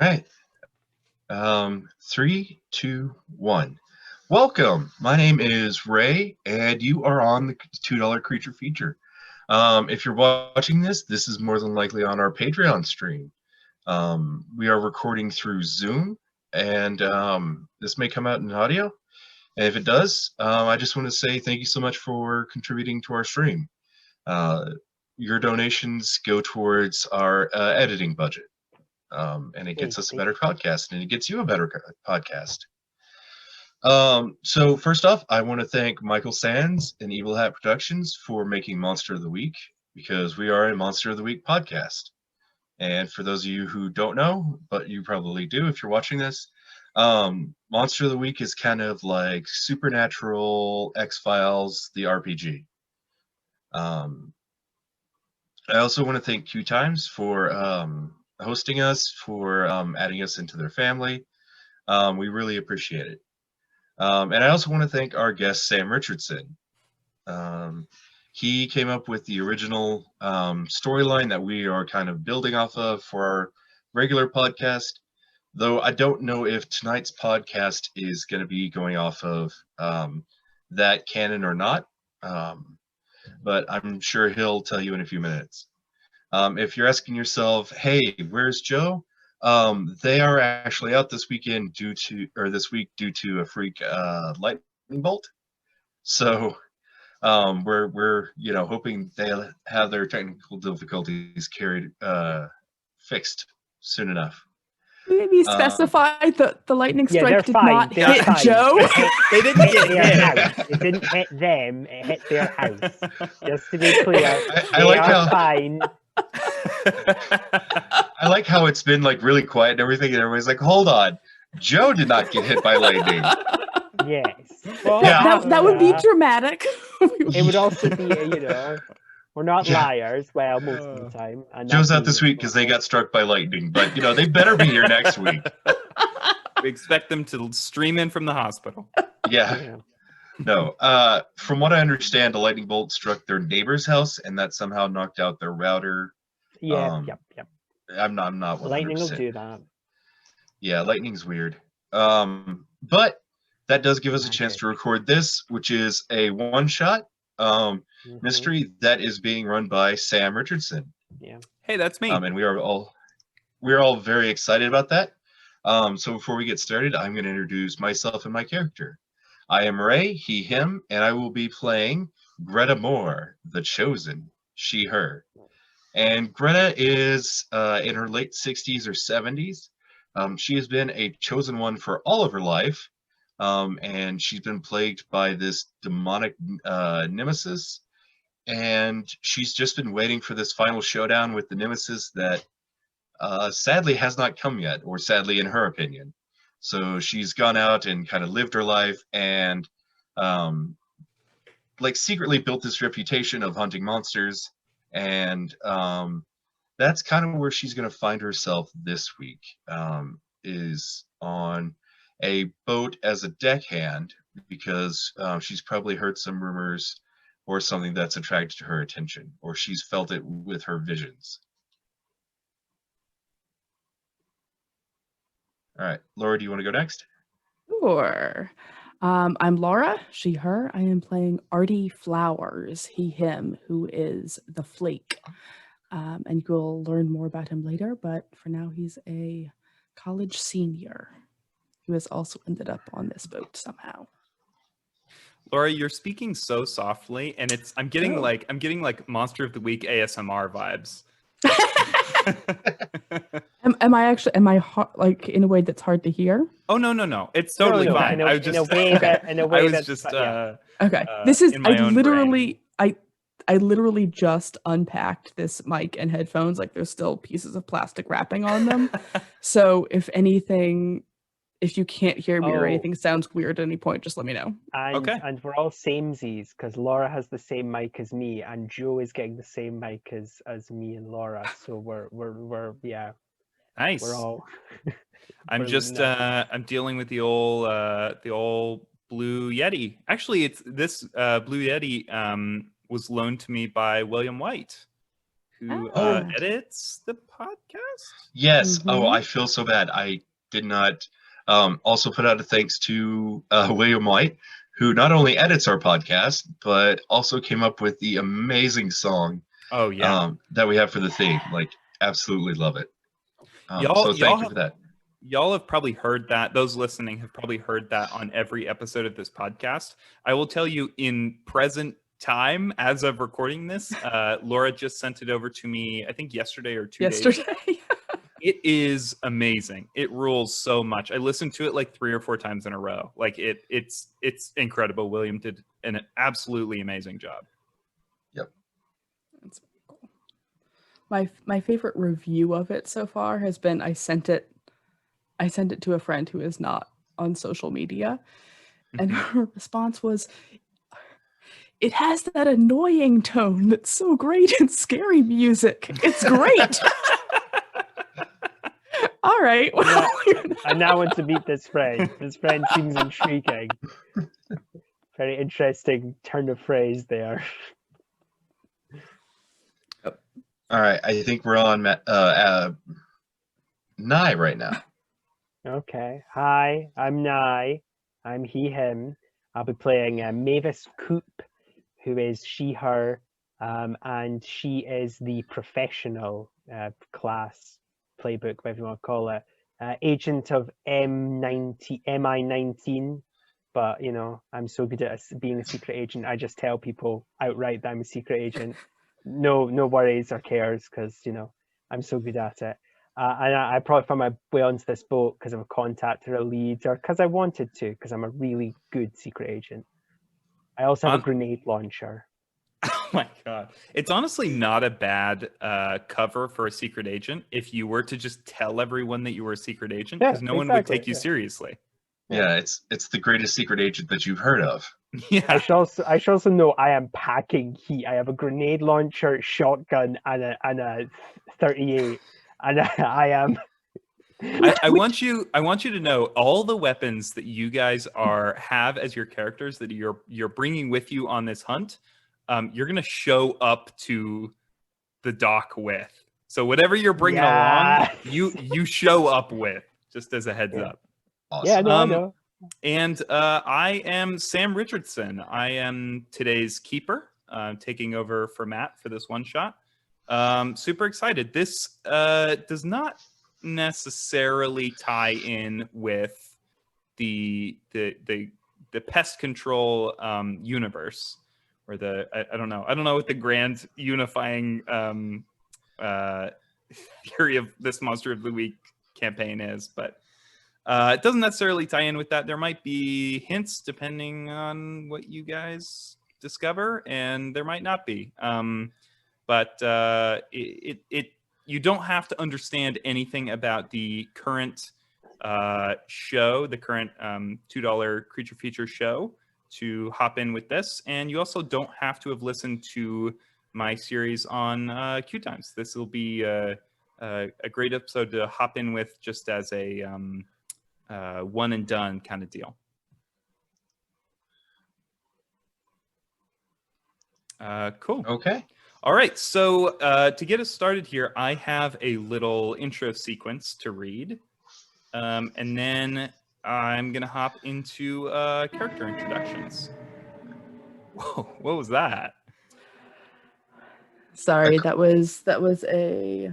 All right. 3, 2, 1. Welcome. My name is Ray, and you are on the $2 Creature Feature. If you're watching this is more than likely on our Patreon stream. We are recording through Zoom, and this may come out in audio. And if it does, I just want to say thank you so much for contributing to our stream. Your donations go towards our editing budget. And it gets us a better podcast, and it gets you a better podcast. So first off, I want to thank Michael Sands and Evil Hat Productions for making Monster of the Week, because we are a Monster of the Week podcast. And for those of you who don't know, but you probably do if you're watching this, Monster of the Week is kind of like Supernatural, X-Files, the RPG. I also want to thank Q Times for hosting us, for adding us into their family. We really appreciate it. And I also want to thank our guest, Sam Richardson. He came up with the original storyline that we are kind of building off of for our regular podcast, though I don't know if tonight's podcast is going to be going off of that canon or not, but I'm sure he'll tell you in a few minutes. If you're asking yourself, hey, where's Joe? They are actually out this week due to a freak lightning bolt. So we're hoping they'll have their technical difficulties fixed soon enough. Maybe specify that the lightning strike did fine. not They're hit fine. Joe. They didn't hit their house. It didn't hit them. It hit their house. Just to be clear, I like how fine. I like how it's been like really quiet and everything, and everybody's like, "Hold on, Joe did not get hit by lightning." Yes. Well, that would be dramatic. It would also be, we're not liars. Well, most of the time. And Joe's out this week because they got struck by lightning, but they better be here next week. We expect them to stream in from the hospital. Yeah. No. From what I understand, a lightning bolt struck their neighbor's house, and that somehow knocked out their router. Yep. I'm not 100%. Lightning will do that. Yeah, lightning's weird. But that does give us a chance to record this, which is a one-shot mystery that is being run by Sam Richardson. Yeah. Hey, that's me. And we're all very excited about that. So before we get started, I'm going to introduce myself and my character. I am Ray, he, him, and I will be playing Greta Moore, the Chosen, she, her. And Greta is in her late 60s or 70s. She has been a chosen one for all of her life, and she's been plagued by this demonic nemesis, and she's just been waiting for this final showdown with the nemesis that sadly has not come yet, or sadly in her opinion. So she's gone out and kind of lived her life and secretly built this reputation of hunting monsters, and that's kind of where she's going to find herself this week, is on a boat as a deckhand, because she's probably heard some rumors or something that's attracted her attention, or she's felt it with her visions. All right, Laura, do you want to go next? Sure. I'm Laura, she, her. I am playing Artie Flowers, he, him, who is the Flake. And you'll learn more about him later, but for now he's a college senior who has also ended up on this boat somehow. Laura, you're speaking so softly, and I'm getting like Monster of the Week ASMR vibes. Am I like in a way that's hard to hear? Oh no, it's totally fine. In a way that's just okay. This is I literally just unpacked this mic and headphones. Like there's still pieces of plastic wrapping on them. So if anything, if you can't hear me or anything sounds weird at any point, just let me know. And we're all samesies because Laura has the same mic as me, and Joe is getting the same mic as me and Laura. So we're nice. We're all. I'm dealing with the old Blue Yeti. Actually, it's this Blue Yeti was loaned to me by William White, who Oh. edits the podcast. Yes. Oh, Mhm. I feel so bad. I did not. Also put out a thanks to William White, who not only edits our podcast, but also came up with the amazing song Oh yeah. that we have for the theme. Like, absolutely love it. Y'all So thank you for that. Y'all have probably heard that. Those listening have probably heard that on every episode of this podcast. I will tell you, in present time, as of recording this, Laura just sent it over to me, I think yesterday or 2 days. Yesterday. It is amazing. It rules so much. I listened to it like 3 or 4 times in a row. Like it's incredible. William did an absolutely amazing job. That's cool. My favorite review of it so far has been I sent it to a friend who is not on social media, and her response was, "It has that annoying tone that's so great in scary music. It's great." All right. Well, I now want to meet this friend. This friend seems intriguing. Very interesting turn of phrase there. All right. I think we're on Nye right now. Okay. Hi, I'm Nye. I'm he, him. I'll be playing Mavis Coop, who is she, her, and she is the professional class playbook, whatever you want to call it. Agent of MI19, but you know, I'm so good at being a secret agent. I just tell people outright that I'm a secret agent. No worries or cares, because you know I'm so good at it. And I probably found my way onto this boat because of a contact or a lead, or because I wanted to, because I'm a really good secret agent. I also have a grenade launcher. Oh my god. It's honestly not a bad cover for a secret agent if you were to just tell everyone that you were a secret agent, because no one would take you seriously. Yeah, it's the greatest secret agent that you've heard of. Yeah. I should also know I am packing heat. I have a grenade launcher, shotgun, and a 38, and I am. I want you to know all the weapons that you guys have as your characters that you're bringing with you on this hunt. You're gonna show up to the dock with. So whatever you're bringing along, you show up with. Just as a heads up. Awesome. Yeah, no, I know. And I am Sam Richardson. I am today's keeper, taking over for Matt for this one shot. Super excited. This does not necessarily tie in with the Pest Control universe, or I don't know what the grand unifying theory of this Monster of the Week campaign is, but it doesn't necessarily tie in with that. There might be hints depending on what you guys discover, and there might not be. But you don't have to understand anything about the current show, the current $2 creature feature show, to hop in with this. And you also don't have to have listened to my series on Q Times. This will be a great episode to hop in with, just as a one and done kind of deal. Cool. Okay. All right. So to get us started here, I have a little intro sequence to read. And then I'm going to hop into character introductions. Whoa, what was that? Sorry, that was a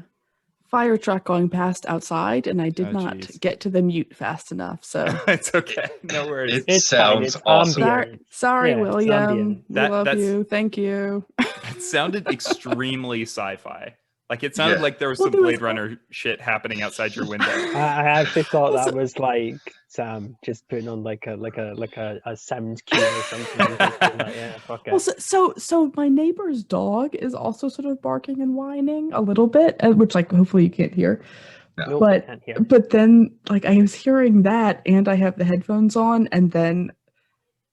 fire truck going past outside, and I did not geez. get to the mute fast enough. So It's okay. No worries. It sounds awesome. sorry, Yeah, it's William. ambient. We love you. Thank you. That sounded extremely sci-fi. Like it sounded like there was some Well, Blade Runner shit happening outside your window. I actually thought that was like Sam just putting on like a sound cue or something. Yeah, fuck it. Well, so my neighbor's dog is also sort of barking and whining a little bit, which like hopefully you can't hear. No. Nope, I can't hear. But then like I was hearing that, and I have the headphones on, and then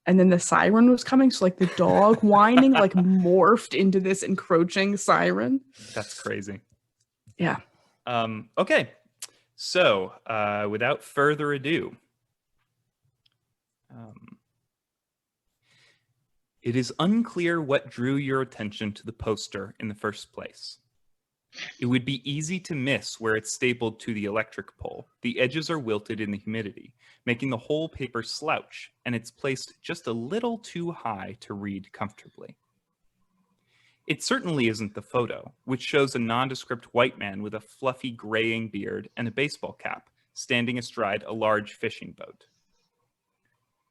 the siren was coming, so like the dog whining like morphed into this encroaching siren. That's crazy. Yeah. Okay. So, without further ado, it is unclear what drew your attention to the poster in the first place. It would be easy to miss where it's stapled to the electric pole. The edges are wilted in the humidity, making the whole paper slouch, and it's placed just a little too high to read comfortably. It certainly isn't the photo, which shows a nondescript white man with a fluffy graying beard and a baseball cap, standing astride a large fishing boat.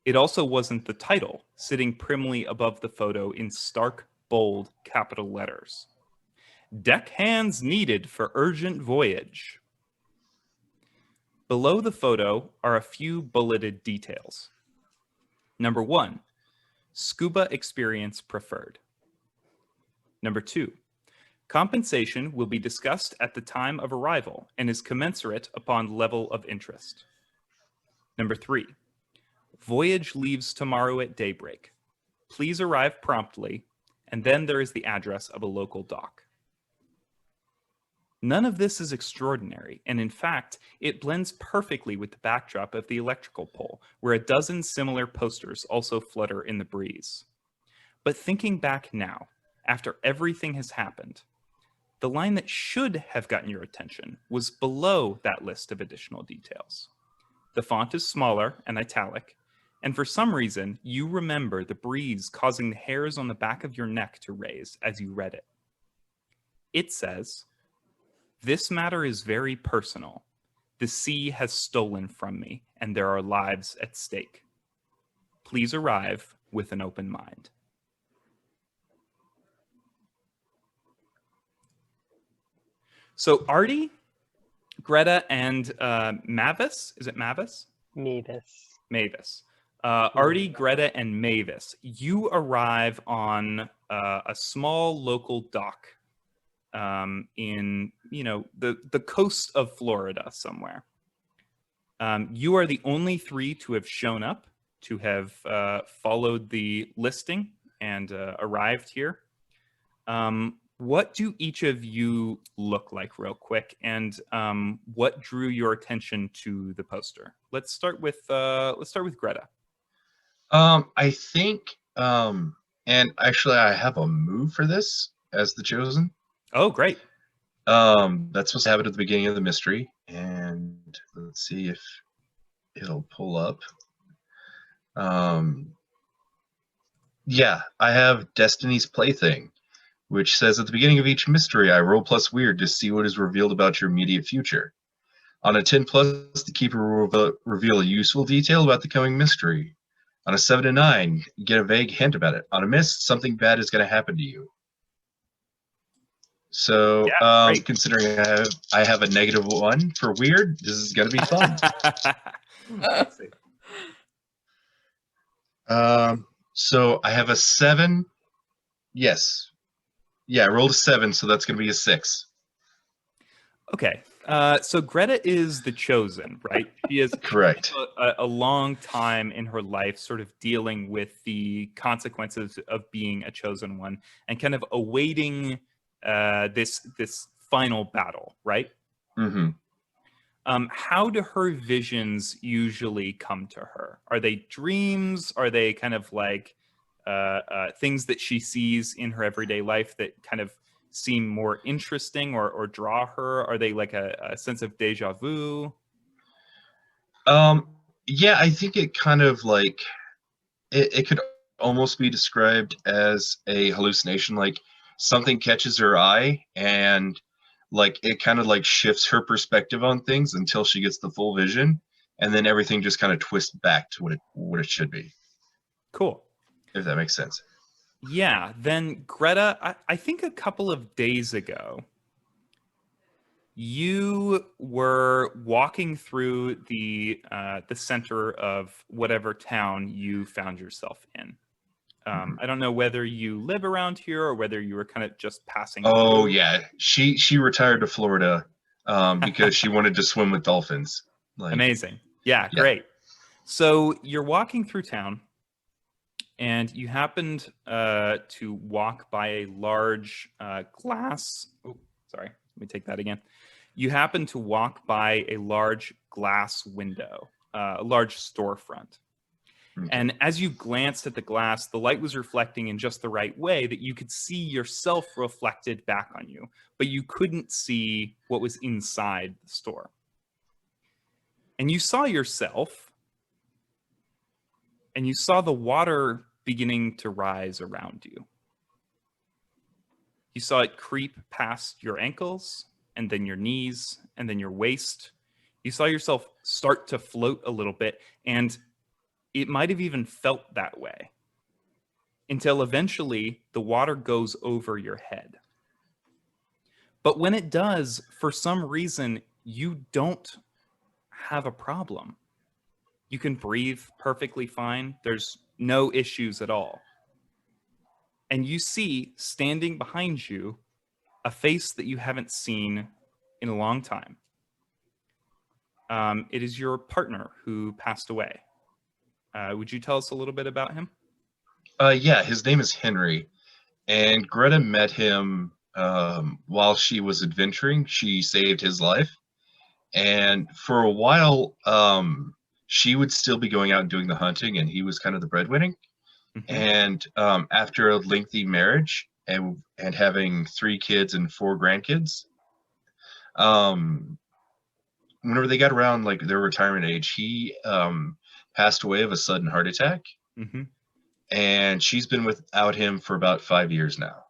It also wasn't the title, sitting primly above the photo in stark, bold capital letters. Deck hands needed for urgent voyage. Below the photo are a few bulleted details. Number 1, scuba experience preferred. Number 2, compensation will be discussed at the time of arrival and is commensurate upon level of interest. Number 3, voyage leaves tomorrow at daybreak. Please arrive promptly, and then there is the address of a local dock. None of this is extraordinary, and in fact, it blends perfectly with the backdrop of the electrical pole, where a dozen similar posters also flutter in the breeze. But thinking back now, after everything has happened, the line that should have gotten your attention was below that list of additional details. The font is smaller and italic, and for some reason, you remember the breeze causing the hairs on the back of your neck to raise as you read it. It says, "This matter is very personal. The sea has stolen from me, and there are lives at stake. Please arrive with an open mind." So Artie, Greta, and Mavis, is it Mavis? Mavis. Artie, Greta, and Mavis, you arrive on a small local dock in, the coast of Florida somewhere. You are the only 3 to have shown up, to have followed the listing and arrived here. What do each of you look like real quick, and what drew your attention to the poster? Let's start with Greta. I think, and actually I have a move for this as the chosen. Oh, great. That's supposed to happen at the beginning of the mystery, and let's see if it'll pull up. Yeah, I have Destiny's Plaything, which says at the beginning of each mystery, I roll plus weird to see what is revealed about your immediate future. On a 10 plus, the keeper will reveal a useful detail about the coming mystery. On a 7 to 9, get a vague hint about it. On a miss, something bad is going to happen to you. So, great. considering I have a -1 for weird, this is going to be fun. Let's see. So I have a 7. Yes. Yeah, I rolled a 7, so that's going to be a 6. Okay. So Greta is the chosen, right? She has Correct. a long time in her life sort of dealing with the consequences of being a chosen one and kind of awaiting this final battle, right? Mm-hmm. How do her visions usually come to her? Are they dreams? Are they kind of like things that she sees in her everyday life that kind of seem more interesting or draw her? Are they like a sense of deja vu? Yeah, I think it kind of like it could almost be described as a hallucination. Like something catches her eye and like it kind of like shifts her perspective on things until she gets the full vision, and then everything just kind of twists back to what it should be. Cool. If that makes sense. Yeah, then Greta, I think a couple of days ago, you were walking through the center of whatever town you found yourself in. I don't know whether you live around here or whether you were kind of just passing Oh through. yeah, she retired to Florida because she wanted to swim with dolphins. Like, Amazing. Yeah, great. So you're walking through town, and you happened to walk by a large glass. Oh, sorry. Let me take that again. You happened to walk by a large glass window, a large storefront. And as you glanced at the glass, the light was reflecting in just the right way that you could see yourself reflected back on you, but you couldn't see what was inside the store. And you saw yourself, and you saw the water beginning to rise around you. You saw it creep past your ankles, and then your knees, and then your waist. You saw yourself start to float a little bit, and it might have even felt that way until eventually the water goes over your head. But when it does, for some reason, you don't have a problem. You can breathe perfectly fine. There's no issues at all. And you see, standing behind you, a face that you haven't seen in a long time. It is your partner who passed away. Would you tell us a little bit about him? Yeah, his name is Henry, and Greta met him while she was adventuring. She saved his life, and for a while, she would still be going out and doing the hunting, and he was kind of the breadwinning. Mm-hmm. And after a lengthy marriage and having 3 kids and 4 grandkids, whenever they got around like their retirement age, he passed away of a sudden heart attack. Mm-hmm. And she's been without him for about 5 years now.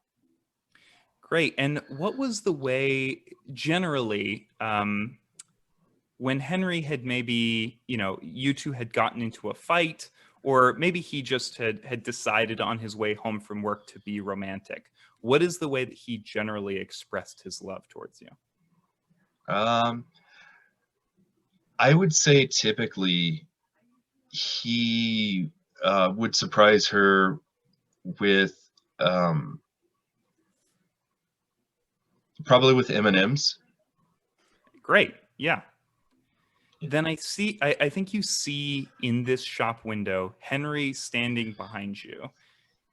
Great. And what was the way generally when Henry had maybe, you two had gotten into a fight, or maybe he just had decided on his way home from work to be romantic? What is the way that he generally expressed his love towards you? I would say typically he would surprise her with probably with M&Ms. Great. Yeah. Then I think you see in this shop window Henry standing behind you,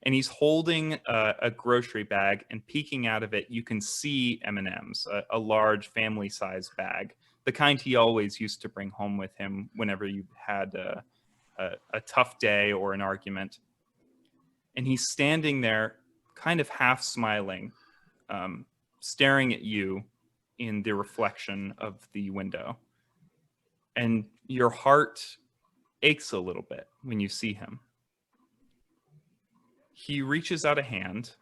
and he's holding a grocery bag, and peeking out of it you can see M&Ms, a large family-sized bag, the kind he always used to bring home with him whenever you had a tough day or an argument. And he's standing there kind of half smiling, staring at you in the reflection of the window. And your heart aches a little bit when you see him. He reaches out a hand,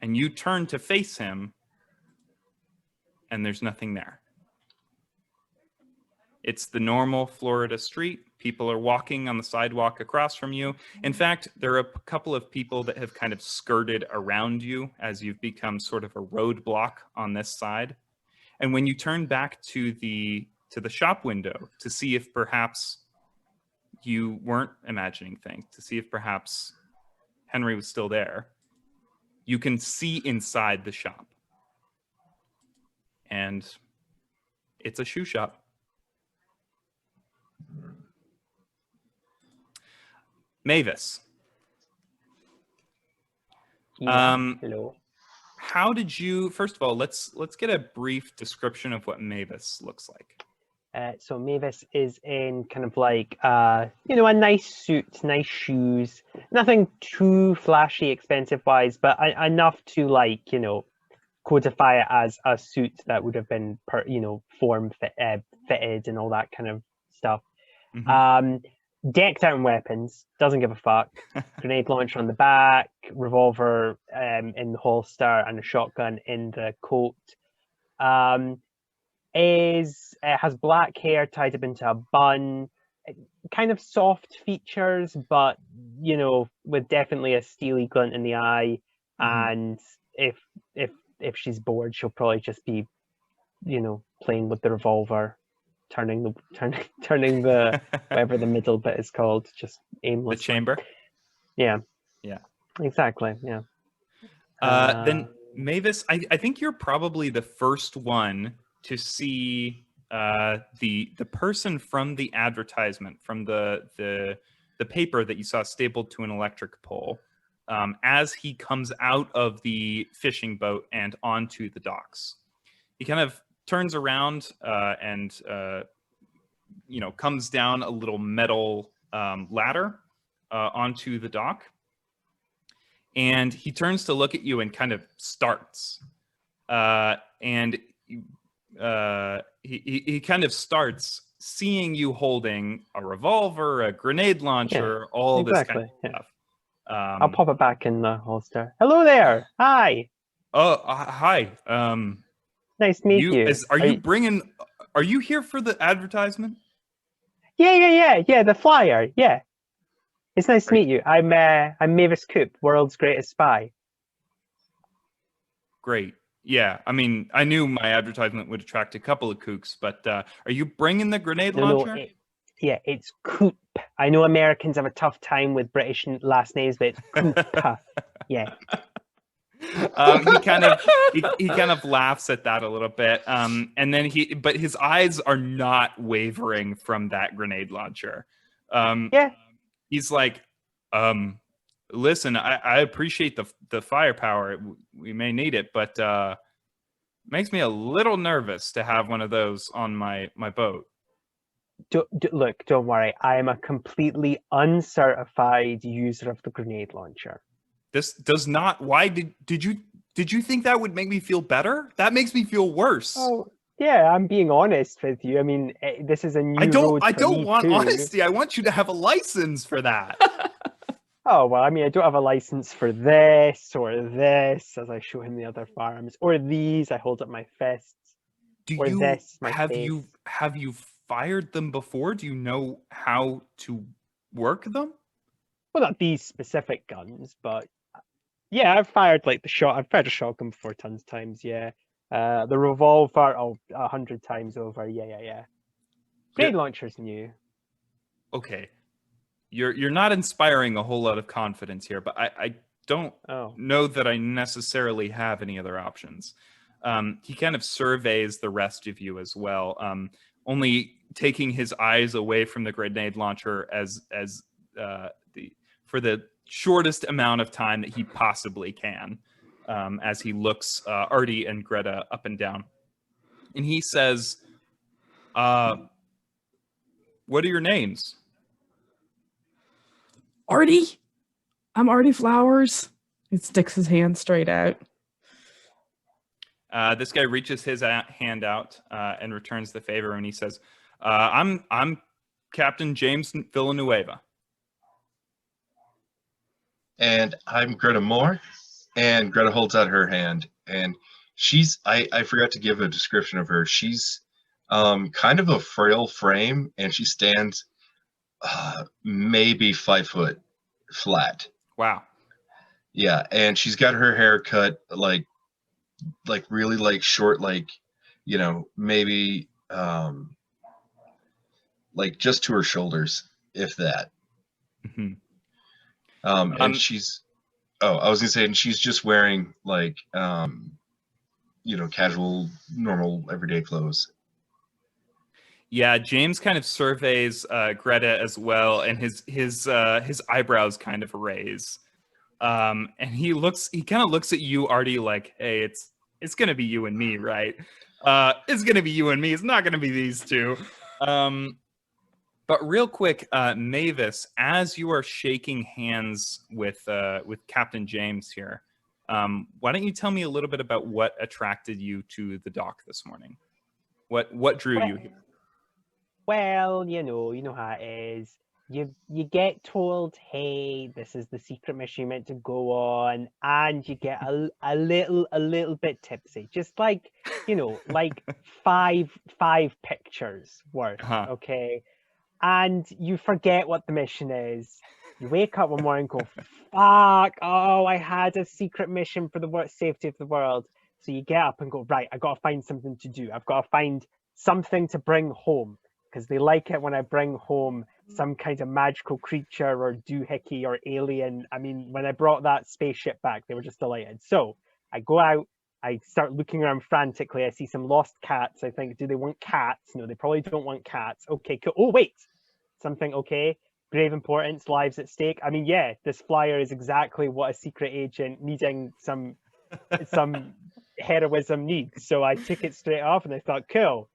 and you turn to face him, and there's nothing there. It's the normal Florida street. People are walking on the sidewalk across from you. In fact, there are a couple of people that have kind of skirted around you as you've become sort of a roadblock on this side. And when you turn back to the shop window to see if perhaps you weren't imagining things, to see if perhaps Henry was still there, you can see inside the shop. And it's a shoe shop. Mavis. Yeah, hello. How did you, first of all, let's get a brief description of what Mavis looks like. So Mavis is in kind of like, a nice suit, nice shoes, nothing too flashy, expensive wise, but enough to codify it as a suit that would have been, fitted and all that kind of stuff. Mm-hmm. Decked out in weapons, doesn't give a fuck. Grenade launcher on the back, revolver in the holster, and a shotgun in the coat. Has black hair tied up into a bun, kind of soft features, but with definitely a steely glint in the eye. Mm-hmm. And if she's bored, she'll probably just be, playing with the revolver, turning the whatever the middle bit is called, just aimlessly. The chamber. Yeah. Yeah. Exactly. Yeah. Then Mavis, I think you're probably the first one to see the person from the advertisement, from the paper that you saw stapled to an electric pole, as he comes out of the fishing boat and onto the docks. He kind of turns around and comes down a little metal ladder onto the dock. And he turns to look at you and kind of starts. And he kind of starts seeing you holding a revolver, a grenade launcher, all this kind of stuff. I'll pop it back in the holster. Hello there. Hi. Oh, hi. Nice to meet you. Are you here for the advertisement? Yeah. The flyer. Yeah. It's nice to meet you. I'm Mavis Coop, world's greatest spy. Great. Yeah. I mean, I knew my advertisement would attract a couple of kooks, but are you bringing the grenade launcher? No, it's Coop. I know Americans have a tough time with British last names, but it's Coop. Yeah. He kind of laughs at that a little bit, and then but his eyes are not wavering from that grenade launcher. He's like, listen, I appreciate the firepower. We may need it, but makes me a little nervous to have one of those on my boat. Look, don't worry. I am a completely uncertified user of the grenade launcher. This does not. Why did you think that would make me feel better? That makes me feel worse. Oh, yeah, I'm being honest with you. I mean, this is a new road for I don't me want too. honesty. I want you to have a license for that. Oh, well, I mean, I don't have a license for this or this, as I show him the other firearms, or these. I hold up my fists. Have you fired them before? Do you know how to work them? Well, not these specific guns, but yeah, I've fired I've fired a shotgun before tons of times. Yeah, the revolver, 100 times over. Yeah. Grenade launcher's new. Okay. You're not inspiring a whole lot of confidence here, but I don't know that I necessarily have any other options. He kind of surveys the rest of you as well, only taking his eyes away from the grenade launcher for the shortest amount of time that he possibly can, as he looks Artie and Greta up and down. And he says, what are your names? Artie. I'm Artie Flowers. He sticks his hand straight out. This guy reaches his hand out and returns the favor, and he says, I'm Captain James Villanueva. And I'm Greta Moore. And Greta holds out her hand. And I forgot to give a description of her. She's kind of a frail frame, and she stands maybe 5 foot flat. Wow. Yeah, and she's got her hair cut like really short, maybe just to her shoulders, if that. Mm-hmm. And I was gonna say, and she's just wearing casual, normal, everyday clothes. Yeah, James kind of surveys Greta as well, and his eyebrows kind of raise, and he kind of looks at you, Artie, like, hey, it's gonna be you and me, right? It's gonna be you and me. It's not gonna be these two. But real quick, Mavis, as you are shaking hands with Captain James here, why don't you tell me a little bit about what attracted you to the dock this morning? What drew you here? Well, you know how it is. You get told, hey, this is the secret mission you're meant to go on, and you get a little bit tipsy, just like five pictures worth, okay? And you forget what the mission is. You wake up one morning and go, fuck, I had a secret mission for the safety of the world. So you get up and go, right, I got to find something to do. I've got to find something to bring home, because they like it when I bring home some kind of magical creature or doohickey or alien. I mean, when I brought that spaceship back, they were just delighted. So I go out, I start looking around frantically. I see some lost cats. I think, do they want cats? No, they probably don't want cats. Okay, cool. Oh, wait, something, okay. Grave importance, lives at stake. I mean, yeah, this flyer is exactly what a secret agent needing some heroism needs. So I took it straight off and I thought, cool.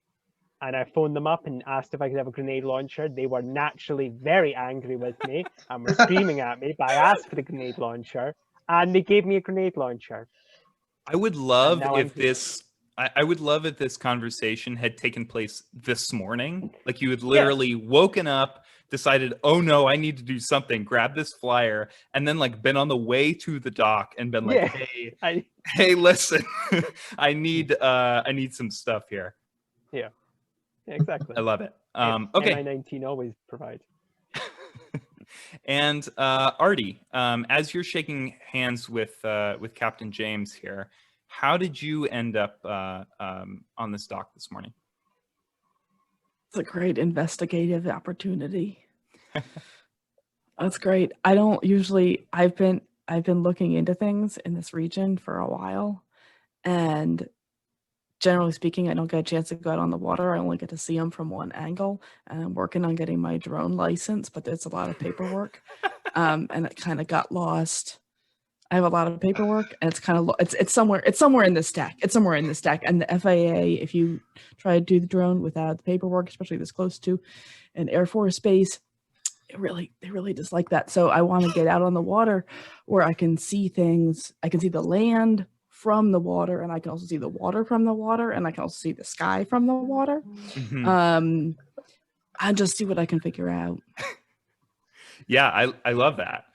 and I phoned them up and asked if I could have a grenade launcher. They were naturally very angry with me and were screaming at me, but I asked for the grenade launcher, and they gave me a grenade launcher. I would love now I'm if here. this. I would love if this conversation had taken place this morning. Like you had literally woken up, decided, oh no, I need to do something, grab this flyer, and then like been on the way to the dock and been like, hey, listen, I need some stuff here. Yeah, exactly. I love it. Okay. Okay. MI19 always provides. And Artie, as you're shaking hands with Captain James here, how did you end up on this dock this morning? It's a great investigative opportunity. That's great. I don't usually. I've been looking into things in this region for a while, and generally speaking, I don't get a chance to go out on the water. I only get to see them from one angle, and I'm working on getting my drone license, but there's a lot of paperwork, and it kind of got lost. I have a lot of paperwork, and it's kind of it's somewhere in the stack. It's somewhere in the stack, and the FAA, if you try to do the drone without the paperwork, especially this close to an Air Force base, they really dislike that. So I want to get out on the water where I can see things. I can see the land from the water, and I can also see the water from the water, and I can also see the sky from the water. Mm-hmm. I'll just see what I can figure out. Yeah, I love that.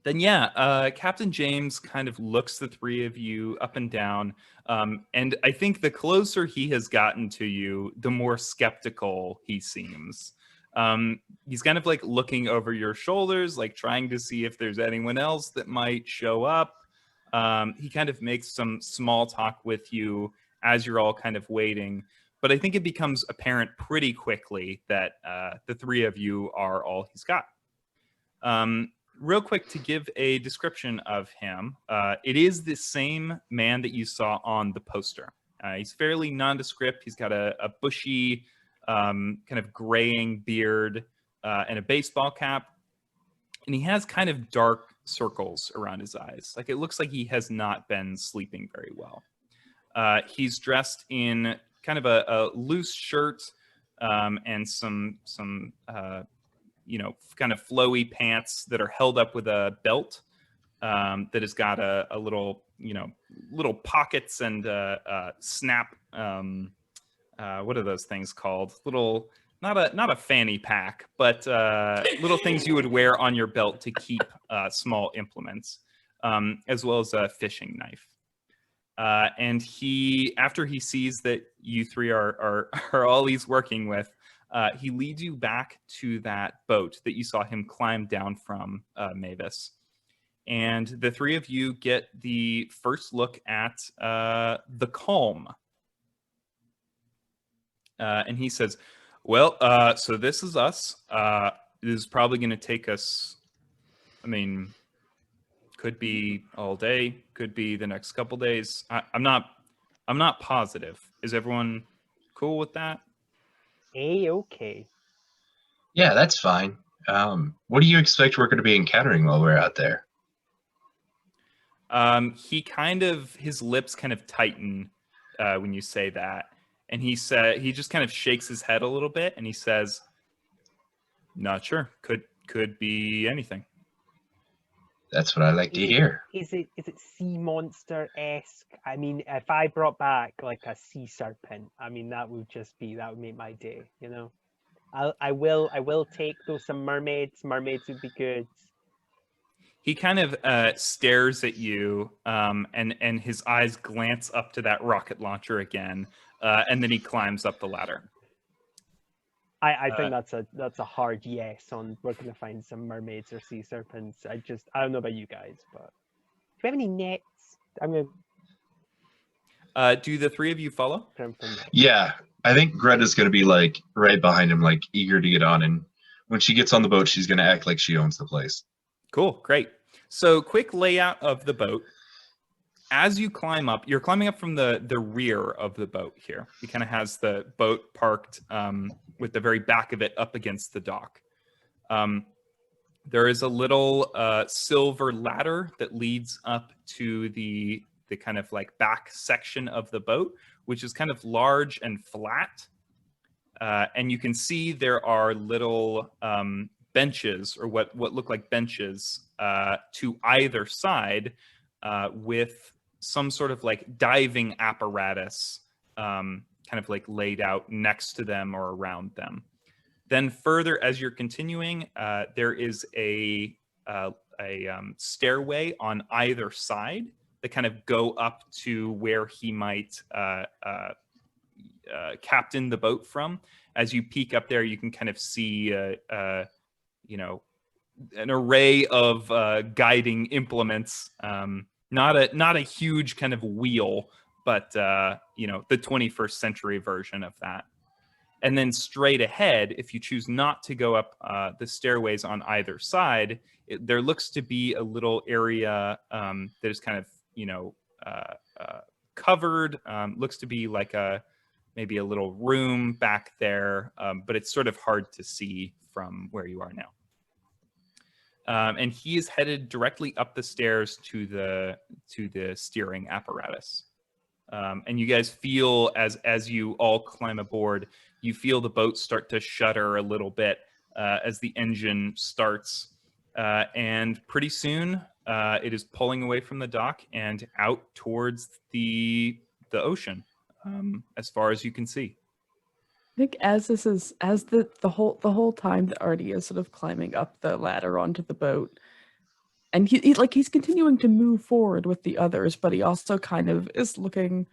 Then Captain James kind of looks the three of you up and down, and I think the closer he has gotten to you, the more skeptical he seems. He's kind of like looking over your shoulders, like trying to see if there's anyone else that might show up. He kind of makes some small talk with you as you're all kind of waiting, but I think it becomes apparent pretty quickly that the three of you are all he's got. Real quick, to give a description of him, it is the same man that you saw on the poster. He's fairly nondescript. He's got a bushy, kind of graying beard and a baseball cap. And he has kind of dark circles around his eyes. Like it looks like he has not been sleeping very well. He's dressed in kind of a loose shirt and some kind of flowy pants that are held up with a belt that has got a little, little pockets and snap. What are those things called? Little, not a fanny pack, but little things you would wear on your belt to keep small implements, as well as a fishing knife. And after he sees that you three are all he's working with, he leads you back to that boat that you saw him climb down from, Mavis. And the three of you get the first look at the Calm. And he says, well, so this is us. This is probably going to take us, could be all day, could be the next couple days. I'm not positive. Is everyone cool with that? Okay. Yeah, that's fine. What do you expect we're going to be encountering while we're out there? His lips kind of tighten when you say that, and he just kind of shakes his head a little bit, and he says, "Not sure. Could be anything." That's what I like to hear. Is it sea monster-esque? I mean, if I brought back like a sea serpent, that would make my day, I will take those some mermaids. Mermaids would be good. He kind of stares at you, and his eyes glance up to that rocket launcher again, and then he climbs up the ladder. I think that's a hard yes on we're gonna find some mermaids or sea serpents. I don't know about you guys, but do we have any nets? Do the three of you follow? Yeah, I think Greta's gonna be like right behind him, like eager to get on, and when she gets on the boat, she's gonna act like she owns the place. Cool, great. So quick layout of the boat. As you climb up, you're climbing up from the rear of the boat here. He kind of has the boat parked with the very back of it up against the dock. There is a little silver ladder that leads up to the the kind of like back section of the boat, which is kind of large and flat. And you can see there are little benches, or what look like benches to either side, with some sort of like diving apparatus kind of like laid out next to them or around them. Then further, as you're continuing, there is a stairway on either side that kind of go up to where he might captain the boat from. As you peek up there, you can kind of see, you know, an array of guiding implements. Not a huge kind of wheel, but you know, the 21st century version of that. And then straight ahead, if you choose not to go up the stairways on either side, there looks to be a little area that is kind of, you know, covered. Looks to be like maybe a little room back there, but it's sort of hard to see from where you are now. And he is headed directly up the stairs to the steering apparatus. And you guys feel, as you all climb aboard, you feel the boat start to shudder a little bit as the engine starts. And pretty soon, it is pulling away from the dock and out towards the ocean, as far as you can see. I think as the whole time that Artie is sort of climbing up the ladder onto the boat, and he's continuing to move forward with the others, but he also kind of is looking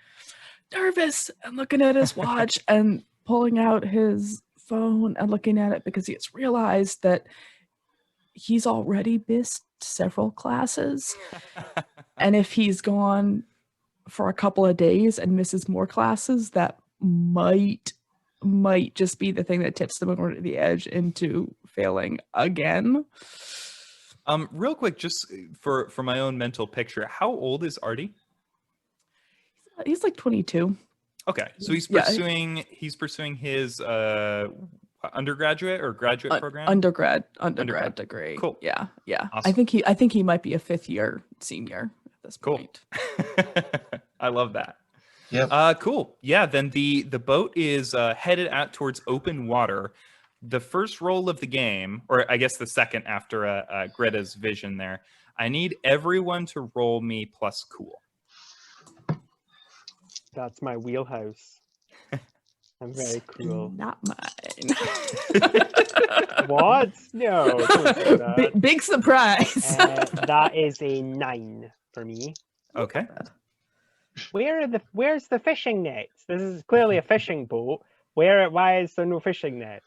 nervous and looking at his watch and pulling out his phone and looking at it because he has realized that he's already missed several classes. And if he's gone for a couple of days and misses more classes, that might just be the thing that tips them over to the edge into failing again. Real quick, just for my own mental picture, how old is Artie? He's like 22. Okay, so he's pursuing his undergraduate or graduate program. Undergrad degree. Cool. Yeah. Awesome. I think he might be a 5th year senior at this point. I love that. Yep. Cool. Yeah. Then the boat is headed out towards open water. The first roll of the game, or I guess the second after Greta's vision there, I need everyone to roll me plus cool. That's my wheelhouse. I'm very cool. Not mine. What? No. Don't say that. Big surprise. That is a 9 for me. Okay. Where's the fishing nets? This is clearly a fishing boat. Why is there no fishing nets?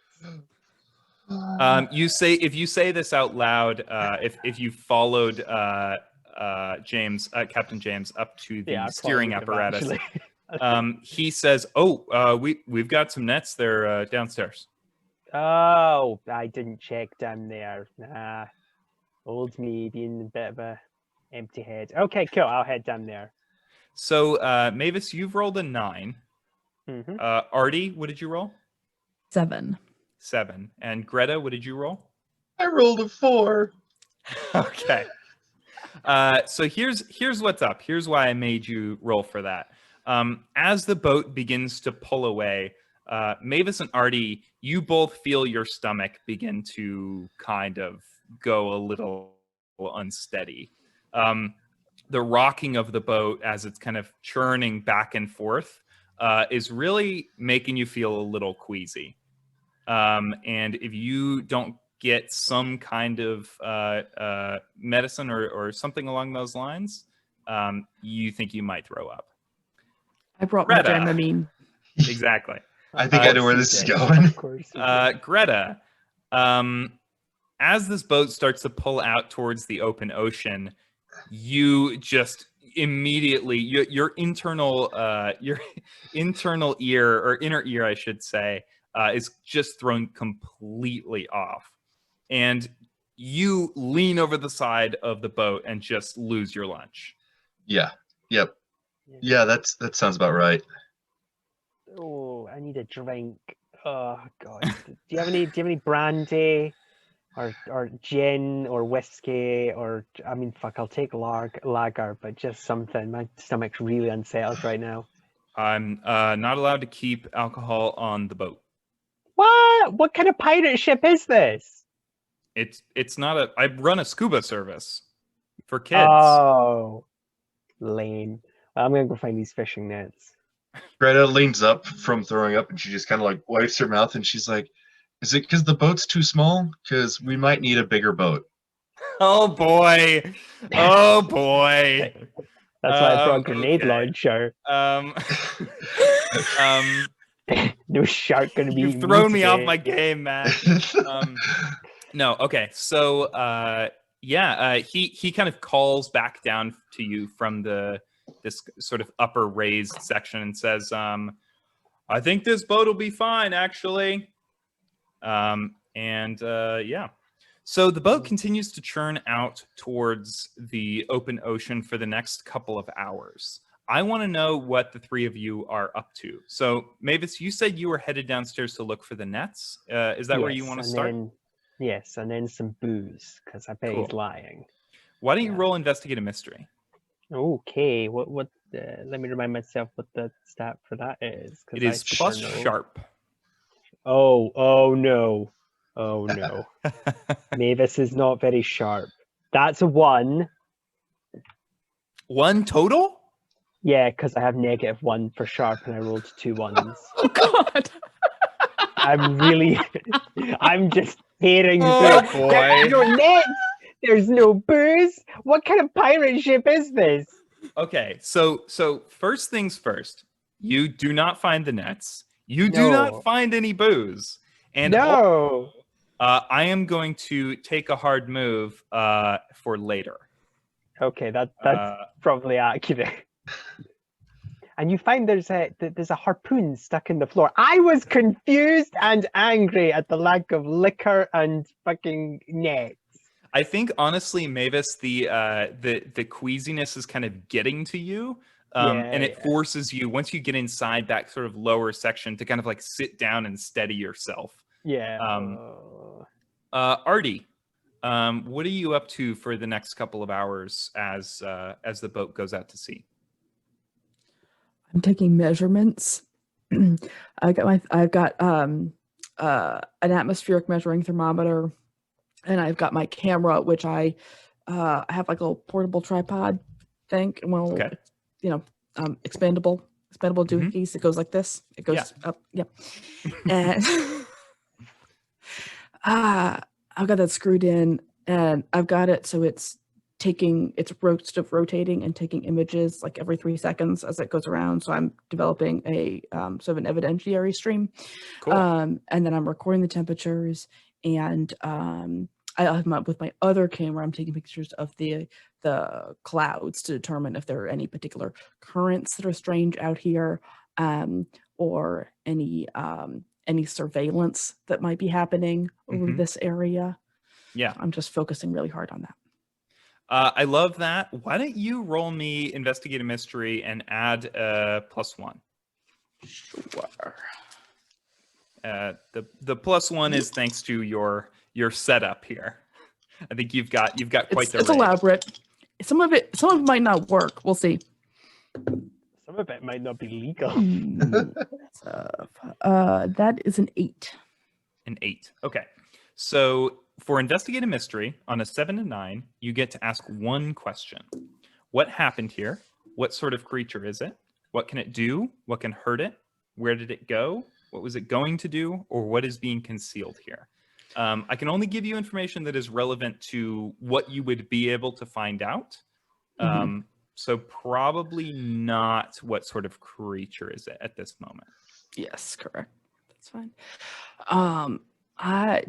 If you say this out loud, if you followed Captain James up to the steering apparatus, he says, we've got some nets there downstairs. Oh, I didn't check down there. Nah, old me being a bit of a empty head. Okay, cool. I'll head down there. So, Mavis, you've rolled a 9. Mm-hmm. Artie, what did you roll? 7. 7. And Greta, what did you roll? I rolled a 4. Okay. So here's what's up. Here's why I made you roll for that. As the boat begins to pull away, Mavis and Artie, you both feel your stomach begin to kind of go a little unsteady. The rocking of the boat as it's kind of churning back and forth is really making you feel a little queasy. And if you don't get some kind of medicine or something along those lines, you think you might throw up. I brought my Dramamine. Exactly. I think I know where this is going. Of course. Greta, as this boat starts to pull out towards the open ocean, you just immediately your internal ear, or inner ear, I should say, is just thrown completely off, and you lean over the side of the boat and just lose your lunch. Yeah. Yep. Yeah, that sounds about right. Oh, I need a drink. Oh God. Do you have any brandy? or gin or whiskey or I mean fuck, I'll take lager, but just something. My stomach's really unsettled right now. I'm not allowed to keep alcohol on the boat. What kind of pirate ship is this? It's not a. I run a scuba service for kids. Oh, lame. Well, I'm gonna go find these fishing nets. Greta leans up from throwing up and she just kind of like wipes her mouth and she's like, "Is it because the boat's too small? Because we might need a bigger boat." Oh boy! Oh boy! That's why I brought a grenade Okay. launcher. Um, No shark gonna be. you've eating thrown me off today. my game, Matt. No, okay. So he kind of calls back down to you from this sort of upper raised section and says, I think this boat will be fine, actually. Yeah. So the boat continues to churn out towards the open ocean for the next couple of hours. I want to know what the three of you are up to. So, Mavis, you said you were headed downstairs to look for the nets. Is that where you want to start? Yes, and then some booze, because I bet he's Cool. lying. Why don't you roll investigate a mystery? Okay, what? Let me remind myself what the stat for that is. It is plus sharp. Oh no. Oh no. Mavis is not very sharp. That's a 1. 1 total? Yeah, because I have -1 for sharp and I rolled 2 1s. Oh God. I'm just tearing Oh, through. boy. There's no nets. There's no booze. What kind of pirate ship is this? Okay, so first things first. You do not find the nets. You do No. not find any booze. And No. I am going to take a hard move for later. Okay, that's probably accurate. And you find there's a harpoon stuck in the floor. I was confused and angry at the lack of liquor and fucking nets. I think honestly, Mavis, the queasiness is kind of getting to you, and it forces you once you get inside that sort of lower section to kind of like sit down and steady yourself. Yeah. Artie, what are you up to for the next couple of hours as the boat goes out to sea? I'm taking measurements. I've got an atmospheric measuring thermometer, and I've got my camera, which I have like a little portable tripod thing. Well, Okay. Expandable doohickey. It goes like this. It goes up. Yep. And I've got that screwed in, and I've got it so it's rotating and taking images like every 3 seconds as it goes around. So I'm developing a sort of an evidentiary stream. Cool. And then I'm recording the temperatures, and with my other camera, I'm taking pictures of the clouds to determine if there are any particular currents that are strange out here, or any surveillance that might be happening over this area. Yeah. I'm just focusing really hard on that. I love that. Why don't you roll me investigate a mystery and add +1? Sure. The +1 is thanks to your setup here. I think you've got quite the. It's elaborate. Some of it might not work. We'll see. Some of it might not be legal. That is an 8. An 8. Okay. So for investigate a mystery on a 7 and 9, you get to ask one question. What happened here? What sort of creature is it? What can it do? What can hurt it? Where did it go? What was it going to do? Or what is being concealed here? I can only give you information that is relevant to what you would be able to find out. So probably not what sort of creature is it at this moment. Yes, correct. That's fine. I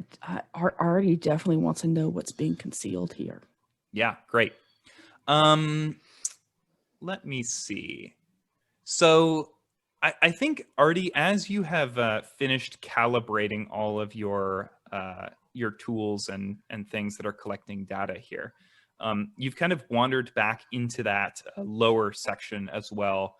already definitely wants to know what's being concealed here. Yeah, great. Let me see. So I think, Artie, as you have finished calibrating all of your tools and things that are collecting data here, you've kind of wandered back into that lower section as well,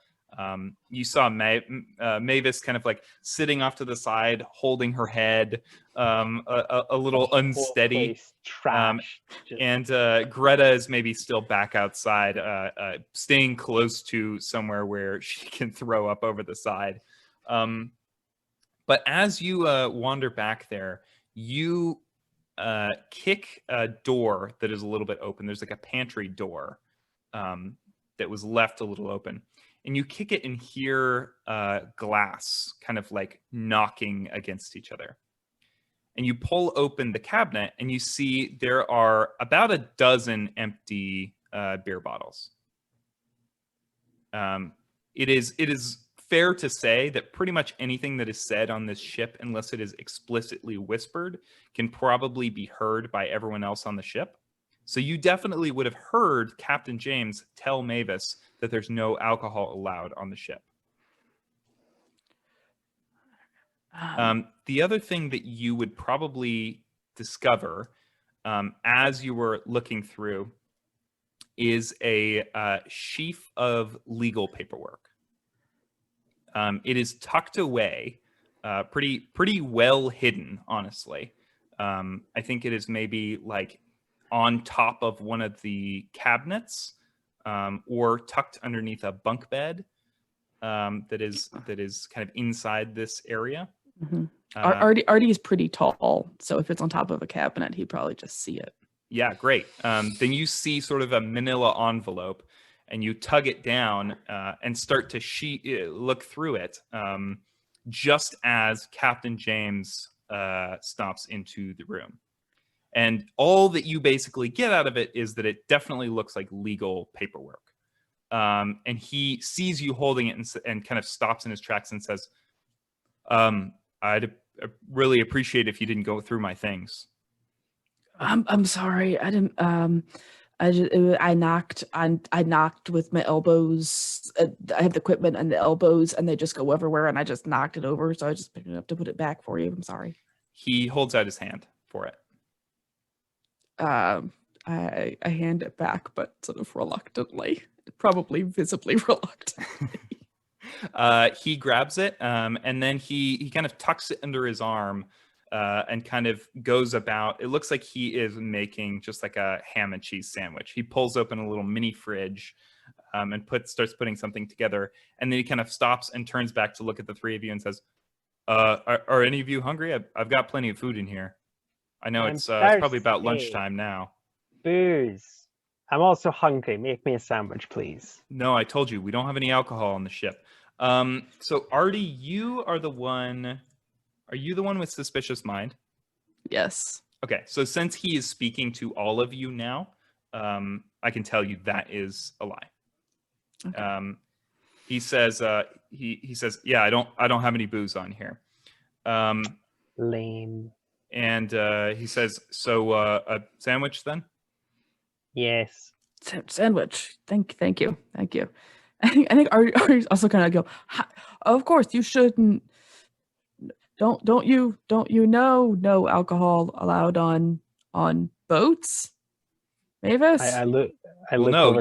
You saw Mavis kind of like sitting off to the side, holding her head, a little Whole unsteady. place trash. And Greta is maybe still back outside, staying close to somewhere where she can throw up over the side. But as you wander back there, you kick a door that is a little bit open. There's like a pantry door that was left a little open. And you kick it and hear glass kind of like knocking against each other. And you pull open the cabinet and you see there are about a dozen empty beer bottles. It is fair to say that pretty much anything that is said on this ship, unless it is explicitly whispered, can probably be heard by everyone else on the ship. So you definitely would have heard Captain James tell Mavis that there's no alcohol allowed on the ship. The other thing that you would probably discover as you were looking through is a sheaf of legal paperwork. It is tucked away, pretty well hidden, honestly. I think it is maybe like on top of one of the cabinets, or tucked underneath a bunk bed that is kind of inside this area. Mm-hmm. Artie is pretty tall, so if it's on top of a cabinet, he'd probably just see it. Yeah, great. Then you see sort of a manila envelope, and you tug it down and start to look through it, just as Captain James stops into the room. And all that you basically get out of it is that it definitely looks like legal paperwork. And he sees you holding it and kind of stops in his tracks and says, I'd really appreciate if you didn't go through my things. I'm sorry. I didn't. I knocked with my elbows. I have the equipment and the elbows, and they just go everywhere. And I just knocked it over, so I just picked it up to put it back for you. I'm sorry. He holds out his hand for it. I hand it back, but sort of reluctantly, probably visibly reluctantly. He grabs it, and then he kind of tucks it under his arm, and kind of goes about. It looks like he is making just like a ham and cheese sandwich. He pulls open a little mini fridge, and starts putting something together, and then he kind of stops and turns back to look at the three of you and says, "Are any of you hungry? I've got plenty of food in here. I know it's probably about lunchtime now." Booze. I'm also hungry. Make me a sandwich, please. No, I told you we don't have any alcohol on the ship. So Artie, you are the one. Are you the one with suspicious mind? Yes. Okay, so since he is speaking to all of you now, I can tell you that is a lie. Okay. He says, he says, yeah, I don't have any booze on here. Lame. And he says, so a sandwich then? Yes. Sandwich. Thank you. I think Artie's also kind of go, of course you shouldn't. Don't you know no alcohol allowed on boats, Mavis? I look no, over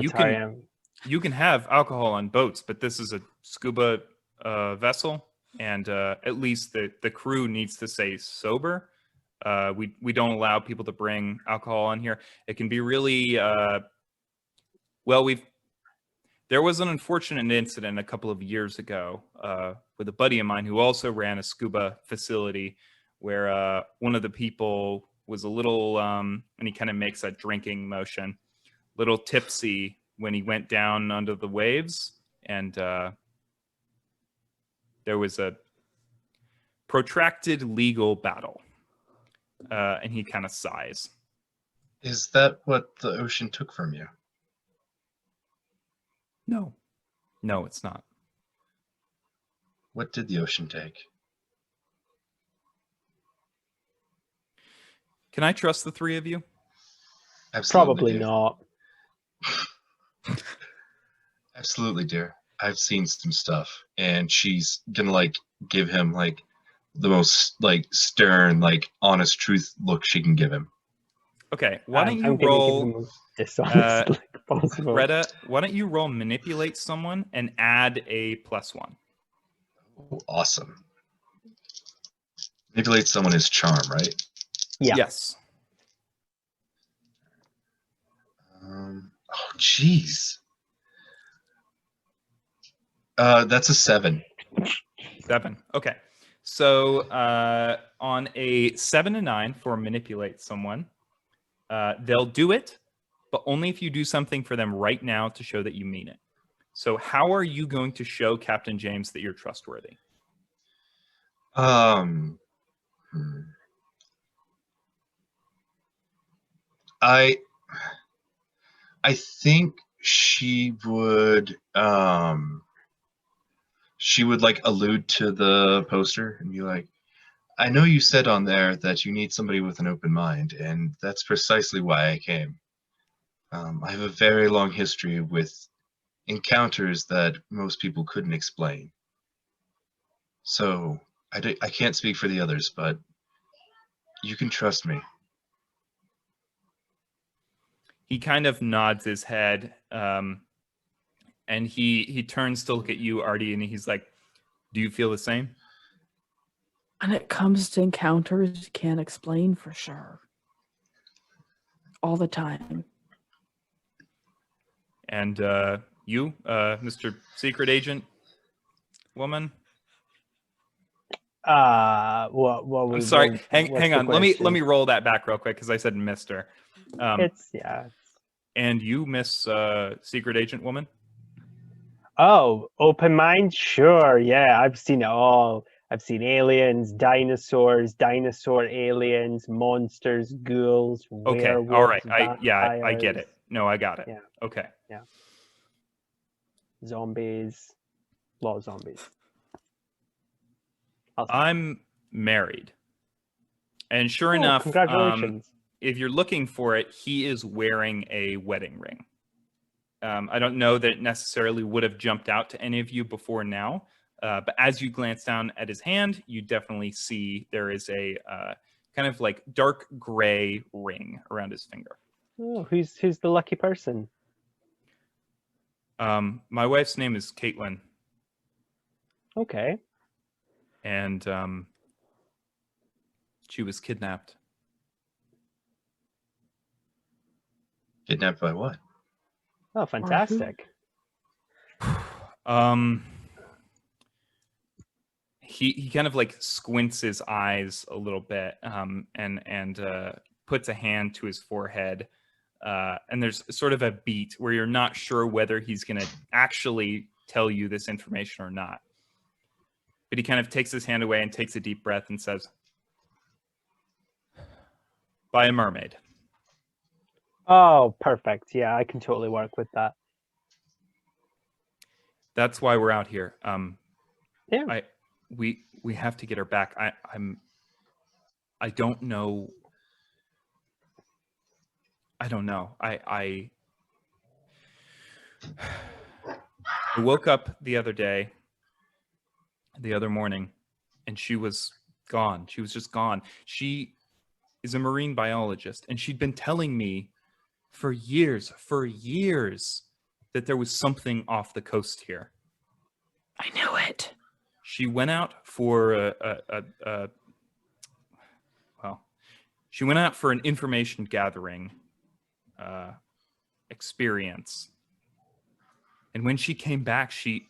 you can have alcohol on boats, but this is a scuba vessel, and at least the crew needs to stay sober. We don't allow people to bring alcohol on here. It can be really there was an unfortunate incident a couple of years ago with a buddy of mine who also ran a scuba facility, where one of the people was a little, and he kind of makes a drinking motion, little tipsy when he went down under the waves, and there was a protracted legal battle, and he kind of sighs. Is that what the ocean took from you? No, it's not. What did the ocean take? Can I trust the three of you? Absolutely, Probably dear. not. Absolutely, dear. I've seen some stuff, and she's gonna give him the most stern, honest truth look she can give him. Okay, why don't you I'm going to be the roll, most dishonest like possible. Greta? Why don't you roll manipulate someone and add a +1? Oh, awesome. Manipulate someone is charm, right? Yeah. Yes. Oh, jeez. That's a 7. 7. Okay. So on a 7 and 9 for manipulate someone, they'll do it, but only if you do something for them right now to show that you mean it. So how are you going to show Captain James that you're trustworthy? Hmm. I think she would like allude to the poster and be like, I know you said on there that you need somebody with an open mind, and that's precisely why I came. I have a very long history with encounters that most people couldn't explain. So I can't speak for the others, but you can trust me. He kind of nods his head, and he turns to look at you, Artie, and he's like, do you feel the same? When it comes to encounters, you can't explain for sure. All the time. And you, Mr. Secret Agent Woman? What I'm was, sorry. what's Hang the on. Let me question? roll that back real quick because I said Mister. Yeah. And you, Miss Secret Agent Woman? Oh, open mind? Sure. Yeah, I've seen it all. I've seen aliens, dinosaurs, dinosaur aliens, monsters, ghouls, Okay. werewolves, All right. vampires. I get it. No, I got it. Yeah. Okay. Zombies. A lot of zombies. I'm married. And sure Oh, enough, congratulations. if you're looking for it, he is wearing a wedding ring. I don't know that it necessarily would have jumped out to any of you before now, but as you glance down at his hand, you definitely see there is a kind of like dark gray ring around his finger. Oh, who's the lucky person? My wife's name is Caitlin, Okay. and she was kidnapped. Kidnapped by what? Oh, fantastic. He kind of like squints his eyes a little bit, and puts a hand to his forehead, and there's sort of a beat where you're not sure whether he's going to actually tell you this information or not. But he kind of takes his hand away and takes a deep breath and says, "By a mermaid." Oh, perfect. Yeah, I can totally work with that. That's why we're out here. Yeah. We have to get her back. I don't know. I don't know. I woke up the other morning, and she was gone. She was just gone. She is a marine biologist, and she'd been telling me for years that there was something off the coast here. I knew it. She went out for she went out for an information gathering experience, and when she came back, she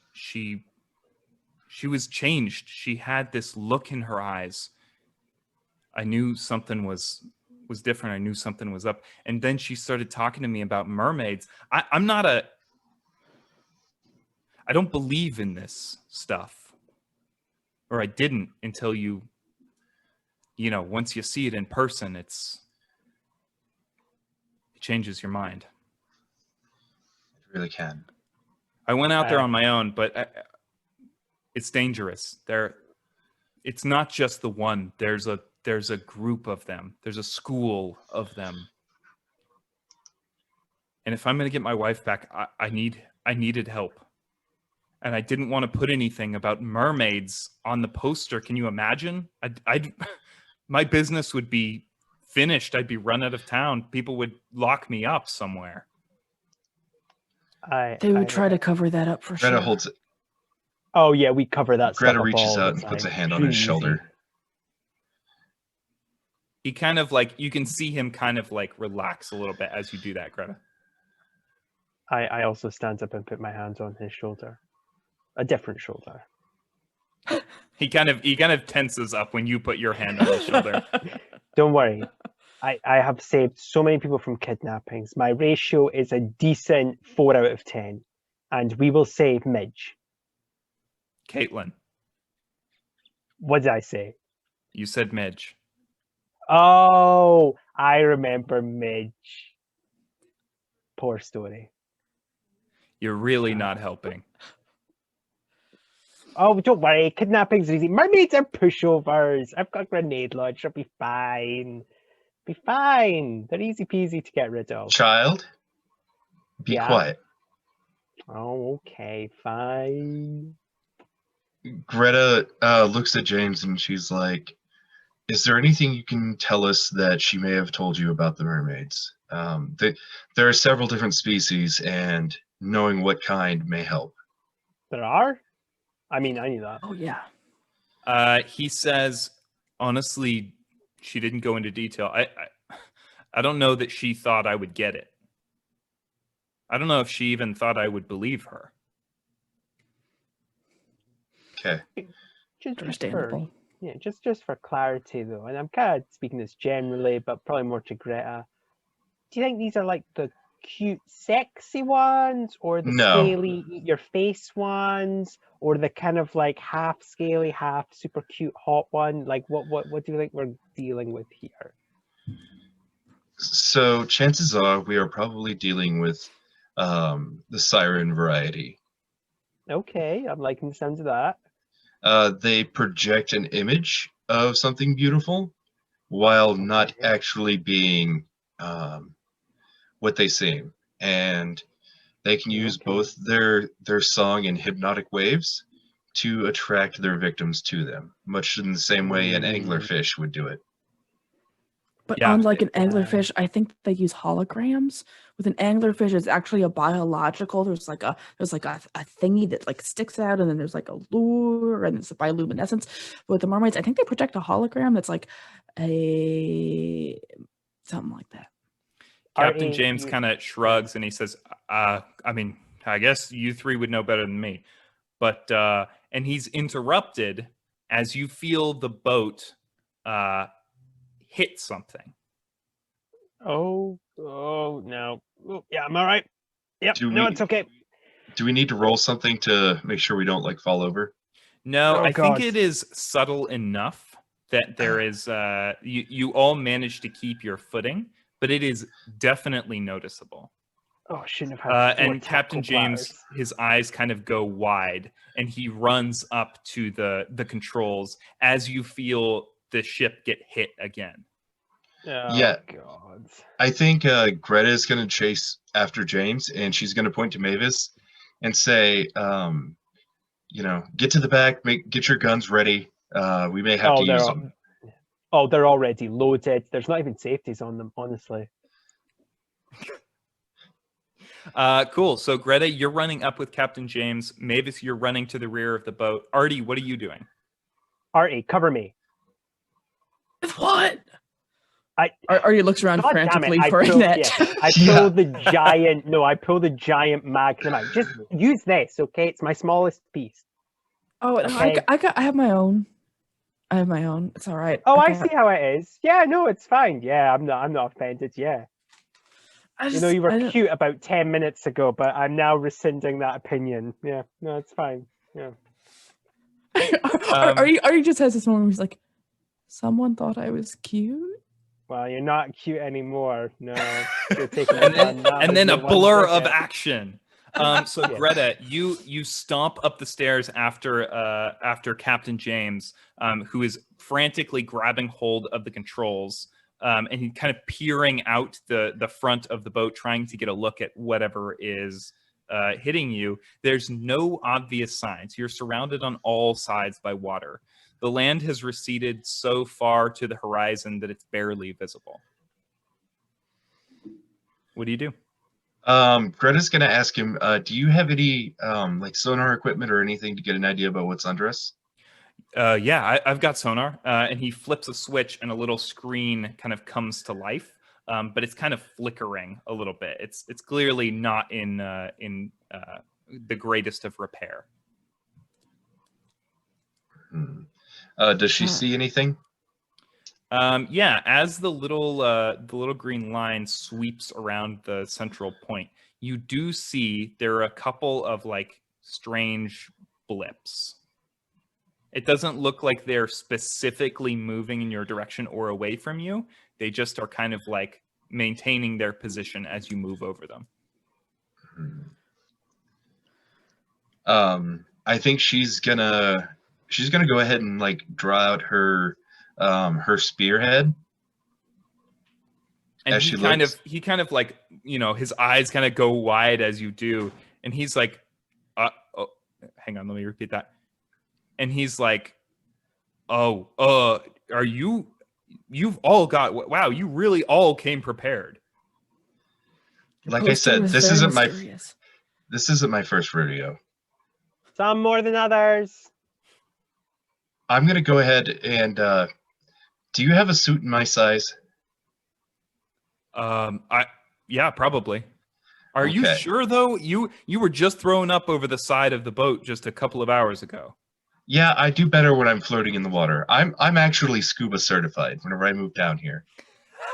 was changed. She had this look in her eyes. I knew something was different. I knew something was up. And then she started talking to me about mermaids. I don't believe in this stuff, or I didn't until once you see it in person, it changes your mind. It really can. I went out there on my own, but it's dangerous. It's not just the one. There's a group of them. There's a school of them. And if I'm going to get my wife back, I needed help. And I didn't want to put anything about mermaids on the poster. Can you imagine? My business would be finished, I'd be run out of town. People would lock me up somewhere. They would try to cover that up for Greta sure. holds it. Oh yeah, we cover that Greta stuff up reaches all out the and puts a time. hand on Pretty his easy. shoulder. He kind of like, you can see him kind of like relax a little bit as you do that, Greta. I also stand up and put my hands on his shoulder, a different shoulder. He kind of tenses up when you put your hand on his shoulder. Don't worry, I have saved so many people from kidnappings. My ratio is a decent 4 out of 10, and we will save Midge. Caitlin, What did I say? you said Midge. Oh, I remember Midge. Poor story. You're really not helping. Oh, don't worry. Kidnappings are easy. Mermaids are pushovers. I've got a grenade launcher. I'll be fine. Be fine. They're easy peasy to get rid of. Child, be Yeah. quiet. Oh, okay, fine. Greta looks at James and she's like, is there anything you can tell us that she may have told you about the mermaids? There are several different species, and knowing what kind may help. There are? I mean, I knew that. Oh yeah. He says, honestly, she didn't go into detail. I don't know that she thought I would get it. I don't know if she even thought I would believe her. Okay. Just Understandable. just for clarity though, and I'm kind of speaking this generally, but probably more to Greta. Do you think these are like the cute, sexy ones, or the No. scaly, eat your face ones, or the kind of like half scaly, half super cute, hot one? Like, what do you think we're dealing with here? So chances are we are probably dealing with the siren variety. Okay, I'm liking the sound of that. They project an image of something beautiful while not Okay. actually being what they seem. And they can use Okay. both their song and hypnotic waves to attract their victims to them, much in the same way an anglerfish would do it. But Yeah. unlike an anglerfish, I think they use holograms. With an anglerfish, it's actually a biological. There's like a thingy that like sticks out, and then there's like a lure, and it's a bioluminescence. But with the mermaids, I think they project a hologram that's like a something like that. Captain Artie, James kind of shrugs and he says, I mean, I guess you three would know better than me. But, and he's interrupted as you feel the boat hit something. Oh no. Oh, yeah, I'm all right. Yep. Do No, we- it's okay. Do we need to roll something to make sure we don't like fall over? No, Oh, I God. think it is subtle enough that there is, you all manage to keep your footing, but it is definitely noticeable. Oh, I shouldn't have had four And Captain tackle James, bladders. his eyes kind of go wide, and he runs up to the controls as you feel the ship get hit again. Oh, Yeah. God. I think Greta is going to chase after James, and she's going to point to Mavis and say, get to the back, get your guns ready. We may have to use them. They're already loaded. There's not even safeties on them, honestly. Cool. So Greta, you're running up with Captain James. Mavis, you're running to the rear of the boat. Artie, what are you doing? Artie, cover me. What? Artie looks around God damn frantically it, for a net. I pull the giant. No, I pull the giant magnum out. Just use this, okay? It's my smallest piece. Oh, no, Okay. I have my own. I have my own. It's all right. Oh, I got- see how it is. Yeah, no, it's fine. Yeah, I'm not offended. Yeah, you were cute about 10 minutes ago, but I'm now rescinding that opinion. Yeah, no, it's fine. Yeah. Artie just has this moment where he's like, someone thought I was cute. Well, you're not cute anymore. No, you're taking and then a blur of action. So Yeah. Greta, you stomp up the stairs after Captain James, who is frantically grabbing hold of the controls, and he's kind of peering out the front of the boat, trying to get a look at whatever is hitting you. There's no obvious signs. You're surrounded on all sides by water. The land has receded so far to the horizon that it's barely visible. What do you do? Greta's gonna ask him, do you have any like sonar equipment or anything to get an idea about what's under us? Yeah, I've got sonar, and he flips a switch, and a little screen kind of comes to life, but it's kind of flickering a little bit. It's clearly not in the greatest of repair. Does she see anything? Yeah, as the little green line sweeps around the central point, you do see there are a couple of like strange blips. It doesn't look like they're specifically moving in your direction or away from you. They just are kind of like maintaining their position as you move over them. I think she's gonna go ahead and like draw out her spearhead. And as he she kind looks. of like, his eyes kind of go wide as you do, and he's like, oh, hang on, let me repeat that. And he's like, are you've all got, wow, you really all came prepared. Like I said, this isn't my first rodeo. Some more than others. I'm gonna go ahead and do you have a suit in my size? Yeah, probably. Are you Okay. sure though? You were just thrown up over the side of the boat just a couple of hours ago. Yeah, I do better when I'm floating in the water. I'm actually scuba certified whenever I move down here.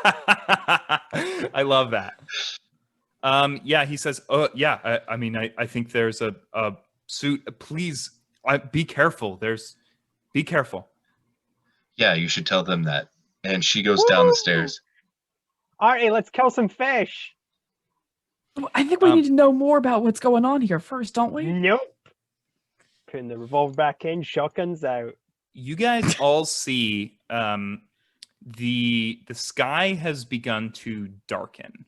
I love that. Yeah, he says, yeah, I think there's a suit. Please, be careful. Be careful. Yeah, you should tell them that. And she goes down the stairs. Artie, let's kill some fish. I think we need to know more about what's going on here first, don't we? Nope. Putting the revolver back in, shotguns out. You guys all see the sky has begun to darken.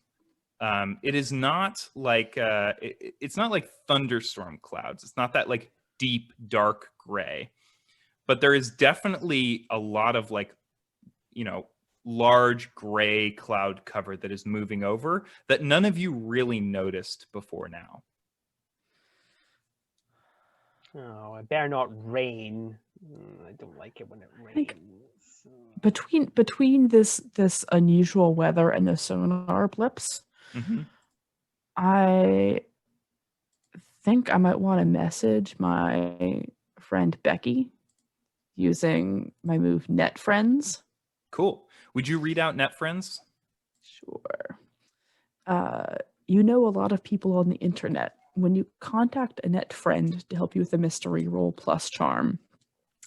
It is not like it's not like thunderstorm clouds. It's not that like deep dark gray, but there is definitely a lot of like, large gray cloud cover that is moving over that none of you really noticed before now. Oh, it better not rain. I don't like it when it rains. Between this unusual weather and the sonar blips, I think I might want to message my friend Becky using my move Net Friends. Cool. Would you read out Net Friends? Sure. You know a lot of people on the internet. When you contact a net friend to help you with a mystery, roll plus charm.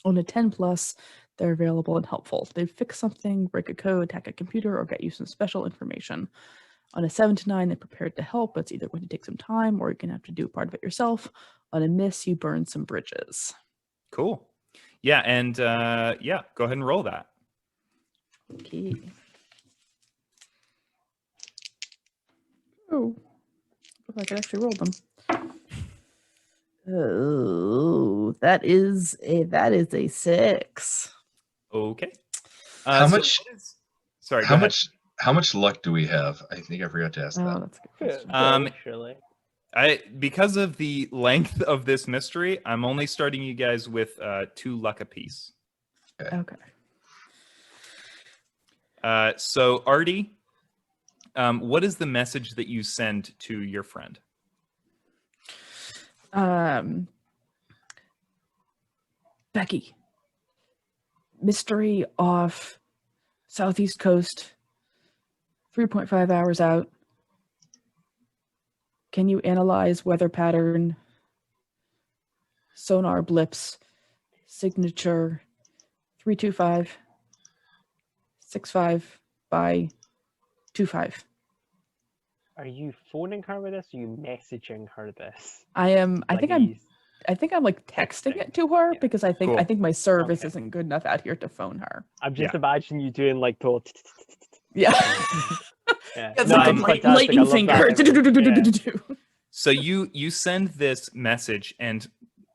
On a 10+, they're available and helpful. They fix something, break a code, hack a computer, or get you some special information. On a 7 to 9, they're prepared to help, but it's either going to take some time or you're going to have to do part of it yourself. On a miss, you burn some bridges. Cool. Yeah, and go ahead and roll that. Okay. Oh, if I could actually roll them. Oh, that is a 6. Okay. How much? Sorry. How much luck do we have? I think I forgot to ask Oh, that. that's a good question. Surely. Because of the length of this mystery, I'm only starting you guys with 2 luck apiece. Okay. So Artie, what is the message that you send to your friend? Becky, mystery off southeast coast, 3.5 hours out. Can you analyze weather pattern, sonar blips, signature 325 65 by 25? Are you phoning her with this? Or are you messaging her this? I am. I think I'm like texting it to her because I think Cool. my service isn't good enough out here to phone her. I'm just imagining you doing like the Yeah. It's like a lightning finger. So you send this message, and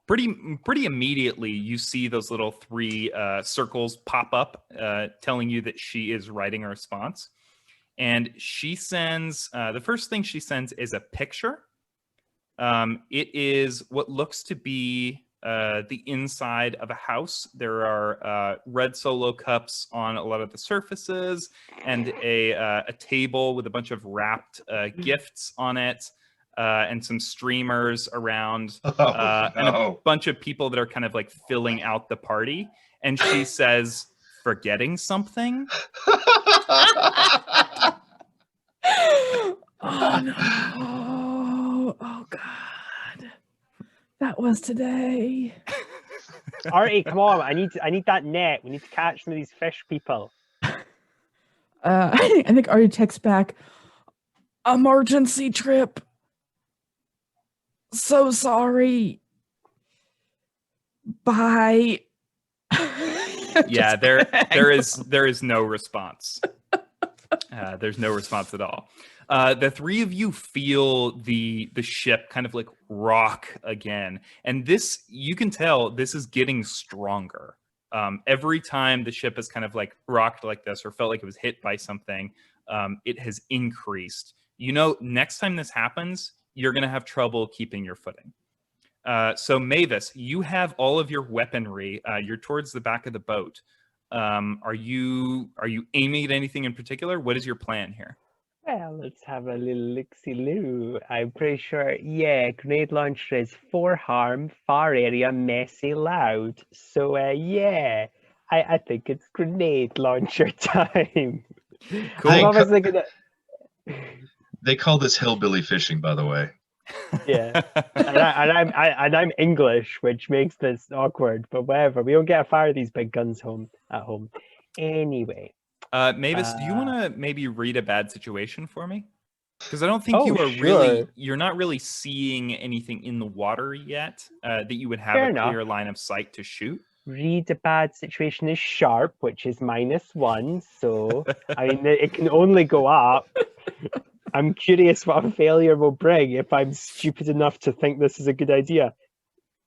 pretty immediately, you see those little 3 circles pop up, telling you that she is writing a response. And she sends, the first thing she sends is a picture. It is what looks to be the inside of a house. There are red Solo cups on a lot of the surfaces, and a table with a bunch of wrapped gifts on it, and some streamers around, and a bunch of people that are kind of like filling out the party. And she says, "Forgetting something?" Oh no! Oh God! That was today. Artie, come on! I need that net. We need to catch some of these fish people. I think Artie texts back, "Emergency trip. So sorry. Bye." Yeah, there is no response. There's no response at all. The 3 of you feel the ship kind of like rock again, and this, you can tell this is getting stronger. Every time the ship has kind of like rocked like this or felt like it was hit by something, it has increased. You know, next time this happens, you're going to have trouble keeping your footing. So Mavis, you have all of your weaponry. You're towards the back of the boat. Are you aiming at anything in particular? What is your plan here? Well, let's have a little look-see-loo. I'm pretty sure, yeah, grenade launcher is 4 harm, far area, messy, loud. So, yeah, I think it's grenade launcher time. Cool. I'm obviously gonna... They call this hillbilly fishing, by the way. Yeah, and I'm English, which makes this awkward. But whatever, we don't get to fire these big guns at home. Anyway, Mavis, do you want to maybe read a bad situation for me? Because I don't think you're not really seeing anything in the water yet that you would have Fair a enough. clear line of sight to shoot. Read a bad situation is sharp, which is -1. So I mean, it can only go up. I'm curious what a failure will bring if I'm stupid enough to think this is a good idea.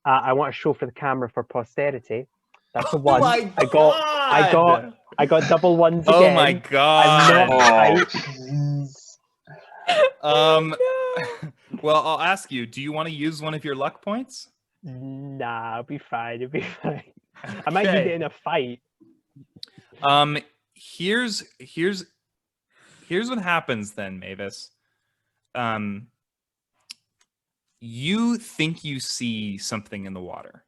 I want to show for the camera for posterity. That's a 1. My I got double 1s again. Oh my god! Well, I'll ask you. Do you want to use one of your luck points? Nah, I'll be fine. It'll be fine. I might need it in a fight. Here's what happens then, Mavis. You think you see something in the water.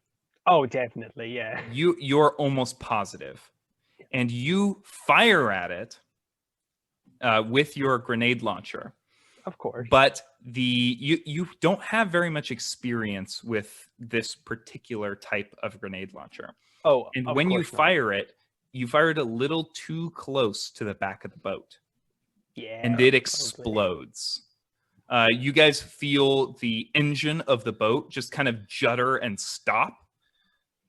Oh, definitely, yeah. You're almost positive, and you fire at it with your grenade launcher. Of course. But you don't have very much experience with this particular type of grenade launcher. Oh, and when you fire it, you fire it a little too close to the back of the boat. Yeah. And it explodes. You guys feel the engine of the boat just kind of judder and stop.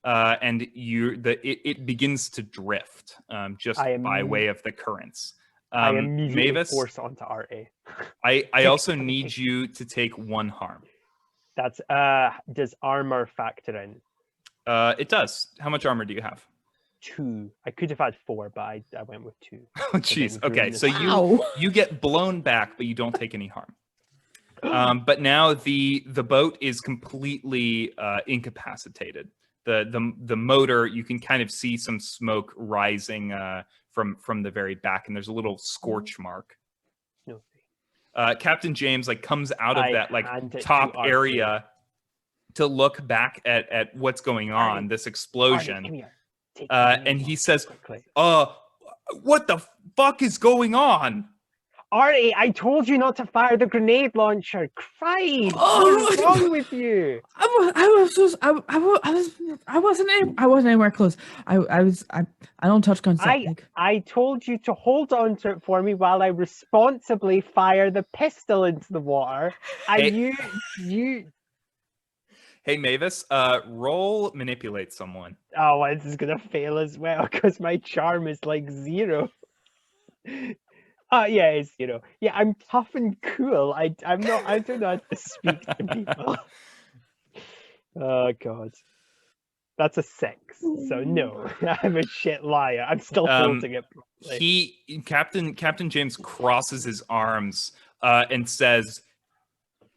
And it begins to drift just by way of the currents. I immediately Mavis, force onto RA. I also need you to take 1 harm. That's does armor factor in? It does. How much armor do you have? 2. I could have had 4, but I went with 2. Oh, jeez. Okay, so you get blown back, but you don't take any harm. But now the boat is completely incapacitated. The motor, you can kind of see some smoke rising from the very back, and there's a little scorch mark. Captain James comes out of that top area to look back at what's going on, this explosion. And he says, what the fuck is going on? Artie, I told you not to fire the grenade launcher. Christ, what's wrong with you? I wasn't anywhere close. I don't touch guns. I told you to hold on to it for me while I responsibly fire the pistol into the water. And you. Hey Mavis, roll manipulate someone. Oh, this is gonna fail as well because my charm is like 0. Yeah, it's 0. Yeah, I'm tough and cool. I don't know how to speak to people. Oh God. That's a 6. So no, I'm a shit liar. I'm still holding it properly. Captain James crosses his arms and says,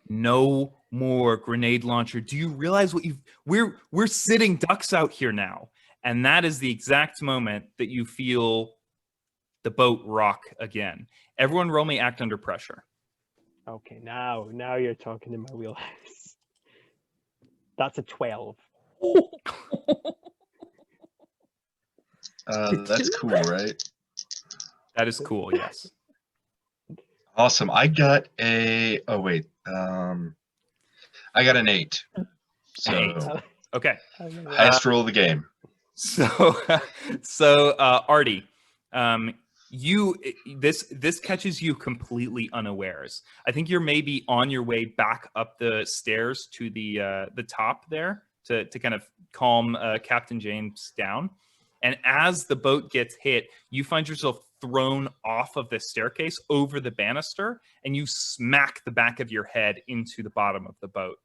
"No more grenade launcher. Do you realize what we're sitting ducks out here now?" And that is the exact moment that you feel the boat rock again. Everyone roll me act under pressure. Okay, now you're talking in my wheelhouse. That's a 12. That's cool, right? That is cool, yes. Awesome. I got a. Oh wait. I got an 8. So An 8. Okay. highest roll of the game. So Artie, this catches you completely unawares. I think you're maybe on your way back up the stairs to the top there to kind of calm Captain James down. And as the boat gets hit, you find yourself thrown off of the staircase over the banister, and you smack the back of your head into the bottom of the boat.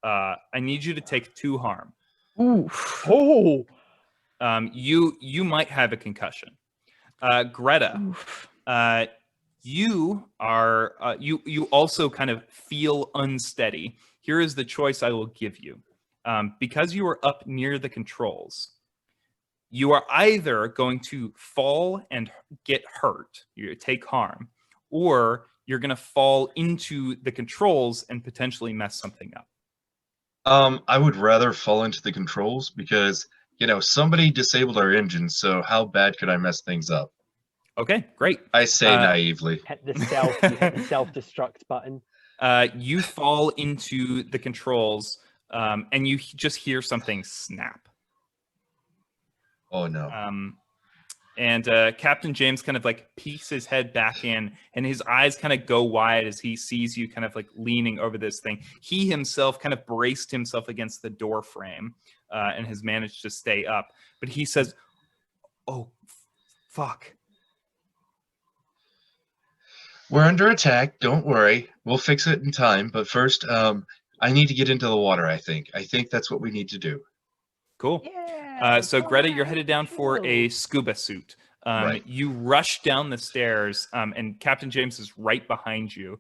I need you to take 2 harm. Oof. Oh, You might have a concussion. Greta, Oof. you are you also kind of feel unsteady. Here is the choice I will give you. Because you are up near the controls, you are either going to fall and get hurt, you take harm, or you're going to fall into the controls and potentially mess something up. I would rather fall into the controls because, somebody disabled our engine, so how bad could I mess things up? Okay, great. I say naively. hit the self-destruct button. You fall into the controls, and you just hear something snap. Oh no. And Captain James kind of like peeks his head back in, and his eyes kind of go wide as he sees you kind of like leaning over this thing. He himself kind of braced himself against the door frame and has managed to stay up. But he says, "Oh, fuck." We're under attack. Don't worry. We'll fix it in time. But first, I need to get into the water, I think. I think that's what we need to do. Cool. Yeah. So Greta, you're headed down for a scuba suit. Right. You rush down the stairs, and Captain James is right behind you.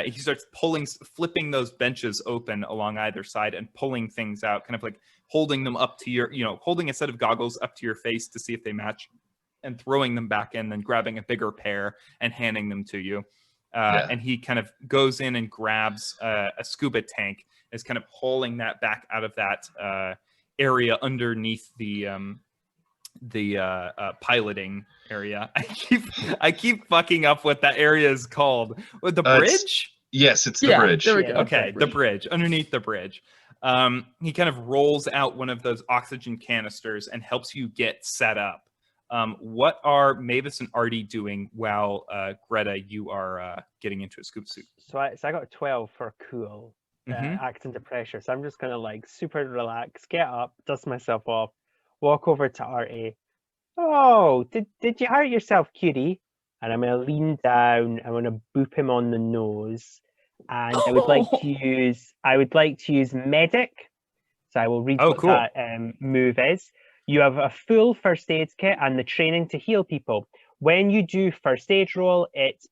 He starts flipping those benches open along either side and pulling things out, kind of like holding them up to your, holding a set of goggles up to your face to see if they match, and throwing them back in, then grabbing a bigger pair and handing them to you. And he kind of goes in and grabs a scuba tank, is kind of pulling that back out of that area underneath the piloting area. I keep fucking up what that area is called. With the bridge? Yes, it's the bridge. There we go. Okay, the bridge, underneath the bridge. He kind of rolls out one of those oxygen canisters and helps you get set up. What are Mavis and Artie doing while Greta, you are getting into a scuba suit? So I got a 12 for cool. Act under pressure. So I'm just gonna like super relax, get up, dust myself off, walk over to Artie. Oh, did you hurt yourself, cutie? And I'm gonna lean down. I'm gonna boop him on the nose, and I would like to use medic. So I will read what cool. that move is. You have a full first aid kit and the training to heal people. When you do first aid roll, it's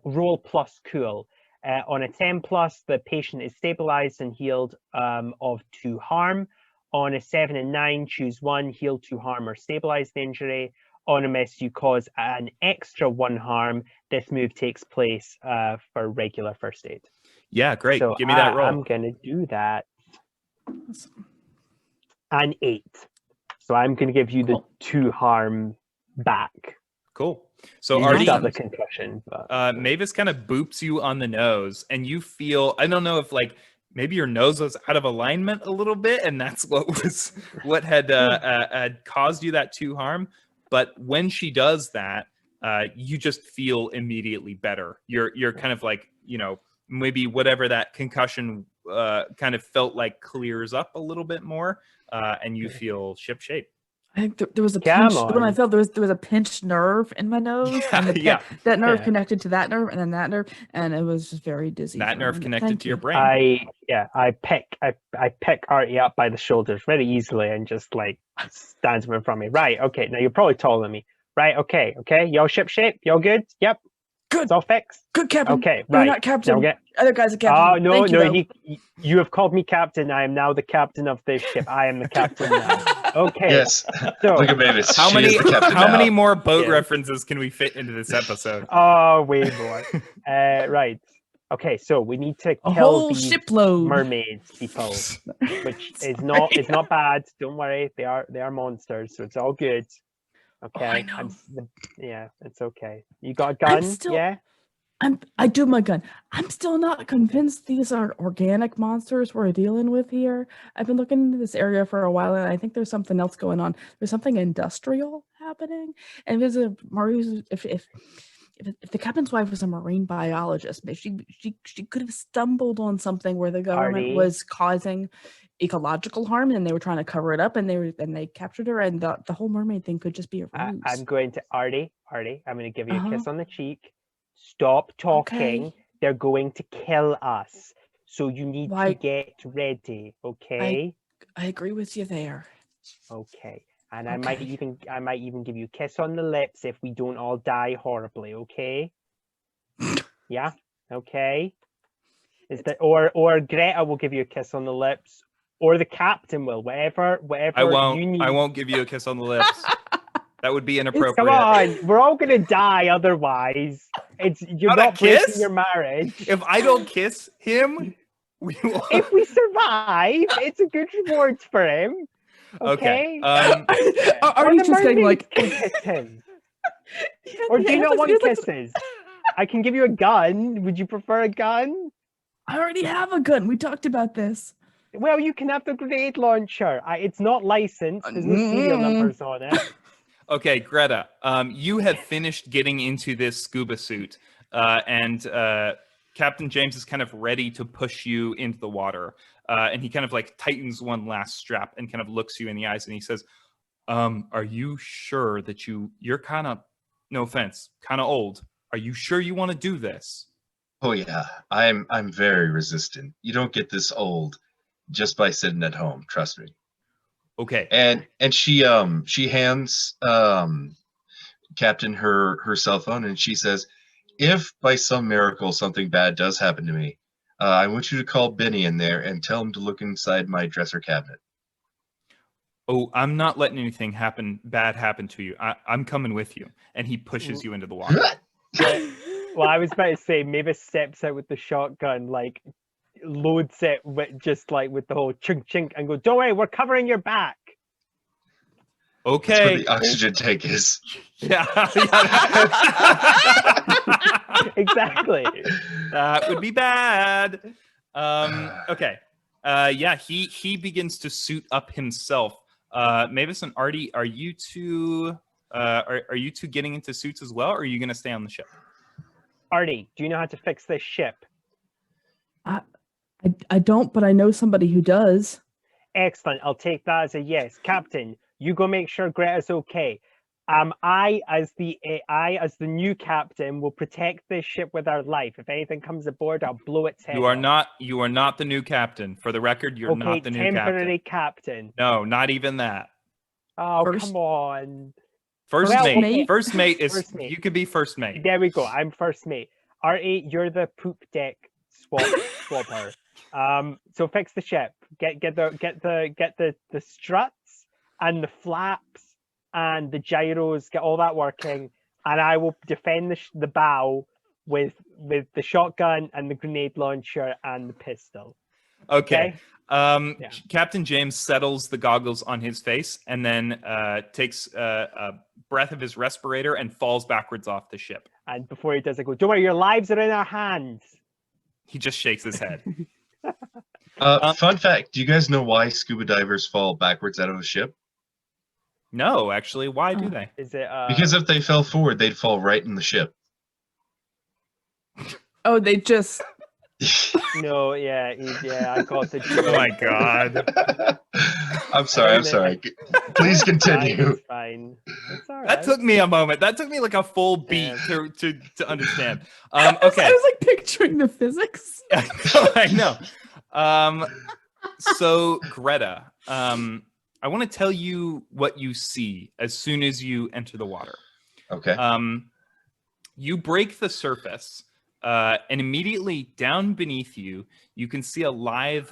roll plus cool. On a 10 plus, the patient is stabilized and healed of 2 harm. On a 7 and 9, choose 1, heal 2 harm or stabilize the injury. On a miss, you cause an extra 1 harm. This move takes place for regular first aid. Yeah, great. So Give me that roll. I'm going to do that. An 8. So I'm going to give you the 2 harm back. Cool. So You Artie, got the concussion. But... Mavis kind of boops you on the nose, and you feel, I don't know if like maybe your nose was out of alignment a little bit, and that's what had caused you that 2 harm. But when she does that, you just feel immediately better. You're kind of like, maybe whatever that concussion kind of felt like clears up a little bit more, and you feel shipshape. I think there was a Come pinch when I on. felt there was a pinched nerve in my nose, and Yeah. that nerve Yeah. connected to that nerve, and then that nerve, and it was just very dizzy. That for a nerve minute. connected Thank to your you. brain. I pick Artie up by the shoulders very easily and just like stands him in front of me. Right, okay. Now you're probably taller than me. Right, okay. Y'all ship shape. Y'all good? Yep. Good. It's all fixed. Good, Captain. Okay, You're right. not Captain. Now get. Other guy's a Captain. Oh no, Thank you, no. though. You have called me captain. I am now the captain of this ship. I am the captain now. Okay. Yes. So Look at Mavis. How She many is the captain how now. many more boat Yeah. references can we fit into this episode? Oh, way more. Right. Okay, so we need to A kill whole these shipload. mermaids, people, which is not it's not bad. Don't worry, they are monsters, so it's all good. Okay. I know. Yeah, it's okay. You got a gun? still- Yeah. I do my gun. I'm still not convinced these are organic monsters we're dealing with here. I've been looking into this area for a while, and I think there's something else going on. There's something industrial happening, and there's if the captain's wife was a marine biologist, maybe she could have stumbled on something where the government Artie. was causing ecological harm, and they were trying to cover it up, and they captured her, and the whole mermaid thing could just be a ruse. I'm going to Artie. I'm going to give you a kiss Uh-huh. on the cheek. Stop talking. Okay. They're going to kill us. So you need to Why- get ready, okay? I agree with you there. Okay. And I might Okay. even give you a kiss on the lips if we don't all die horribly, okay? Yeah? Okay. Is that or Greta will give you a kiss on the lips, or the captain will, whatever I won't. you need. I won't give you a kiss on the lips. That would be inappropriate. Come on, we're all gonna die otherwise. You're Not a not breaking kiss? your marriage. If I don't kiss him, we will. If we survive, it's a good reward for him. Okay. Are you the just getting mermaids like? can kiss him? Or do you Yeah, not it's want like- kisses? I can give you a gun. Would you prefer a gun? I already have a gun. We talked about this. Well, you can have the grenade launcher. It's not licensed. There's no serial numbers on it. Okay, Greta, you have finished getting into this scuba suit, and Captain James is kind of ready to push you into the water. And he kind of like tightens one last strap and kind of looks you in the eyes and he says, are you sure that you're kind of, no offense, kind of old. Are you sure you want to do this? Oh yeah, I'm very resistant. You don't get this old just by sitting at home. Trust me. Okay. And she hands Captain her cell phone, and she says, if by some miracle something bad does happen to me, I want you to call Benny in there and tell him to look inside my dresser cabinet. Oh, I'm not letting anything bad happen to you. I'm coming with you. And he pushes you into the water. Well, I was about to say, Mavis steps out with the shotgun, like loads it with just like with the whole chink chink, and go, "Don't worry, we're covering your back." That's where Okay. the oxygen tank is. Yeah. Exactly. That would be bad. Okay. Yeah, he begins to suit up himself. Mavis and Artie, are you two getting into suits as well, or are you gonna stay on the ship? Artie, do you know how to fix this ship? I don't, but I know somebody who does. Excellent. I'll take that as a yes. Captain, you go make sure Greta's okay. I as the new captain will protect this ship with our life. If anything comes aboard, I'll blow its head You are off. not the new captain. For the record, you're Okay, not the new temporary captain. captain. No, not even that. Oh, First- come on. First Well, mate. okay. First mate is First mate. you could be first mate. There we go. I'm first mate. Artie, you're the poop deck swapper. So fix the ship. Get the struts and the flaps and the gyros. Get all that working, and I will defend the bow with the shotgun and the grenade launcher and the pistol. Okay. Yeah. Captain James settles the goggles on his face and then takes a breath of his respirator and falls backwards off the ship. And before he does, I go, "Don't worry, your lives are in our hands." He just shakes his head. Fun fact: do you guys know why scuba divers fall backwards out of a ship? No, actually, why do they? Is it Because if they fell forward, they'd fall right in the ship. Oh, they just No, yeah, I got the Oh my god. I'm sorry. I'm sorry. Please continue. It's fine. It's all That right. took me a moment. That took me like a full beat Yeah. to understand. I Okay. was like picturing the physics. I know. So Greta, I want to tell you what you see as soon as you enter the water. Okay. You break the surface, and immediately down beneath you, you can see a live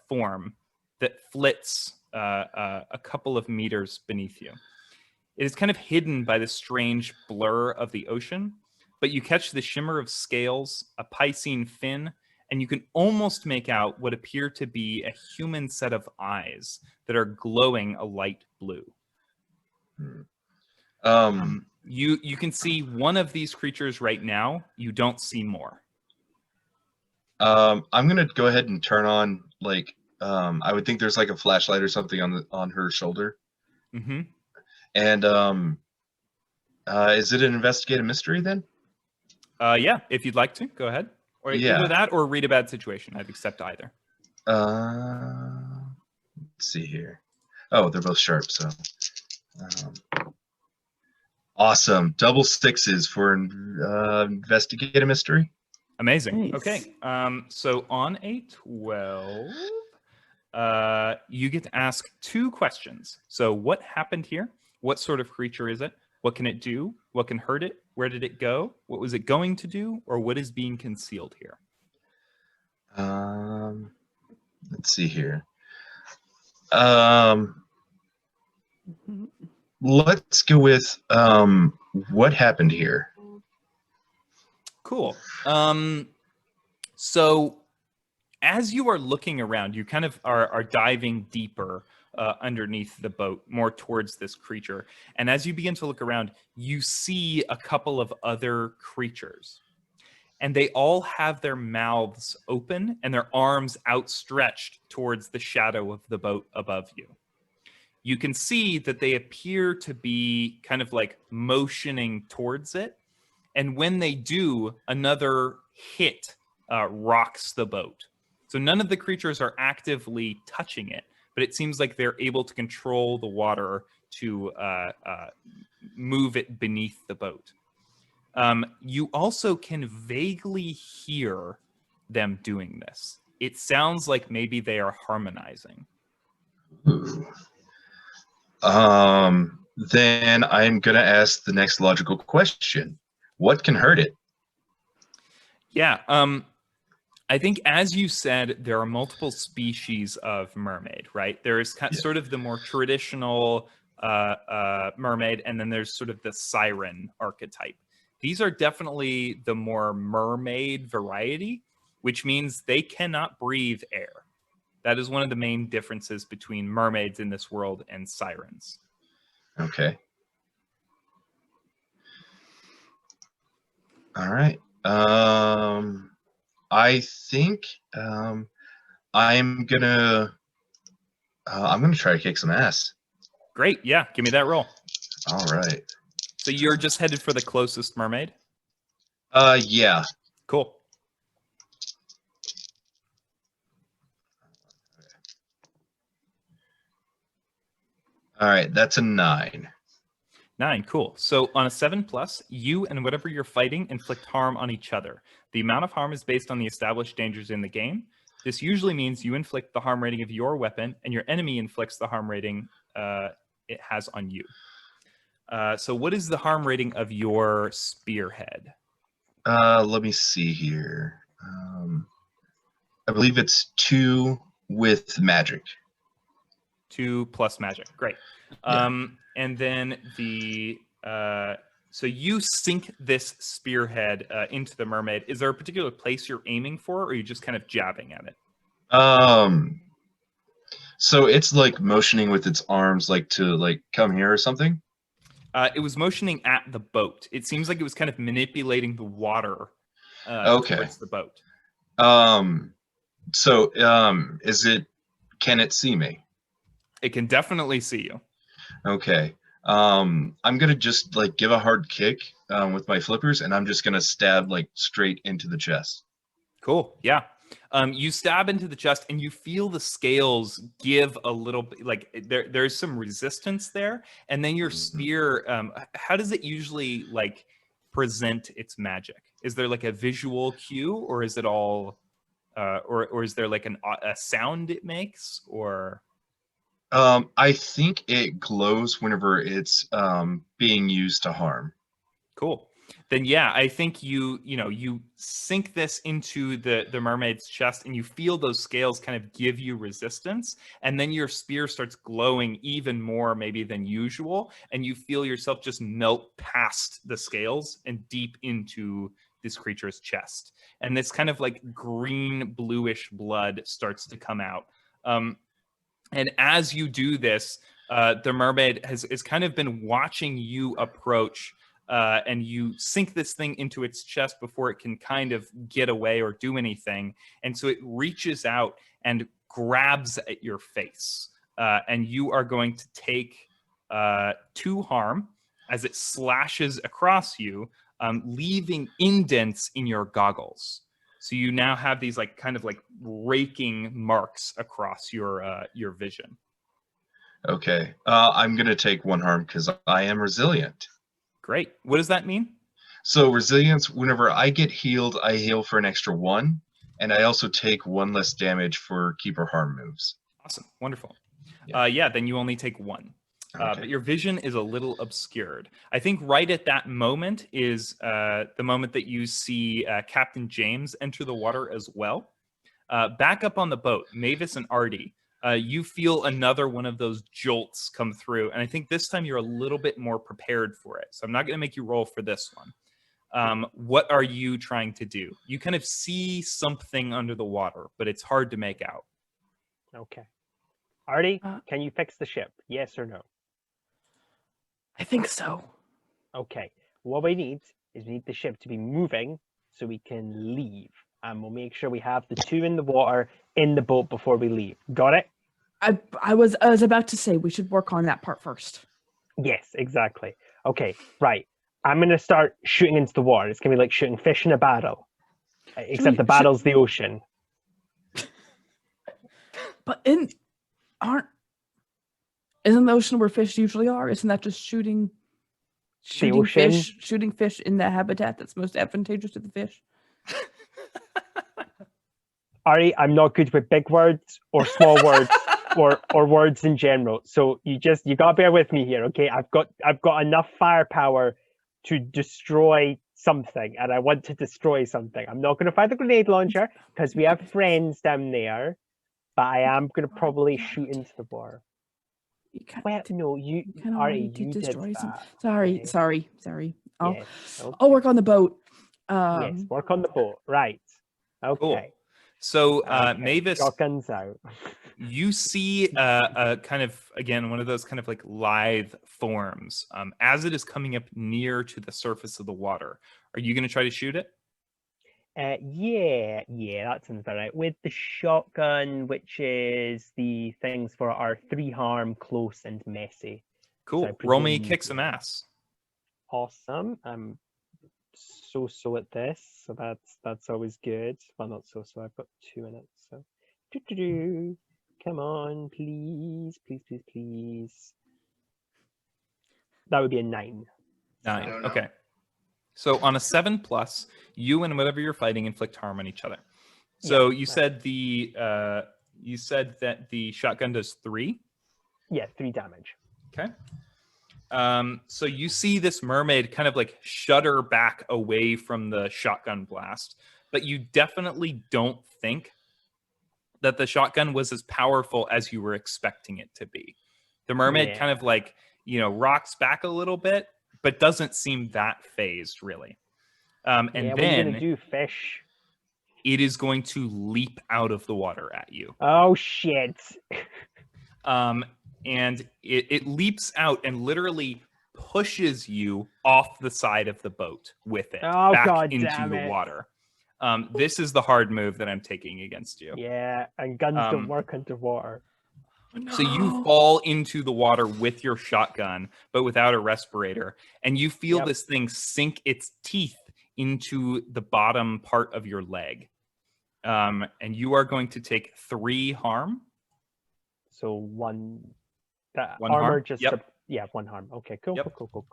form that flits a couple of meters beneath you. It is kind of hidden by the strange blur of the ocean, but you catch the shimmer of scales, a piscine fin, and you can almost make out what appear to be a human set of eyes that are glowing a light blue. You can see one of these creatures right now. You don't see more. I'm gonna go ahead and turn on like I would think there's like a flashlight or something on her shoulder. Mm-hmm. And is it an investigative mystery then? Yeah, if you'd like to, go ahead. Or Yeah. either that or read a bad situation. I'd accept either. Let's see here. Oh, they're both sharp, so awesome. Double sixes for investigative mystery. Amazing. Nice. Okay. So on a 12, you get to ask 2 questions. So what happened here? What sort of creature is it? What can it do? What can hurt it? Where did it go? What was it going to do? Or what is being concealed here? Let's see here. Let's go with what happened here. Cool. So as you are looking around, you kind of are diving deeper underneath the boat, more towards this creature. And as you begin to look around, you see a couple of other creatures. And they all have their mouths open and their arms outstretched towards the shadow of the boat above you. You can see that they appear to be kind of like motioning towards it. And when they do, another hit rocks the boat. So none of the creatures are actively touching it, but it seems like they're able to control the water to move it beneath the boat. You also can vaguely hear them doing this. It sounds like maybe they are harmonizing. Ooh. Then I'm gonna ask the next logical question. What can hurt it? Yeah, I think as you said, there are multiple species of mermaid, right? There is sort of the more traditional mermaid, and then there's sort of the siren archetype. These are definitely the more mermaid variety, which means they cannot breathe air. That is one of the main differences between mermaids in this world and sirens. Okay. All right. I think I'm gonna try to kick some ass. Great. Yeah. Give me that roll. All right. So you're just headed for the closest mermaid? Yeah. Cool. All right. That's a 9. 9, cool. So on a 7+, you and whatever you're fighting inflict harm on each other. The amount of harm is based on the established dangers in the game. This usually means you inflict the harm rating of your weapon, and your enemy inflicts the harm rating it has on you. So what is the harm rating of your spearhead? Let me see here. I believe it's 2 with magic. 2 plus magic. Great. Yeah. And then so you sink this spearhead into the mermaid. Is there a particular place you're aiming for, or are you just kind of jabbing at it? So it's like motioning with its arms, like to like come here or something. It was motioning at the boat. It seems like it was kind of manipulating the water Okay. towards the boat. So can it see me? It can definitely see you. Okay. I'm gonna just like give a hard kick with my flippers, and I'm just gonna stab like straight into the chest. Cool. Yeah. You stab into the chest and you feel the scales give a little bit, like there's some resistance there. And then your spear, how does it usually like present its magic? Is there like a visual cue, or is it all, or is there like a sound it makes, or? I think it glows whenever it's being used to harm. Cool. Then yeah, I think you sink this into the mermaid's chest, and you feel those scales kind of give you resistance, and then your spear starts glowing even more maybe than usual, and you feel yourself just melt past the scales and deep into this creature's chest, and this kind of like green bluish blood starts to come out. And as you do this, the mermaid has kind of been watching you approach. And you sink this thing into its chest before it can kind of get away or do anything. And so it reaches out and grabs at your face. And you are going to take 2 harm as it slashes across you, leaving indents in your goggles. So you now have these like kind of like raking marks across your vision. Okay. I'm going to take 1 harm because I am resilient. Great. What does that mean? So resilience, whenever I get healed, I heal for an extra 1, and I also take 1 less damage for keeper harm moves. Awesome. Wonderful. Yeah. Then you only take 1. Okay. But your vision is a little obscured. I think right at that moment is the moment that you see Captain James enter the water as well. Back up on the boat, Mavis and Artie, you feel another one of those jolts come through. And I think this time you're a little bit more prepared for it. So I'm not going to make you roll for this one. What are you trying to do? You kind of see something under the water, but it's hard to make out. Okay. Artie, can you fix the ship? Yes or no? I think so. Okay. What we need is we need the ship to be moving so we can leave. And we'll make sure we have the 2 in the water in the boat before we leave. Got it? I was about to say we should work on that part first. Yes, exactly. Okay, right. I'm going to start shooting into the water. It's going to be like shooting fish in a battle. Except the battle's the ocean. But isn't the ocean where fish usually are? Isn't that just shooting fish in the habitat that's most advantageous to the fish? Ari, I'm not good with big words or small words or words in general. So you gotta bear with me here, okay? I've got enough firepower to destroy something, and I want to destroy something. I'm not gonna find the grenade launcher because we have friends down there, but I am gonna probably shoot into the water. Ari, you destroy that. Sorry. Okay. I'll work on the boat. Yes, work on the boat. Right. Okay. Cool. So Okay. Mavis, shotguns out. you see a kind of, again, one of those kind of like lithe forms as it is coming up near to the surface of the water. Are you going to try to shoot it? Yeah, that sounds about right. With the shotgun, which is the things for our 3 harm, close and messy. Cool. So Roll me kick some ass. Awesome. I'm so at this, so that's always good. Well, not so. I've got 2 in it. So, come on, please. That would be a 9. 9. Okay. So on a 7+, you and whatever you're fighting inflict harm on each other. So you said that the shotgun does 3. Yeah, 3 damage. Okay. So you see this mermaid kind of like shudder back away from the shotgun blast, but you definitely don't think that the shotgun was as powerful as you were expecting it to be. The mermaid kind of like, rocks back a little bit, but doesn't seem that phased really. And what then are you gonna do, fish? It is going to leap out of the water at you. Oh shit. And it leaps out and literally pushes you off the side of the boat with it back into the water. This is the hard move that I'm taking against you. Yeah, and guns don't work underwater. So you fall into the water with your shotgun, but without a respirator, and you feel this thing sink its teeth into the bottom part of your leg. And you are going to take 3 harm. So one. That One armor harm? just. Yep. Yeah, 1 harm. Okay, cool, Yep. cool.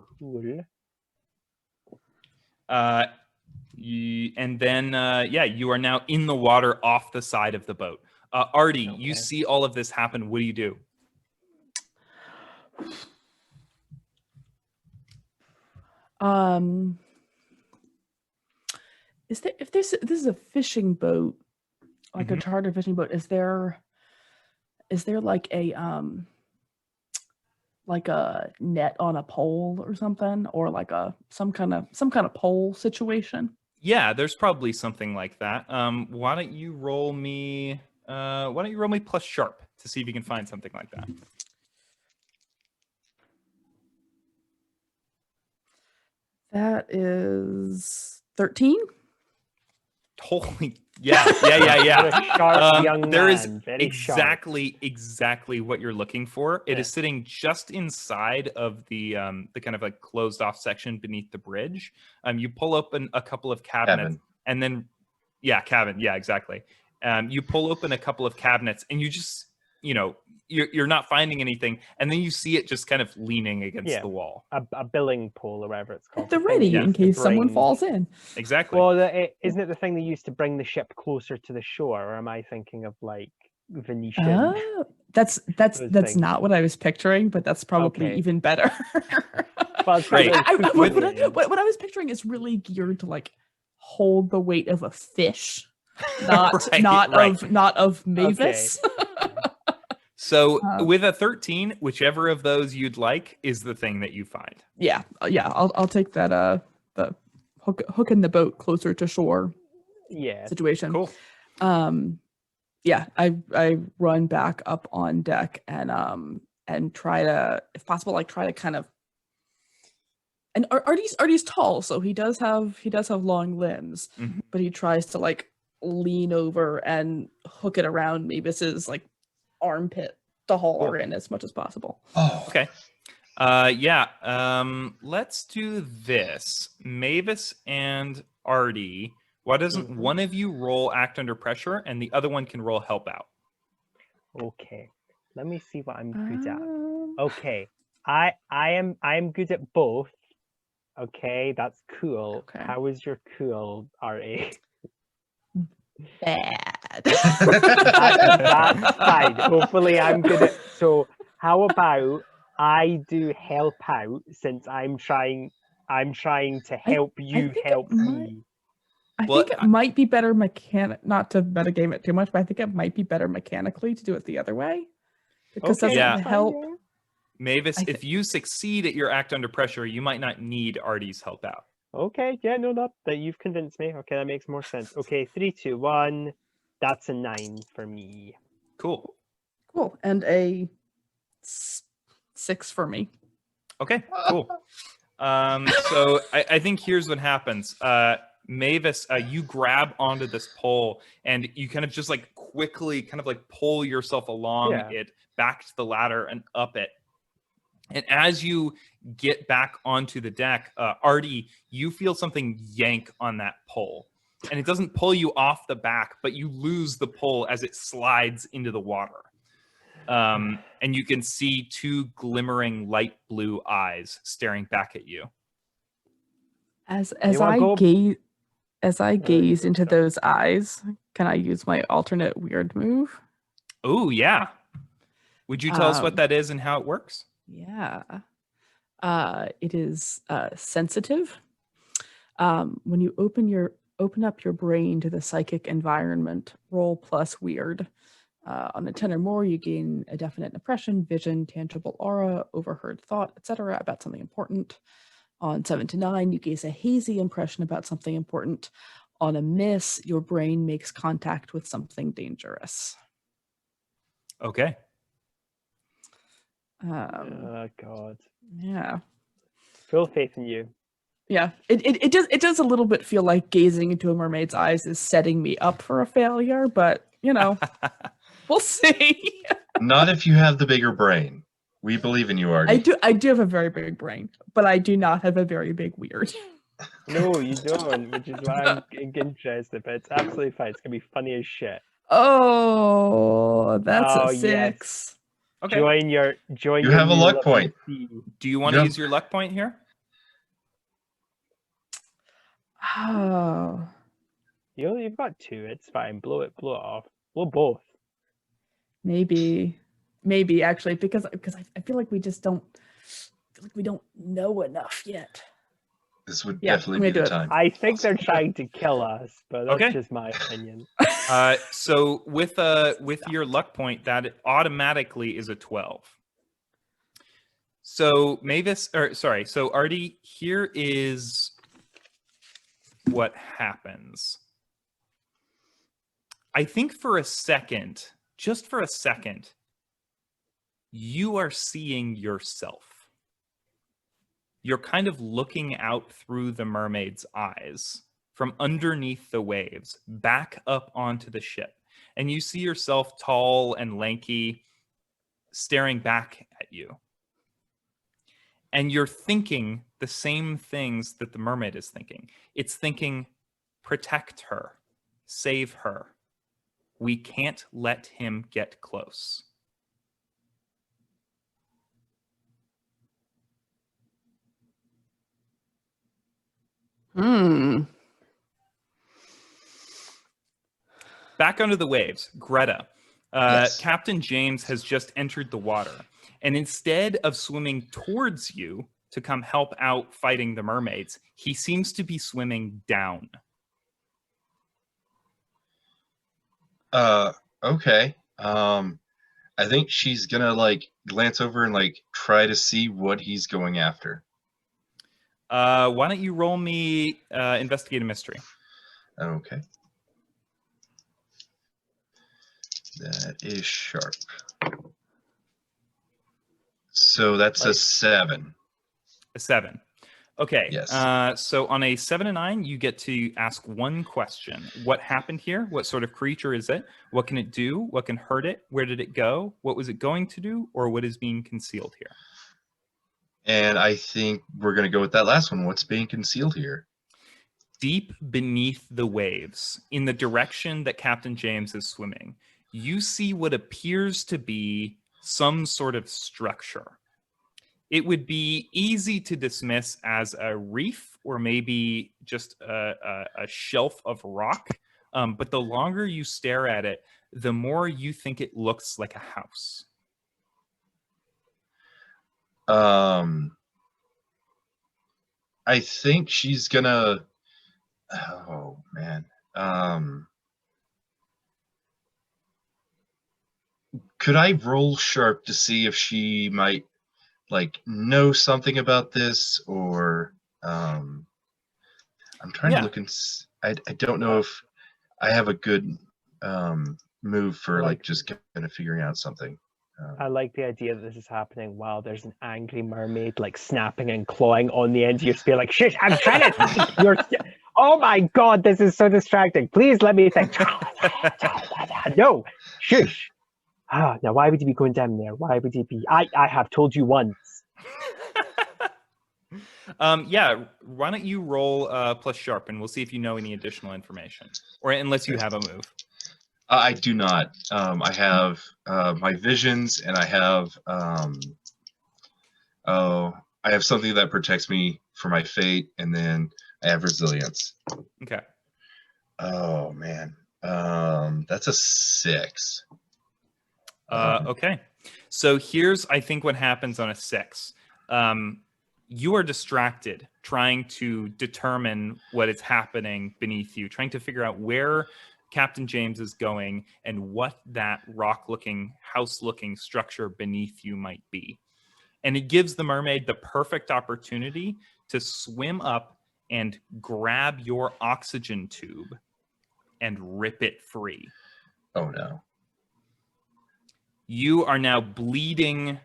And then, you are now in the water off the side of the boat. Artie, you Okay. see all of this happen. What do you do? Is there, if this is a fishing boat, like a Mhm. charter fishing boat, is there like a net on a pole or something, or like some kind of pole situation? Yeah, there's probably something like that. Why don't you roll me plus sharp to see if you can find something like that. That is 13. Holy, yeah. What a sharp young There is man, very sharp. exactly what you're looking for. It is sitting just inside of the kind of like closed off section beneath the bridge. You pull open a couple of cabinets, Cabin. and then cabin, exactly. You pull open a couple of cabinets, and you just you're not finding anything, and then you see it just kind of leaning against the wall. A billing pole or whatever it's called. At the thing they ready in use to case someone bring- falls in. Exactly. Well, isn't it the thing they used to bring the ship closer to the shore, or am I thinking of like Venetian? Oh, that's things. not what I was picturing, but that's probably Okay. even better. Well, it's Great. probably What I was picturing is really geared to like hold the weight of a fish, not not of Mavis. So with a 13, whichever of those you'd like is the thing that you find. Yeah. I'll take that the hook in the boat closer to shore situation. Cool. I run back up on deck and try to, if possible, like try to kind of. And Artie's tall, so he does have long limbs, Mhm. but he tries to like lean over and hook it around Mavis's like armpit to haul her in as much as possible. Oh, Okay. Let's do this. Mavis and Artie, why doesn't one of you roll act under pressure and the other one can roll help out? Okay. Let me see what I'm good at. Um, Okay. I'm good at both. Okay, that's cool. Okay. How is your cool, Artie? Bad. That's fine. Hopefully I'm good at. So how about I do help out, since I'm trying to help you think it help might- me. I Well, think it might be better not to metagame it too much, but I think it might be better mechanically to do it the other way. Because Okay, doesn't Yeah. the fine, help. yeah. Mavis, I if you succeed at your act under pressure, you might not need Artie's help out. Okay, yeah, no, that you've convinced me. Okay, that makes more sense. Okay, 3, 2, 1. That's a 9 for me. Cool. Cool. And a 6 for me. Okay, cool. So I think here's what happens. Mavis, you grab onto this pole and you kind of just like quickly kind of like pull yourself along it back to the ladder and up it. And as you get back onto the deck, Artie, you feel something yank on that pole. And it doesn't pull you off the back, but you lose the pull as it slides into the water. And you can see 2 glimmering light blue eyes staring back at you. As I gaze into those eyes, can I use my alternate weird move? Oh, yeah. Would you tell us what that is and how it works? Yeah. It is sensitive. When you open up your brain to the psychic environment, roll plus weird. On a 10 or more, you gain a definite impression, vision, tangible aura, overheard thought, etc. about something important. On 7 to 9, you gaze a hazy impression about something important. On a miss, your brain makes contact with something dangerous. Okay. Oh God. Yeah. Full faith in you. Yeah. It does a little bit feel like gazing into a mermaid's eyes is setting me up for a failure, but we'll see. not if you have the bigger brain. We believe in you, Artie. I do have a very big brain, but I do not have a very big weird. No, you don't, which is why I'm interested, but it's absolutely fine. It's going to be funny as shit. Oh, that's Oh, a yes. 6. Okay. Join your You have a new luck lovely point. sea. Do you want to Yep. use your luck point here? Oh. You've got 2. It's fine. Blow it off. Blow both. Maybe actually, because I feel like we just don't know enough yet. This would Yeah, definitely I'm be gonna the do it. time. I think they're trying to kill us, but that's Okay. just my opinion. So with your luck point, that automatically is a 12. So so Artie, here is what happens. I think for a second, just for a second, you are seeing yourself. You're kind of looking out through the mermaid's eyes from underneath the waves, back up onto the ship. And you see yourself tall and lanky, staring back at you. And you're thinking the same things that the mermaid is thinking. It's thinking, protect her, save her. We can't let him get close. Back under the waves, Greta. Yes. Captain James has just entered the water. And instead of swimming towards you to come help out fighting the mermaids, he seems to be swimming down. Okay. I think she's gonna like glance over and like try to see what he's going after. Why don't you roll me investigate a mystery? Okay. That is sharp. So that's a 7. A 7. Okay. Yes. So on a 7 and 9, you get to ask one question. What happened here? What sort of creature is it? What can it do? What can hurt it? Where did it go? What was it going to do? Or what is being concealed here? And I think we're going to go with that last one. What's being concealed here? Deep beneath the waves, in the direction that Captain James is swimming, you see what appears to be some sort of structure. It would be easy to dismiss as a reef or maybe just a shelf of rock. But the longer you stare at it, the more you think it looks like a house. I think she's gonna. Oh man. Could I roll sharp to see if she might like know something about this, or I'm trying to look and I don't know if I have a good move for like just kind of figuring out something. I like the idea that this is happening while there's an angry mermaid like snapping and clawing on the end of your spear, like, shush, I'm trying to your oh my god, this is so distracting. Please let me think. No, shush. Now why would you be going down there? Why would you be? I have told you once. Yeah, why don't you roll plus sharp and we'll see if you know any additional information, or unless you have a move. I do not. I have my visions, and I have I have something that protects me for my fate, and then I have resilience. Okay. Oh man, that's a 6. Okay. So here's, I think, what happens on a 6. You are distracted trying to determine what is happening beneath you, trying to figure out where Captain James is going and what that rock-looking, house-looking structure beneath you might be. And it gives the mermaid the perfect opportunity to swim up and grab your oxygen tube and rip it free. Oh no. You are now bleeding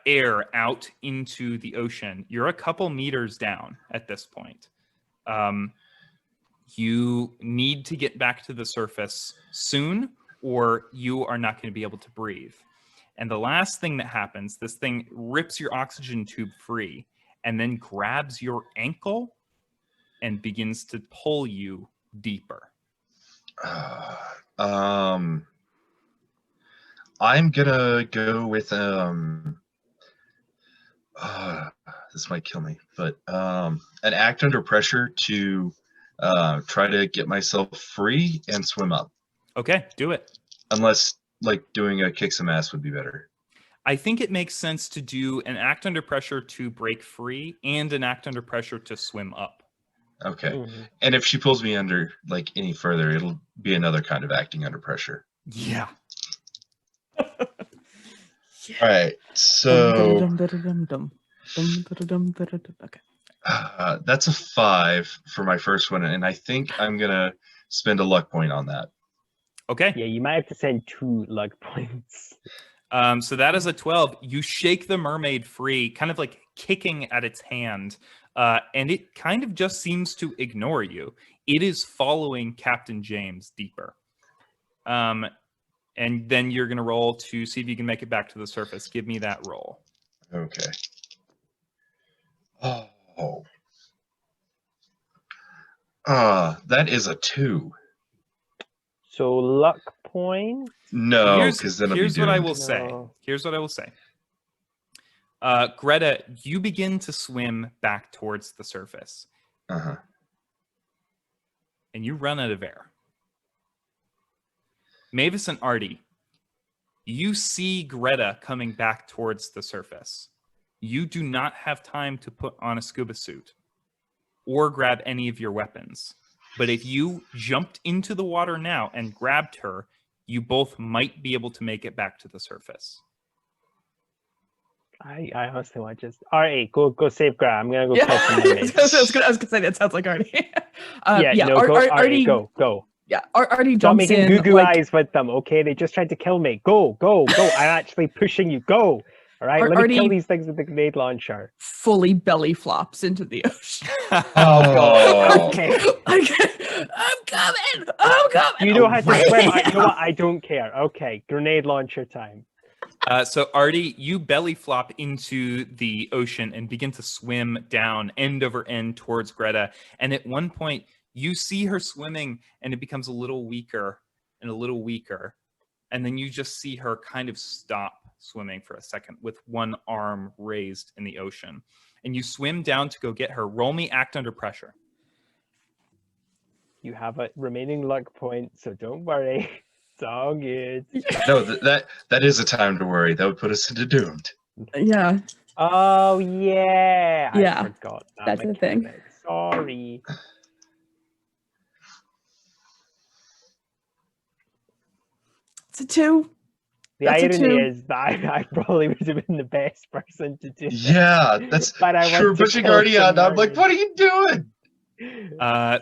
air out into the ocean. You're a couple meters down at this point. You need to get back to the surface soon, or you are not going to be able to breathe. And the last thing that happens, this thing rips your oxygen tube free and then grabs your ankle and begins to pull you deeper. I'm gonna go with this might kill me, but an act under pressure to try to get myself free and swim up. Okay, do it. Unless like doing a kick some ass would be better. I think it makes sense to do an act under pressure to break free and an act under pressure to swim up. Okay. Mhm. And if she pulls me under like any further, it'll be another kind of acting under pressure. Yeah. All right. So Okay. that's a 5 for my first one, and I think I'm gonna spend a luck point on that. Okay. Yeah, you might have to send 2 luck points. So that is a 12. You shake the mermaid free, kind of like kicking at its hand, and it kind of just seems to ignore you. It is following Captain James deeper. And then you're going to roll to see if you can make it back to the surface. Give me that roll. Okay. Oh. That is a 2. So luck point. No, because then here's what I will No. say. Here's what I will say. Greta, you begin to swim back towards the surface, Uh-huh. and you run out of air. Mavis and Artie, you see Greta coming back towards the surface. You do not have time to put on a scuba suit or grab any of your weapons. But if you jumped into the water now and grabbed her, you both might be able to make it back to the surface. I honestly want to just go save Greta. I'm gonna go Yeah. kill some I mermaids. was gonna say that sounds like Artie. Artie, go. Yeah, Artie Stop jumps making in. goo-goo like, eyes with them, okay? They just tried to kill me. Go. I'm actually pushing you. Go. All right, let me kill Artie- these things with the grenade launcher. fully belly flops into the ocean. Oh. Okay. I'm coming. You know how to swim. You know what? Wham! I don't care. Okay, grenade launcher time. So Artie, you belly flop into the ocean and begin to swim down end over end towards Greta. And at one point, you see her swimming and it becomes a little weaker and a little weaker. And then you just see her kind of stop swimming for a second with one arm raised in the ocean. And you swim down to go get her. Roll me act under pressure. You have a remaining luck point, so don't worry. It's all good. No, that is a time to worry. That would put us into doomed. Yeah. Oh yeah. Yeah, I forgot that that's the thing. mechanic. Sorry. It's a 2. The That's a irony 2. is that I probably would have been the best person to do this. Yeah, that's But I you're want to pushing kill Artie some out. I'm like, mermaids. what are you doing?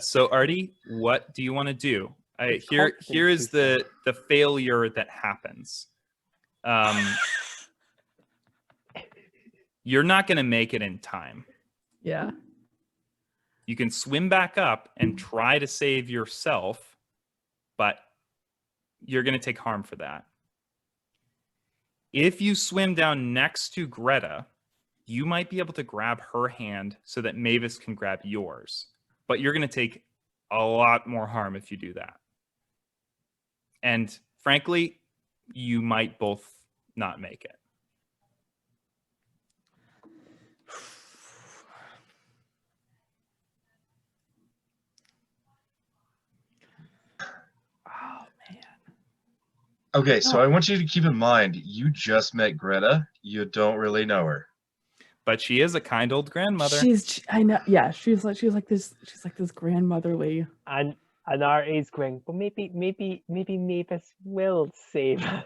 So Artie, what do you want to do? It's Here confidence is the failure that happens. You're not going to make it in time. Yeah. You can swim back up and try to save yourself, but you're going to take harm for that. If you swim down next to Greta, you might be able to grab her hand so that Mavis can grab yours. But you're going to take a lot more harm if you do that. And frankly, you might both not make it. Oh man. Okay, so I want you to keep in mind, you just met Greta. You don't really know her. But she is a kind old grandmother. I know. Yeah, she's like this grandmotherly. And Artie's going, well, maybe Mavis will save us.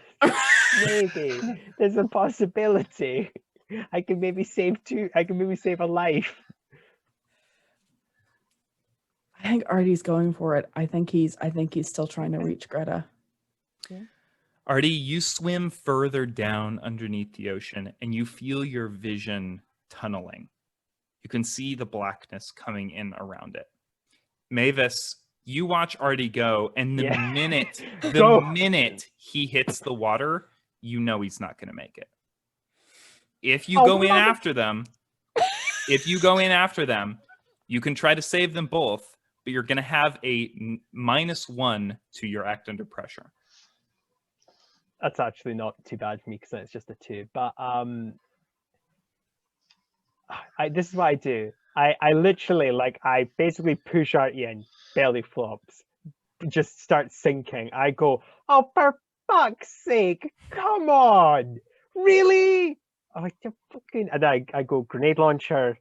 Maybe there's a possibility. I can maybe save a life. I think Artie's going for it. I think he's still trying to reach Greta. Artie, you swim further down underneath the ocean and you feel your vision tunneling. You can see the blackness coming in around it. Mavis, you watch Artie go, and the minute he hits the water, you know he's not going to make it. If you go in after them, You can try to save them both, but you're going to have a -1 to your act under pressure. That's actually not too bad for me because it's just a 2. But this is what I do. I literally, like, I basically push Artie in, belly flops, just start sinking. I go, oh, for fuck's sake, come on, really? Oh, you fucking... And I go, grenade launcher,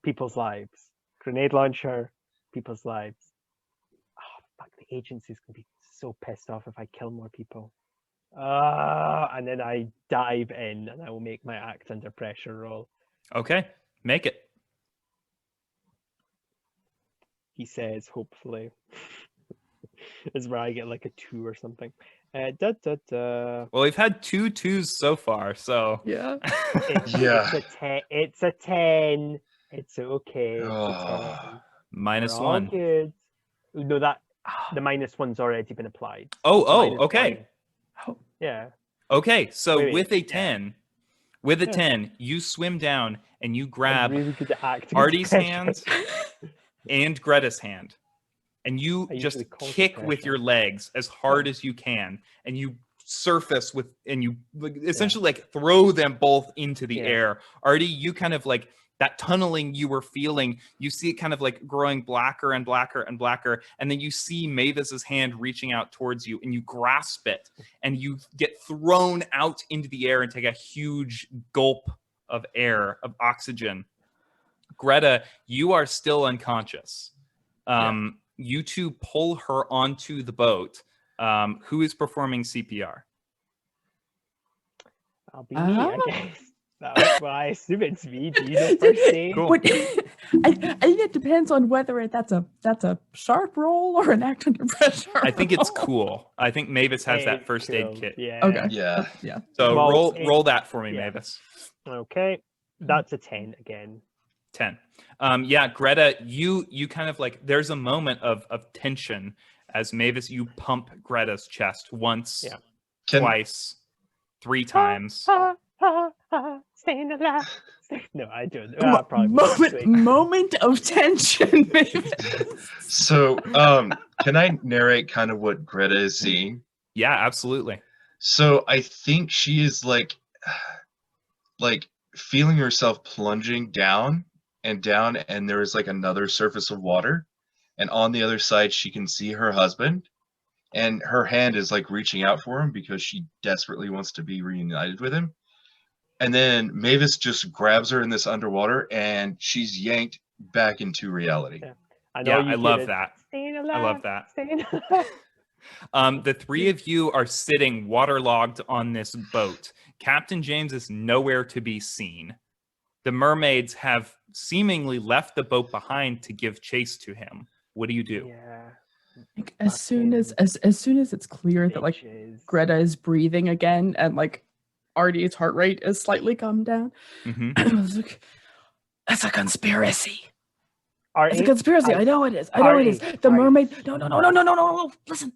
people's lives. Grenade launcher, people's lives. Oh, fuck, the agency's gonna be so pissed off if I kill more people. And then I dive in and I will make my act under pressure roll. Okay, make it. He says, hopefully. Is where I get like a 2 or something. Well, we've had 2 2s so far, so Yeah. It's a 10. It's okay. It's a 10. -1. Good. No, that the -1's already been applied. Oh, okay. Yeah. Okay, so Wait, with a 10, you swim down and you grab really good at acting Artie's pressure. hand and Greta's hand, and you just kick with your legs as hard as you can, and you surface with, and you essentially like throw them both into the air. Artie, you kind of like that tunneling you were feeling, you see it kind of like growing blacker and blacker and blacker, and then you see Mavis's hand reaching out towards you, and you grasp it, and you get thrown out into the air and take a huge gulp of air, of oxygen. Greta, you are still unconscious. You two pull her onto the boat. Who is performing CPR? I'll be me, I guess. That's why I assume it's me. Do you know first aid? Cool. I think it depends on whether that's a sharp roll or an act under pressure. I think it's cool. I think Mavis has that first aid kit. Yeah. Okay. Yeah. So Well, roll that for me, Mavis. Okay. That's a 10 again. 10. Greta, you kind of like, there's a moment of tension as Mavis, you pump Greta's chest once, twice, 3 times. Staying alive. No, I don't. Moment of tension, Mavis. So, can I narrate kind of what Greta is seeing? Yeah, absolutely. So I think she is like feeling herself plunging down, and there is like another surface of water, and on the other side she can see her husband, and her hand is like reaching out for him because she desperately wants to be reunited with him. And then Mavis just grabs her in this underwater, and she's yanked back into reality. I love that. I love that. The 3 of you are sitting waterlogged on this boat. Captain James is nowhere to be seen. The mermaids have seemingly left the boat behind to give chase to him. What do you do? Yeah. Like, as soon as it's clear that like Greta is breathing again and like Artie's heart rate is slightly calmed down, I was like, "That's a conspiracy. It's a conspiracy. I know it is. It is. The mermaid. No. Listen.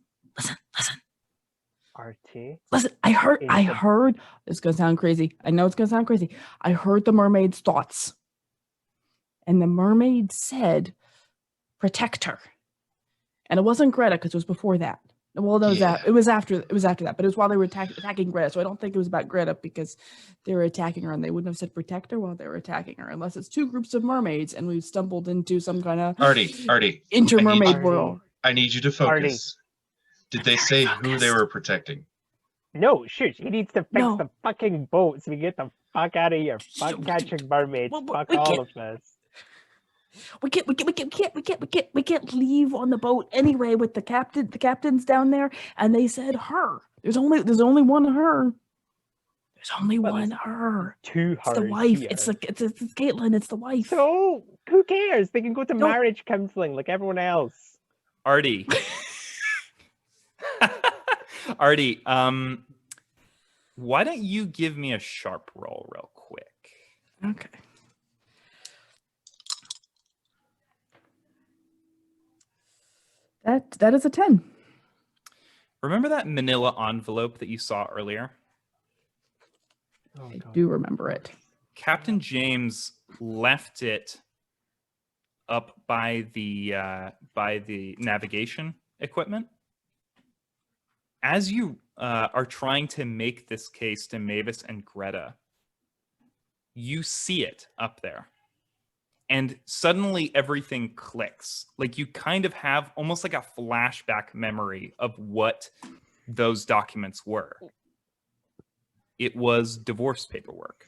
Artie. Listen. I heard. It's gonna sound crazy. I know it's gonna sound crazy. I heard the mermaid's thoughts, and the mermaid said, "Protect her." And it wasn't Greta because it was before that. Well, no, it was after that, but it was while they were attacking Greta. So I don't think it was about Greta because they were attacking her, and they wouldn't have said protect her while they were attacking her, unless it's 2 groups of mermaids and we've stumbled into some kind of Artie, inter-mermaid world. I need you to focus. Did they say who they were protecting? No, shoot. He needs to fix the fucking boat so we get the fuck out of here. Fuck catching mermaids. Fuck all of this. We can't leave on the boat anyway with the captain. The captain's down there, and they said her. There's only one her. There's only one her. 2 It's the wife. Here. It's Caitlin. It's the wife. So who cares? They can go to marriage counseling like everyone else. Artie. Artie, why don't you give me a sharp roll real quick? Okay. That is a 10. Remember that manila envelope that you saw earlier? I do remember it. Captain James left it up by the navigation equipment. As you are trying to make this case to Mavis and Greta, you see it up there. And suddenly everything clicks. Like you kind of have almost like a flashback memory of what those documents were. It was divorce paperwork.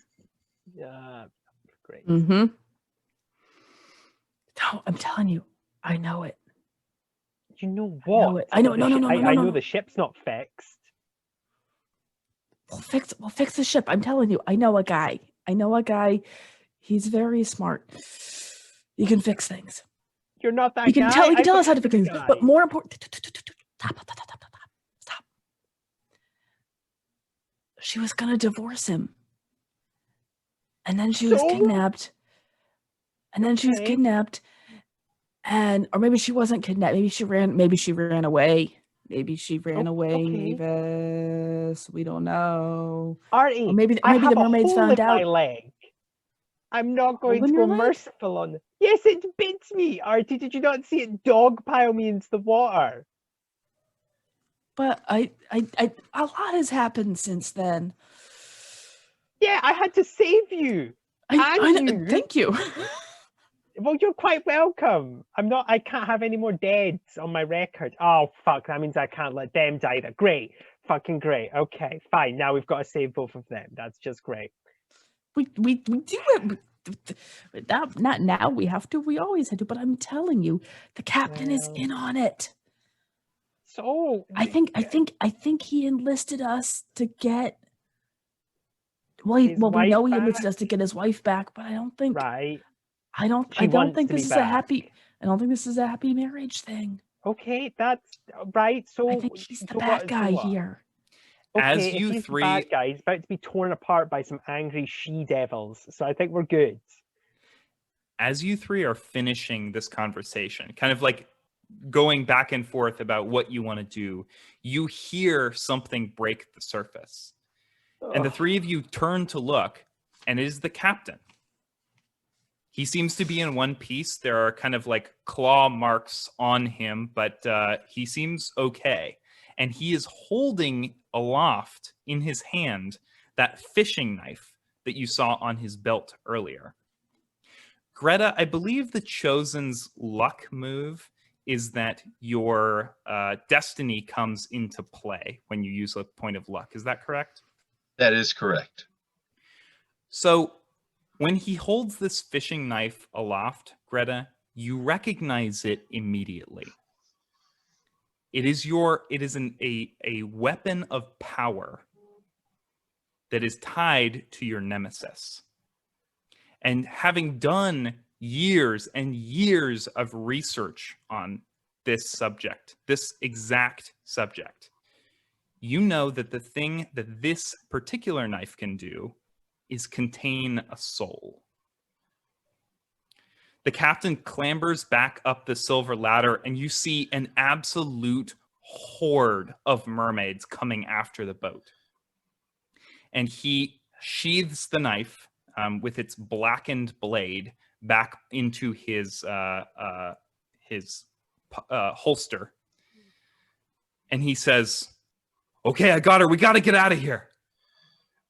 Yeah, great. Mm-hmm. No, I'm telling you, I know it. You know what? I know. The No. I know the ship's not fixed. We'll fix the ship. I'm telling you, I know a guy. He's very smart. He can fix things. You're not that He can guy. tell us how to fix things. guy. But more important, stop. She was gonna divorce him, and then she was kidnapped. Or maybe she wasn't kidnapped. Maybe she ran away. Mavis. We don't know. Artie, Or maybe I the have mermaids a hole found in my out. leg. I'm not going Hole in to your go leg? merciful on it. Yes, it bit me. Artie, did you not see it dog pile me into the water? But a lot has happened since then. Yeah, I had to save you. Thank you. Well, you're quite welcome. I can't have any more deads on my record. Oh, fuck. That means I can't let them die either. Great. Fucking great. Okay, fine. Now we've got to save both of them. That's just great. We do it. Not now. We have to. We always had to. But I'm telling you, the captain is in on it. So I think he enlisted us to get. We know he enlisted us to get his wife back, but I don't think. Right. I don't think this is a happy. I don't think this is a happy marriage thing. Okay, that's right. So I think he's the bad guy here. Okay, As if you he's three, the bad guy, he's about to be torn apart by some angry she-devils. So I think we're good. as you three are finishing this conversation, kind of like going back and forth about what you want to do, you hear something break the surface. And the three of you turn to look, and it is the captain. He seems to be in one piece. There are kind of like claw marks on him, but he seems okay. And he is holding aloft in his hand that fishing knife that you saw on his belt earlier. Greta, I believe the Chosen's luck move is that your destiny comes into play when you use a point of luck. Is that correct? That is correct. So when he holds this fishing knife aloft, Greta, you recognize it immediately. It is a weapon of power that is tied to your nemesis. And having done years and years of research on this subject, this exact subject, you know that the thing that this particular knife can do is contain a soul. The captain clambers back up the silver ladder, and you see an absolute horde of mermaids coming after the boat. And he sheaths the knife with its blackened blade back into his holster. And he says, "Okay, I got her. We got to get out of here."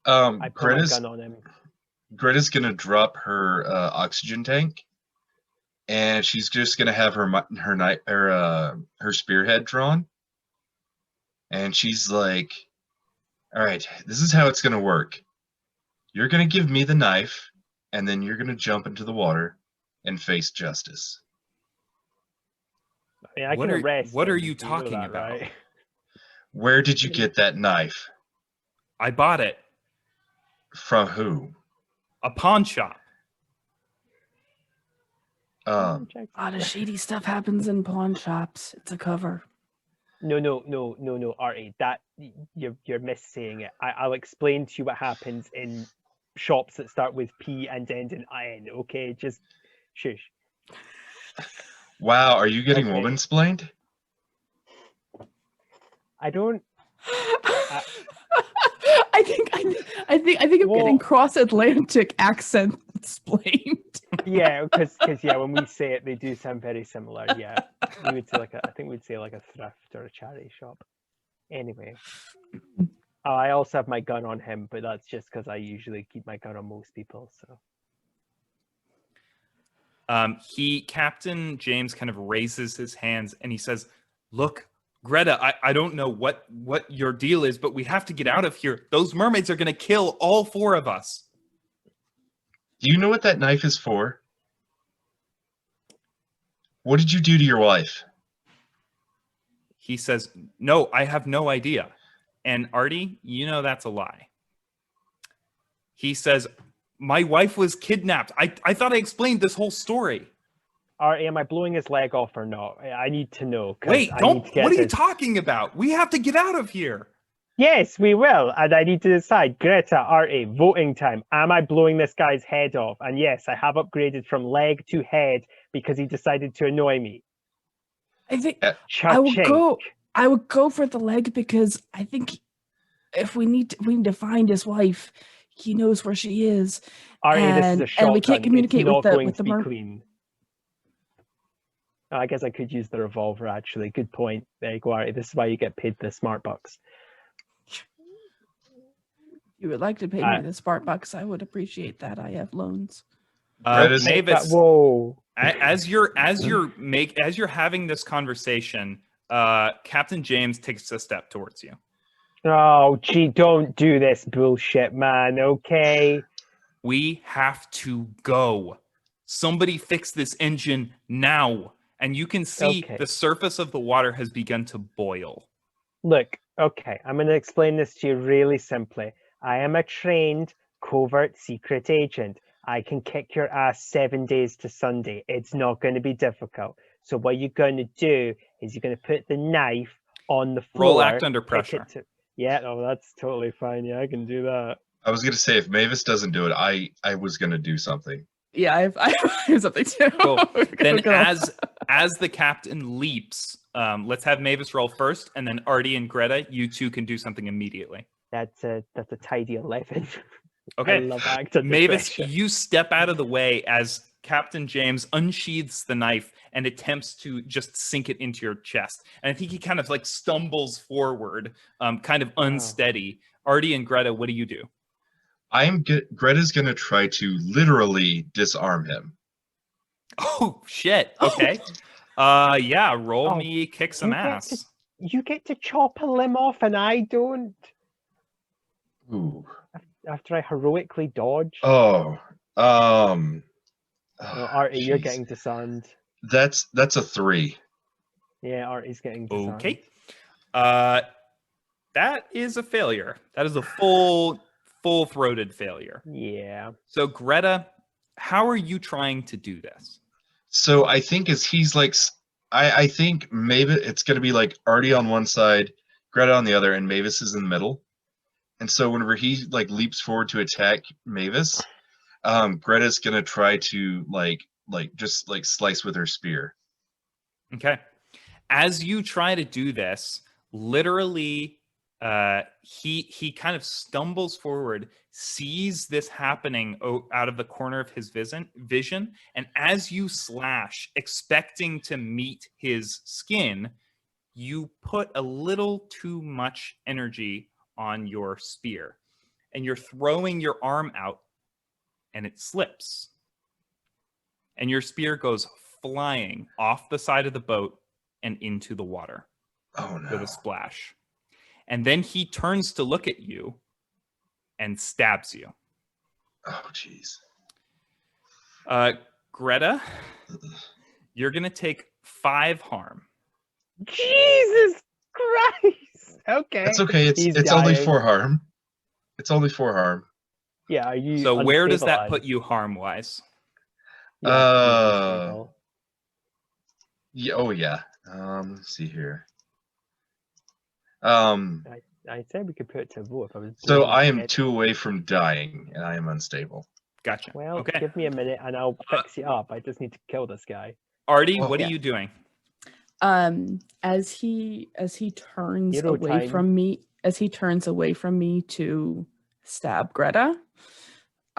I put my gun on him. Greta's gonna drop her oxygen tank, and she's just gonna have her spearhead drawn, and she's like, "All right, this is how it's gonna work. You're gonna give me the knife, and then you're gonna jump into the water and face justice." I mean, I can arrest what are him, you know talking that, about? right? Where did you get that knife? I bought it. From who? A pawn shop. A lot of shady stuff happens in pawn shops. It's a cover. No, Artie. That you're missaying it. I'll explain to you what happens in shops that start with P and end in IN. Okay, just shush. Wow, are you getting Okay. woman-splained? I don't. I think I'm getting cross-Atlantic accent explained. Yeah, because when we say it, they do sound very similar. Yeah, we would say I think we'd say like a thrift or a charity shop. Anyway, I also have my gun on him, but that's just because I usually keep my gun on most people. So Captain James kind of raises his hands and he says, "Look, Greta, I don't know what your deal is, but we have to get out of here. Those mermaids are going to kill all 4 of us." Do you know what that knife is for? What did you do to your wife? He says, "No, I have no idea." And Artie, you know that's a lie. He says, "My wife was kidnapped. I thought I explained this whole story." Artie, am I blowing his leg off or not? I need to know. Wait, I don't. need to get What are you this. talking about? We have to get out of here. Yes, we will, and I need to decide. Greta, Artie, voting time. Am I blowing this guy's head off? And yes, I have upgraded from leg to head because he decided to annoy me. I think Cha-ching. I would go for the leg because I think if we need to find his wife, he knows where she is. Artie, this is a and we shotgun. can't communicate It's not with the going with to the be mer- clean. I guess I could use the revolver, actually. Good point. There you go, Artie. This is why you get paid the smart bucks. You would like to pay me the smart bucks. I would appreciate that. I have loans. Greta's- Mavis, Whoa. as you're having this conversation, Captain James takes a step towards you. Oh, gee, don't do this bullshit, man, okay? We have to go. Somebody fix this engine now. And you can see Okay. the surface of the water has begun to boil. Look, okay, I'm going to explain this to you really simply. I am a trained covert secret agent. I can kick your ass 7 days to Sunday. It's not going to be difficult. So what you're going to do is you're going to put the knife on the floor. Roll act under kick pressure. it to- Yeah, oh, that's totally fine. Yeah, I can do that. I was gonna say if Mavis doesn't do it, I was gonna do something. Yeah, I have something too. Cool. Then Go. as the captain leaps, let's have Mavis roll first, and then Artie and Greta, you two can do something immediately. That's a tidy 11. I Okay. love act under Mavis, pressure. you step out of the way as Captain James unsheathes the knife and attempts to just sink it into your chest. And I think he kind of like stumbles forward, kind of unsteady. Artie and Greta, what do you do? Greta's gonna try to literally disarm him. Oh, shit. Okay. Yeah, roll Oh, me kick some you get ass. to- You get to chop a limb off and I don't? Ooh. After I heroically dodge? Oh. No, Artie, you're jeez. getting disarmed. That's a 3. Yeah, Artie's getting disarmed. Okay. That is a failure. That is a full-throated failure. Yeah. So Greta, how are you trying to do this? So I think as he's like, I think Mavis, it's gonna be like Artie on one side, Greta on the other, and Mavis is in the middle. And so whenever he like leaps forward to attack Mavis, Greta's gonna try to just slice with her spear. Okay. As you try to do this, literally, he kind of stumbles forward, sees this happening out of the corner of his vision, and as you slash, expecting to meet his skin, you put a little too much energy on your spear, and you're throwing your arm out, and it slips, and your spear goes flying off the side of the boat and into the water Oh no. with a splash. And then he turns to look at you and stabs you. Oh jeez. Greta, you're going to take 5 harm. Jesus Christ! Okay. That's okay. He's It's only dying. 4 harm. It's only 4 harm. Yeah, are you So where does that unstabilized? put you harm-wise? Yeah, you're unstable. Yeah, oh yeah. Let's see here. I said we could put it to a vote if I was. So blowing I his am head. 2 away from dying, and I am unstable. Gotcha. Well, Okay. give me a minute and I'll fix it up. I just need to kill this guy. Artie, Oh, what yeah. are you doing? As he turns Hero away time. from me, to stab Greta,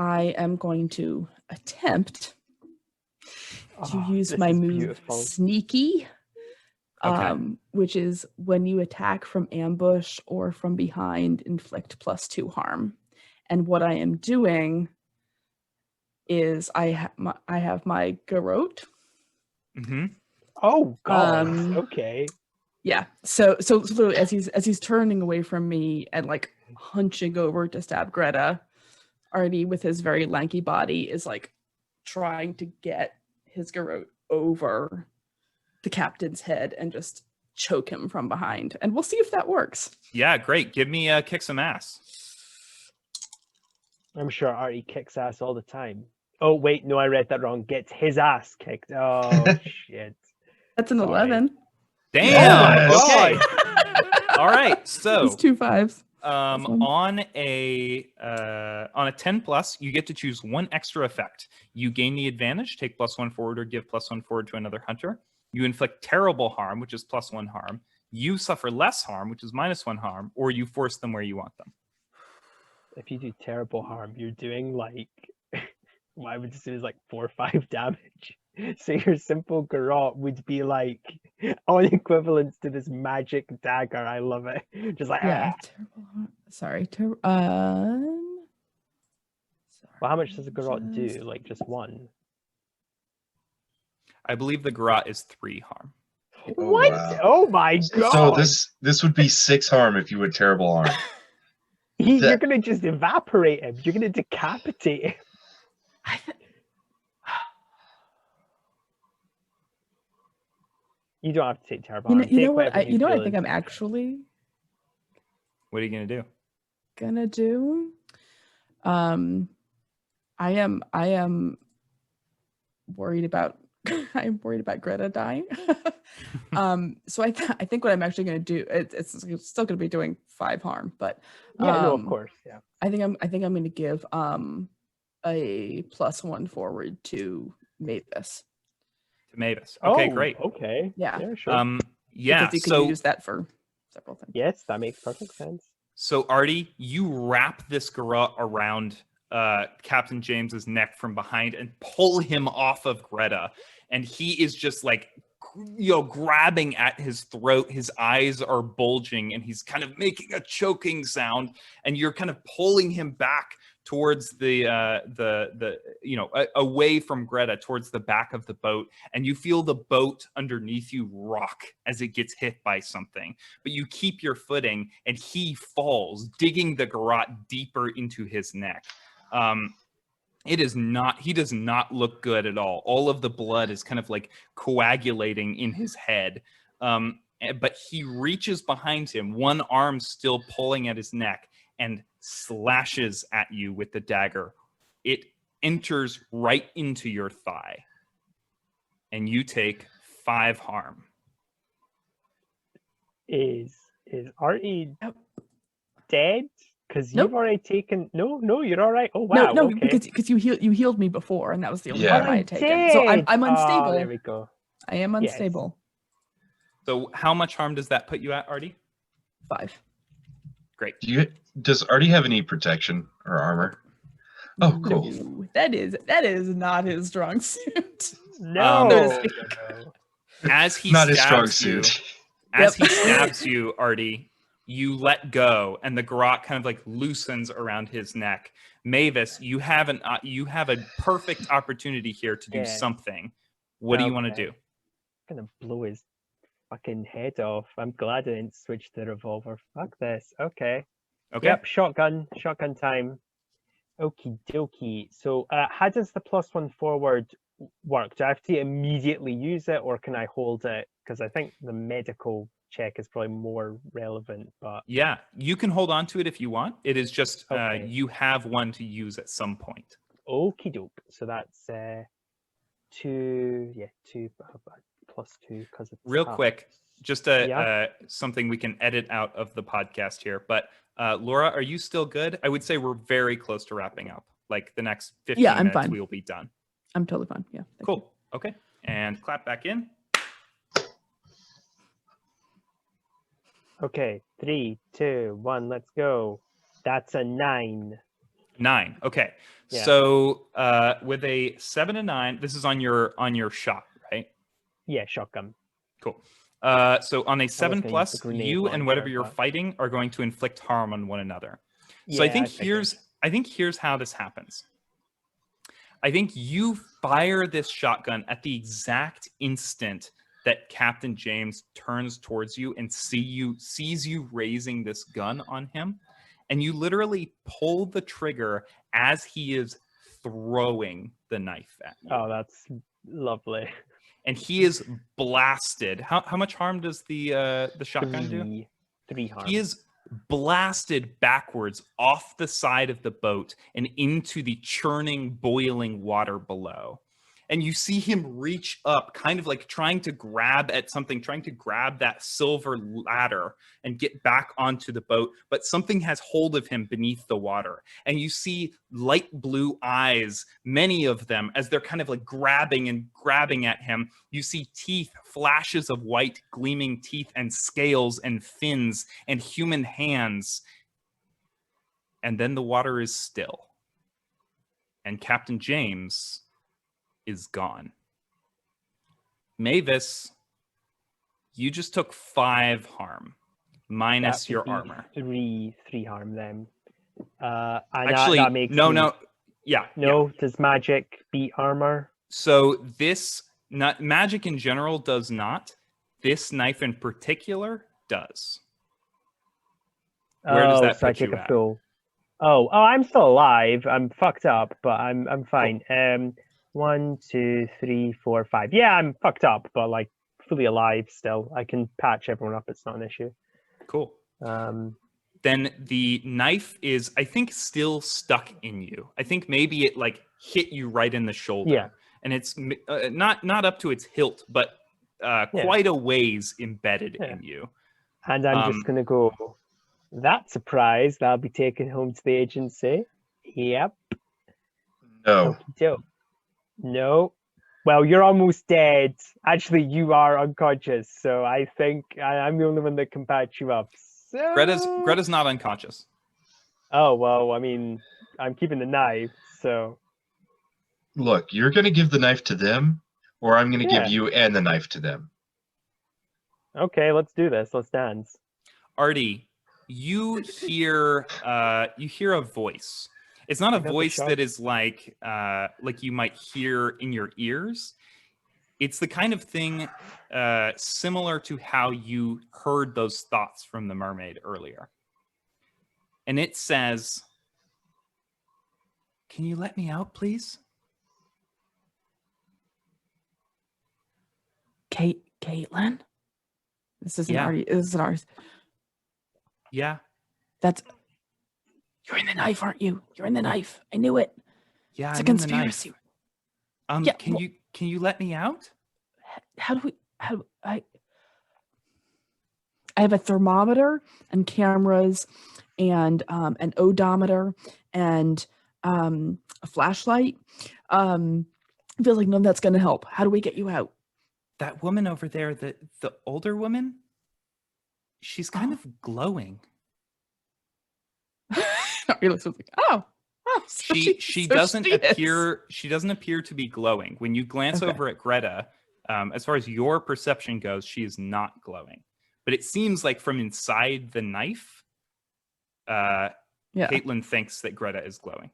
I am going to attempt to Oh, use this my is move beautiful. Sneaky, Okay. which is when you attack from ambush or from behind, inflict +2 harm. And what I am doing is I have my garrote. Mm-hmm. Oh God. Um, Okay. Yeah. So literally as he's turning away from me and like hunching over to stab Greta, Artie with his very lanky body is like trying to get his garrote over the captain's head and just choke him from behind. And we'll see if that works. Yeah, great. Give me kick some ass. I'm sure Artie kicks ass all the time. Oh wait, no, I read that wrong. Gets his ass kicked. Oh shit. That's an Sorry. 11. Damn. Oh my Okay. God. All right. So It's 2 5s. on a 10 plus, you get to choose one extra effect. You gain the advantage, take +1 forward, or give +1 forward to another hunter. You inflict terrible harm, which is +1 harm. You suffer less harm, which is -1 harm, or you force them where you want them. If you do terrible harm, you're doing like what I would say is like 4 or 5 damage. So your simple garrote would be like on equivalence to this magic dagger. I love it. Just like Yeah, ah. terrible. Sorry. Sorry. Well, how much does a garrote just- do? Like just one? I believe the garrote is 3 harm. Oh, What? wow. Oh my God. So this would be 6 harm if you would terrible harm. You're gonna just evaporate him. You're gonna decapitate him. I th- You don't have to take terrible you know, harm. you Take know what? whatever You know what I feel think is- I'm actually What are you going to do? gonna do? I am worried about I'm worried about Greta dying. So I think what I'm actually gonna do it's still gonna be doing 5 harm, but Yeah, no, of course. Yeah. I think I'm gonna give a +1 forward to Mavis. To Mavis. Okay, Oh, great. Okay. Yeah. Yeah, sure. Yeah, Because you so can use that for several things. Yes, that makes perfect sense. So Artie, you wrap this garrote around Captain James's neck from behind and pull him off of Greta, and he is just like, grabbing at his throat. His eyes are bulging, and he's kind of making a choking sound. And you're kind of pulling him back towards the away from Greta, towards the back of the boat, and you feel the boat underneath you rock as it gets hit by something. But you keep your footing, and he falls, digging the garrote deeper into his neck. He does not look good at all. All of the blood is kind of like coagulating in his head. But he reaches behind him, one arm still pulling at his neck, and slashes at you with the dagger. It enters right into your thigh, and you take 5 harm. Is Artie dead? Because Nope. you've already taken. No, you're all right. Oh wow. No, okay. because you healed me before, and that was the only Yeah. harm I I had taken. So I'm did! unstable. Oh, there we go. I am Yes. unstable. So how much harm does that put you at, Artie? 5. Great. Does Artie have any protection or armor? Oh, cool. No, that is not his strong suit. No. No. As he Not his strong stabs you, suit. as Yep. he stabs you, Artie, you let go, and the garrote kind of like loosens around his neck. Mavis, you have a perfect opportunity here to do Yeah. something. What do you want to Okay. do? I'm gonna blow his fucking head off. I'm glad I didn't switch the revolver. Fuck this. Okay. Okay. Yep, shotgun time. Okie dokie. So how does the +1 forward work? Do I have to immediately use it, or can I hold it? Because I think the medical check is probably more relevant, but Yeah, you can hold on to it if you want. It is just Okay. you have one to use at some point. okie doke. So that's 2 +2 because it's Real half. quick, just Yeah. something we can edit out of the podcast here. But Laura, are you still good? I would say we're very close to wrapping up. Like the next 15 Yeah, I'm minutes, fine. we will be done. I'm totally fine. Yeah. thank you. Cool. Okay. And clap back in. Okay, 3, 2, 1, let's go. That's a 9. 9. Okay. Yeah. So with a 7 and 9, this is on your shot, right? Yeah, shotgun. Cool. So on a 7 gonna use plus, the grenade you and launcher, whatever you're but- fighting are going to inflict harm on one another. So Yeah, I think here's how this happens. I think you fire this shotgun at the exact instant that Captain James turns towards you and sees you raising this gun on him, and you literally pull the trigger as he is throwing the knife at you. Oh, that's lovely. And he is blasted. How much harm does the shotgun do? 3 harm. He is blasted backwards off the side of the boat and into the churning, boiling water below. And you see him reach up, kind of like trying to grab at something, trying to grab that silver ladder and get back onto the boat. But something has hold of him beneath the water. And you see light blue eyes, many of them, as they're kind of like grabbing at him. You see teeth, flashes of white gleaming teeth and scales and fins and human hands. And then the water is still. And Captain James is gone. Mavis, you just took 5 harm minus That your would be armor. 3 harm then. And Actually, that makes no, me- no. Yeah. No, does magic beat armor? So this, not magic in general does not. This knife in particular does. Where does that so I put take you a at? full. Oh, I'm still alive. I'm fucked up, but I'm fine. 1, 2, 3, 4, 5. Yeah, I'm fucked up, but like fully alive still. I can patch everyone up. It's not an issue. Cool. Um, Then the knife is, I think, still stuck in you. I think maybe it like hit you right in the shoulder. Yeah. And it's not up to its hilt, but quite a ways embedded Yeah. in you. and I'm just gonna go. That surprise that I'll be taken home to the agency. Yep. No. Okey-doke. No. Well, you're almost dead. Actually, you are unconscious, so I think I'm the only one that can patch you up. So... Greta's not unconscious. Oh, well, I mean, I'm keeping the knife, so... Look, you're going to give the knife to them, or I'm going to Yeah. give you and the knife to them. Okay, let's do this. Let's dance. Artie, you hear a voice. It's not a Another voice shot. that is like you might hear in your ears. It's the kind of thing similar to how you heard those thoughts from the mermaid earlier. And it says, "Can you let me out, please?" Caitlin? This isn't Yeah. Artie. This is ours. Yeah. That's... You're in the knife, aren't you? You're in the knife. I knew it. Yeah, It's a I'm in the knife. conspiracy. Yeah, Can you let me out? How do I have a thermometer and cameras and an odometer and a flashlight. I feel like none of that's going to help. How do we get you out? That woman over there, the older woman, she's kind of glowing. He looks like, oh, so She so doesn't she is. appear to be glowing. When you glance Okay. over at Greta, as far as your perception goes, she is not glowing. But it seems like from inside the knife, Yeah. Caitlin thinks that Greta is glowing.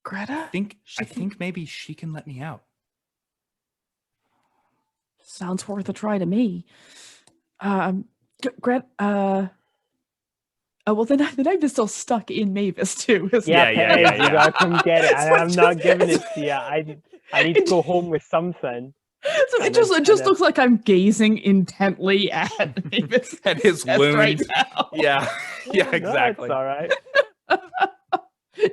Greta? I think maybe she can let me out. Sounds worth a try to me. Greta, oh, well, the knife is still stuck in Mavis, too. Isn't Yeah, it? yeah, yeah, You gotta come get it. So I'm it's not just- giving it to you. I need to go home with something. So And it just then- looks like I'm gazing intently at Mavis At his chest wound. right now. Yeah, yeah, exactly. No, that's all right.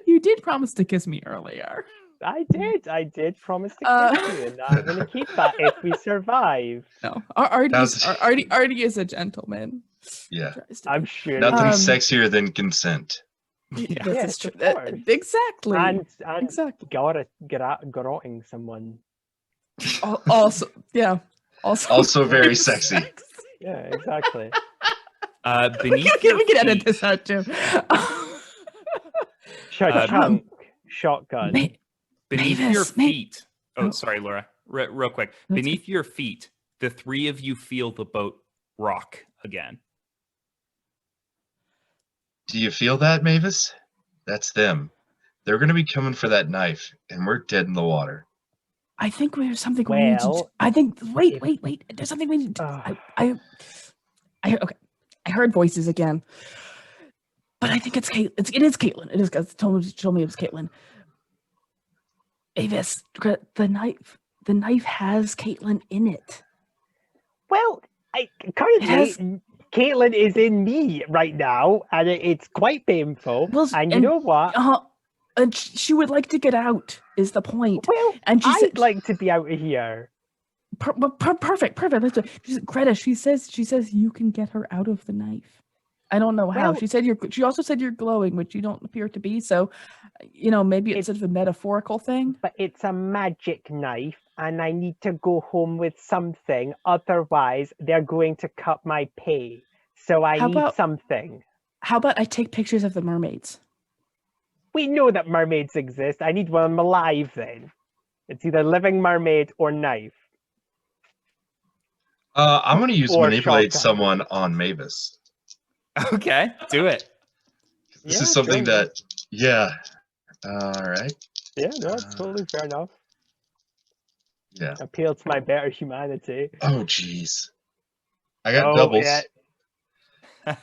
You did promise to kiss me earlier. I did promise to Uh, kiss you, and I'm gonna keep that if we survive. No, How's- Artie is a gentleman. Yeah. Tries to I'm be. sure. Nothing Um, sexier than consent. Yeah. This Yes, is true. of course. Exactly. and Exactly. garroting someone. Also, yeah. Also very sexy. Yeah, exactly. Beneath we your can edit feet- this out too. Chunk shotgun. Beneath Mavis, your feet. Oh, Oh. sorry, Laura. Real quick. No, it's Beneath your feet, the three of you feel the boat rock again. Do you feel that, Mavis? That's them. They're going to be coming for that knife, and we're dead in the water. I think there's something we need to do. Well, I think. if- Wait. There's something we need to. Ugh. Okay. I heard voices again, but I think it's Caitlin. It is Caitlin. It is. Told me it was Caitlin. Avis, the knife. The knife has Caitlin in it. Well, currently, has- Caitlin is in me right now, and it's quite painful. Well, and you and- know what? And she would like to get out. Is the point? Well, And she I'd said, like to be out of here. Perfect. Let's do it. Greta, she says you can get her out of the knife. I don't know how. Well- She also said you're glowing, which you don't appear to be. So, maybe it's sort of a metaphorical thing. But it's a magic knife, and I need to go home with something. Otherwise, they're going to cut my pay. So I How need about- something. How about I take pictures of the mermaids? We know that mermaids exist. I need one alive then. It's either living mermaid or knife. I'm going to use Or manipulate shotgun. someone on Mavis. Okay, do it. This Yeah, is something sure. that, yeah. All right. Yeah, no, it's totally fair enough. Yeah. Appeal to my better humanity. Oh, jeez. I got Oh, doubles. yeah.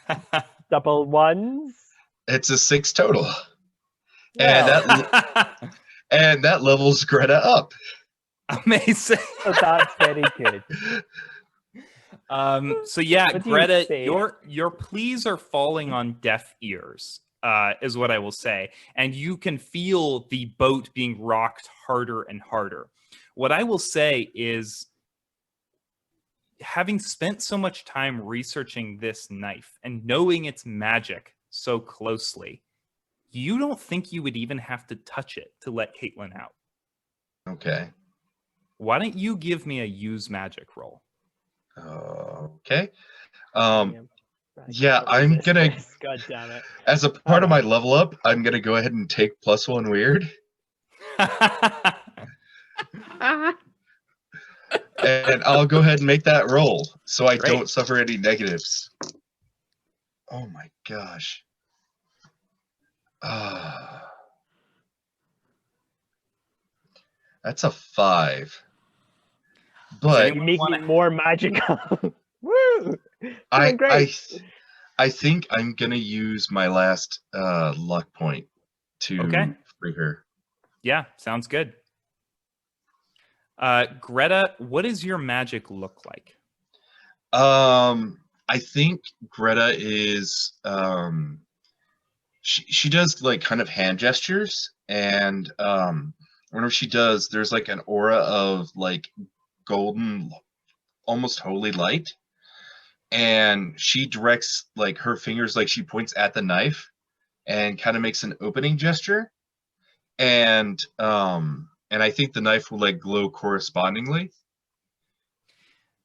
Double ones. It's a 6 total. Well, And that levels Greta up. Amazing. so that's very good. So yeah, What do you Greta, say? your pleas are falling on deaf ears, is what I will say. And you can feel the boat being rocked harder and harder. What I will say is, having spent so much time researching this knife and knowing its magic so closely, you don't think you would even have to touch it to let Caitlin out. Okay. Why don't you give me a use magic roll? Okay. Damn. Right, Yeah, what is I'm this gonna- list? God damn it. As a part of my level up, I'm going to go ahead and take +1 weird. And I'll go ahead and make that roll so I Great. don't suffer any negatives. Oh my gosh. That's a 5. But You make me wanna- more magical. Woo! I, Doing great. I think I'm going to use my last luck point to Okay. free her. Yeah, sounds good. Greta, what does your magic look like? I think Greta is she does like kind of hand gestures, and whenever she does, there's like an aura of like golden, almost holy light, and she directs like her fingers, like she points at the knife and kind of makes an opening gesture, and I think the knife will like glow correspondingly.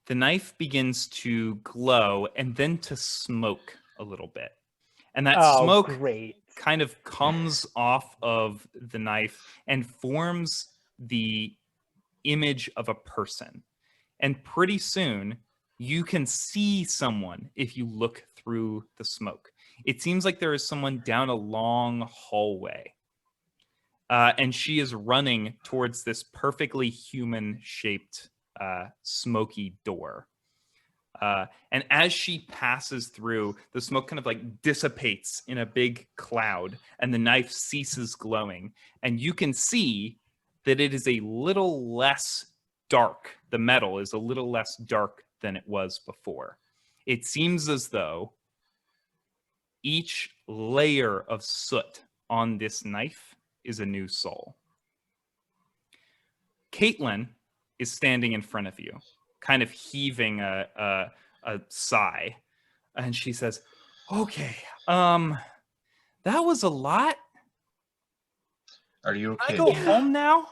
The knife begins to glow and then to smoke a little bit. And that Oh, smoke great. kind of comes off of the knife and forms the image of a person. And pretty soon, you can see someone if you look through the smoke. It seems like there is someone down a long hallway. And she is running towards this perfectly human-shaped smoky door. And as she passes through, the smoke kind of like dissipates in a big cloud, and the knife ceases glowing. And you can see that it is a little less dark. The metal is a little less dark than it was before. It seems as though each layer of soot on this knife is a new soul. Caitlin is standing in front of you, kind of heaving a sigh, and she says, "Okay, that was a lot. Are you Can I okay? go home now?"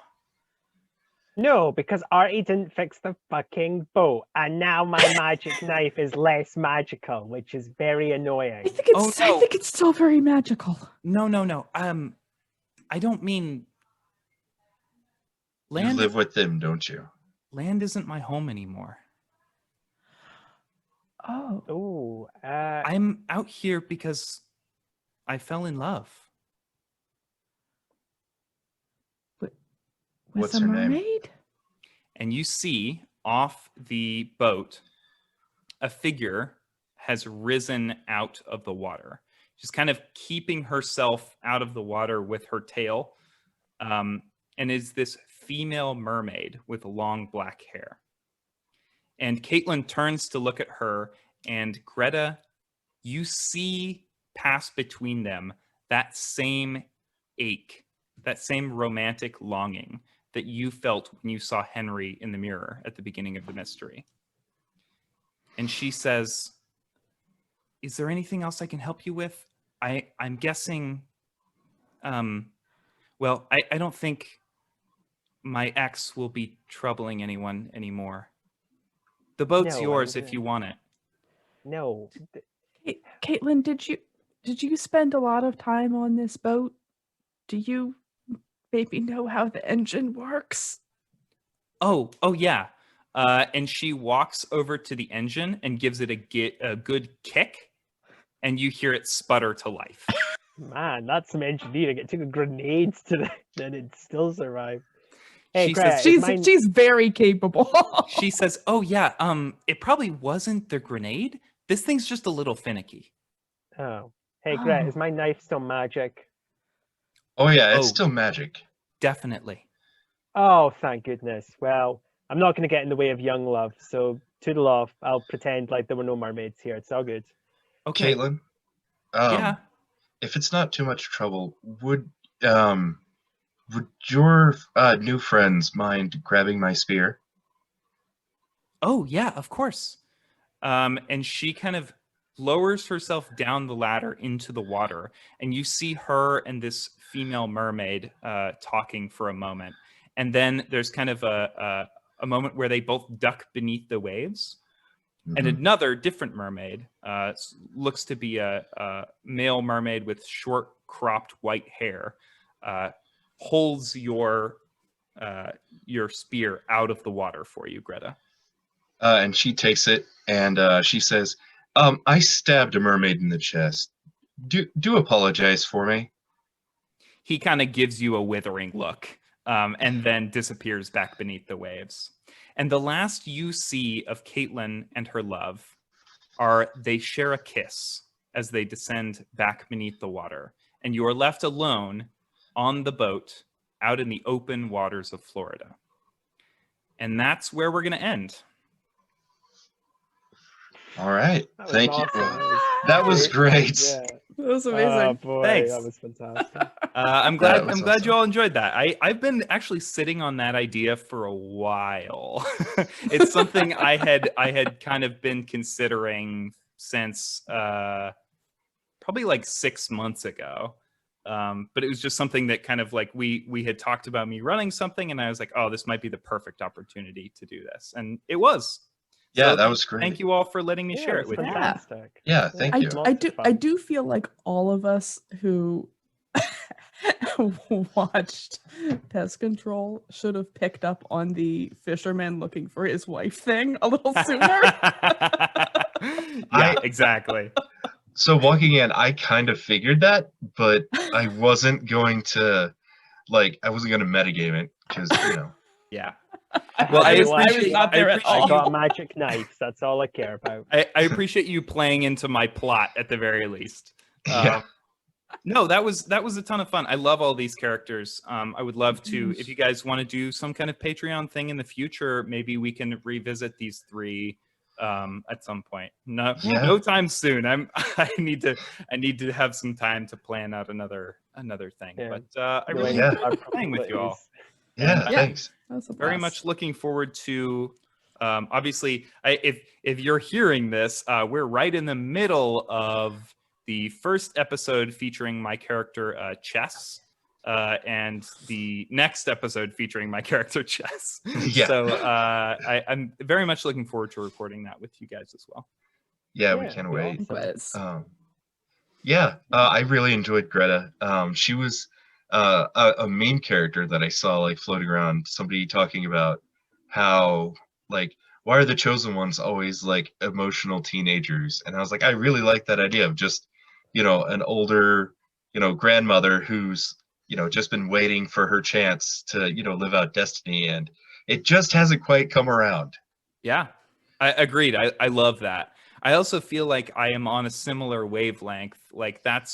No, because Artie didn't fix the fucking boat, and now my magic knife is less magical, which is very annoying. I think it's. Oh, I no. think it's still very magical. No. I don't mean You land. live with them, don't you? Land isn't my home anymore. Oh, Oh, I'm out here because I fell in love. with What's a her name? mermaid? And you see off the boat, a figure has risen out of the water. She's kind of keeping herself out of the water with her tail, and is this female mermaid with long black hair. And Caitlin turns to look at her, and Greta, you see pass between them that same ache, that same romantic longing that you felt when you saw Henry in the mirror at the beginning of the mystery. And she says, is there anything else I can help you with? I'm guessing, well, I don't think my ex will be troubling anyone anymore. The boat's No, yours I'm if you want it. no. Caitlin, did you spend a lot of time on this boat? Do you maybe know how the engine works? Oh yeah. And she walks over to the engine and gives it a good kick, and you hear it sputter to life. Man, that's some engineering. It took grenades to the, then it still survived. Hey, She Greta, says- is mine... She's very capable. She says, "Oh yeah, it probably wasn't the grenade. This thing's just a little finicky." Oh. Hey, Greta, Oh. is my knife still magic? Oh yeah, it's Oh. still magic. Definitely. Oh, thank goodness. Well, I'm not going to get in the way of young love, so toodle off. I'll pretend like there were no mermaids here. It's all good. Okay. Caitlin, Yeah. if it's not too much trouble, would your new friends mind grabbing my spear? Oh yeah, of course. And she kind of lowers herself down the ladder into the water, and you see her and this female mermaid talking for a moment, and then there's kind of a moment where they both duck beneath the waves, and Mhm. another different mermaid looks to be a male mermaid with short cropped white hair, holds your spear out of the water for you, Greta. And she takes it and she says, I stabbed a mermaid in the chest. Do apologize for me. He kind of gives you a withering look, and then disappears back beneath the waves. And the last you see of Caitlin and her love are they share a kiss as they descend back beneath the water. And you are left alone on the boat out in the open waters of Florida. And that's where we're going to end. All right. That was Thank awesome. you. That was great. Yeah. That was Oh amazing. boy, Thanks. that was fantastic. I'm That glad. was I'm glad awesome. you all enjoyed that. I've been actually sitting on that idea for a while. It's something I had kind of been considering since probably like 6 months ago. But it was just something that kind of like we had talked about me running something, and I was like, oh, this might be the perfect opportunity to do this, and it was. Yeah, So that was great. Thank you all for letting me Yeah, share it it was with you. fantastic. Yeah, thank I, you. I do I do feel like all of us who watched Pest Control should have picked up on the fisherman looking for his wife thing a little sooner. Yeah, exactly. So walking in, I kind of figured that, but I wasn't going to metagame it because Yeah. Well, I I was appreciate. not there at I all. got magic knives. That's all I care about. I appreciate you playing into my plot at the very least. Yeah. No, that was a ton of fun. I love all these characters. I would love to, if you guys want to do some kind of Patreon thing in the future, maybe we can revisit these three at some point. No time soon. I need to have some time to plan out another thing. Yeah. But I No, really yeah. enjoyed playing with you all. Yeah, And thanks. That's a very blast. much looking forward to obviously if you're hearing this, we're right in the middle of the first episode featuring my character Chess, and the next episode featuring my character Chess. Yeah. So I'm very much looking forward to recording that with you guys as well. Yeah, we Yeah, can't it'd be wait. awesome. Quiz. I really enjoyed Greta. She was a meme character that I saw like floating around. Somebody talking about how like why are the chosen ones always like emotional teenagers? And I was like, I really like that idea of just an older grandmother who's just been waiting for her chance to live out destiny, and it just hasn't quite come around. Yeah, I agreed. I love that. I also feel like I am on a similar wavelength. Like that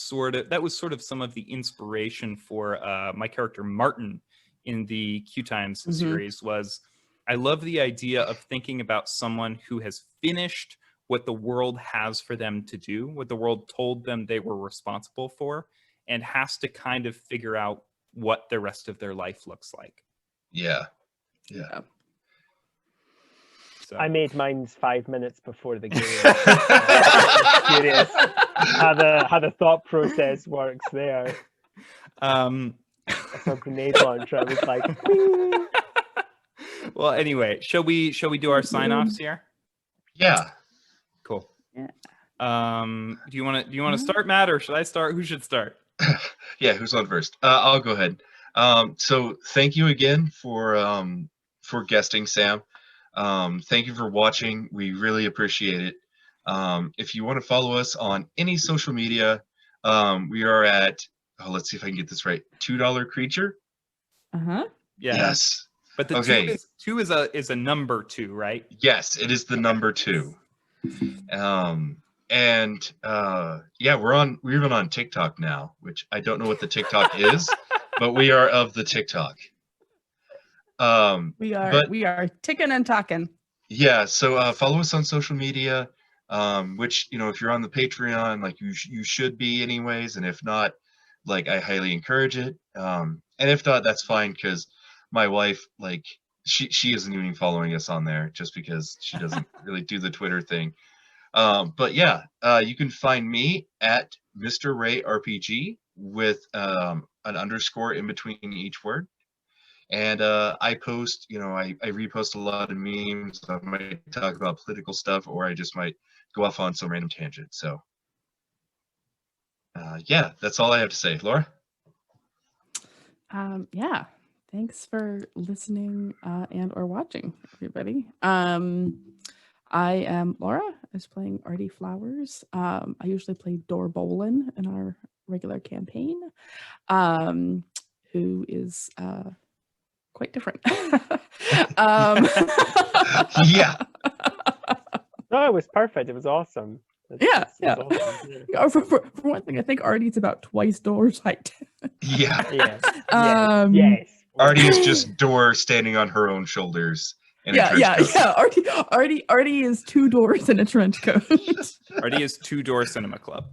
was sort of some of the inspiration for my character Martin in the Q Times series. Was I love the idea of thinking about someone who has finished what the world has for them to do, what the world told them they were responsible for, and has to kind of figure out what the rest of their life looks like. Yeah. So. I made mine 5 minutes before the game. Curious how the thought process works there. I saw a grenade launcher. I was like, "Wing." Well, anyway, shall we do our sign-offs here? Yeah. Cool. Yeah. Do you want to start, Matt, or should I start? Who should start? Yeah, who's on first? I'll go ahead. So thank you again for guesting, Sam. Thank you for watching. We really appreciate it. If you want to follow us on any social media, we are at, let's see if I can get this right, $2 Creature. Uh-huh. Yeah. Yes. But the Okay. two is a number 2, right? Yes, it is the number 2. And yeah, we're even on TikTok now, which I don't know what the TikTok is, but we are of the TikTok. We are ticking and talking. Yeah, so follow us on social media, which if you're on the Patreon, like you should be anyways, and if not, like I highly encourage it. And if not, that's fine, because my wife, like she isn't even following us on there just because she doesn't really do the Twitter thing. But yeah, you can find me at Mr. Ray RPG with an underscore in between each word. And I post, I repost a lot of memes. I might talk about political stuff, or I just might go off on some random tangent. So yeah, that's all I have to say. Laura? Yeah. Thanks for listening and or watching, everybody. I am Laura. I was playing Artie Flowers. I usually play Dor Bolin in our regular campaign, who is quite different. Yeah. No, it was perfect. It was awesome. Yeah. Awesome. Yeah. For one thing, I think Artie's about twice Dor's height. Yeah. Yes. Artie is just Dor standing on her own shoulders. Yeah. Artie is 2 doors in a trench coat. Artie is 2-door cinema club.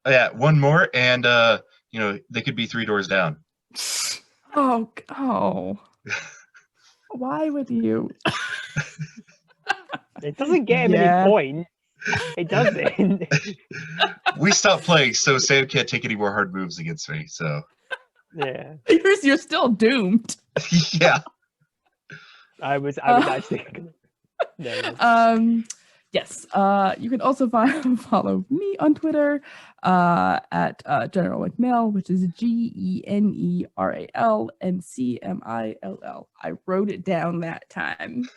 Yeah, one more, and they could be 3 doors down. Oh. Why would you? It doesn't get him any points. It doesn't. We stopped playing, so Sam can't take any more hard moves against me. So yeah, you're still doomed. Yeah. I was actually. No. Yes. You can also follow me on Twitter at General McMill, which is GeneralMcmill. I wrote it down that time.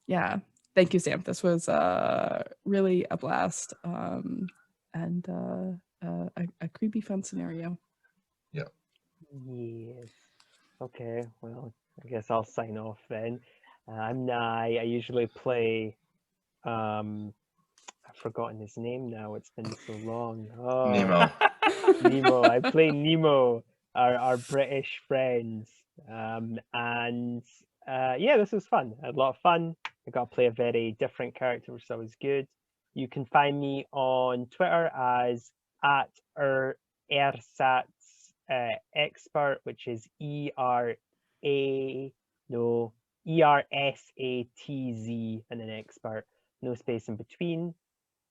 Yeah. Thank you, Sam. This was really a blast and a creepy fun scenario. Yeah. Yes. Okay. Well, I guess I'll sign off then. I'm Nye. I usually play. I've forgotten his name now. It's been so long. Oh, Nemo. Nemo. I play Nemo, our British friends. And yeah, this was fun. I had a lot of fun. I got to play a very different character, which was good. You can find me on Twitter as at ersatz expert, which is ERSATZ and an expert, no space in between.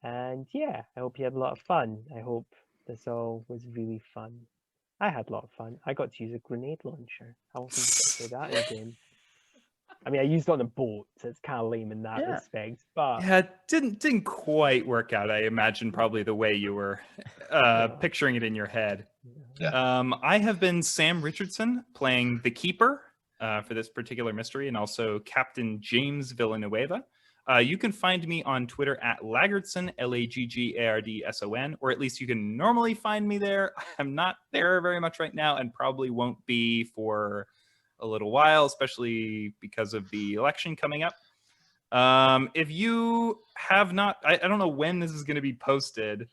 And yeah, I hope you had a lot of fun. I hope this all was really fun. I had a lot of fun. I got to use a grenade launcher. How often do I say that in a game? I mean, I used it on a boat, so it's kind of lame in that Yeah. respect. But Yeah, it didn't quite work out. I imagine probably the way you were picturing it in your head. Yeah. I have been Sam Richardson playing the Keeper for this particular mystery, and also Captain James Villanueva. You can find me on Twitter at Laggardson, Laggardson, or at least you can normally find me there. I'm not there very much right now, and probably won't be for a little while, especially because of the election coming up. If you have not, I don't know when this is going to be posted.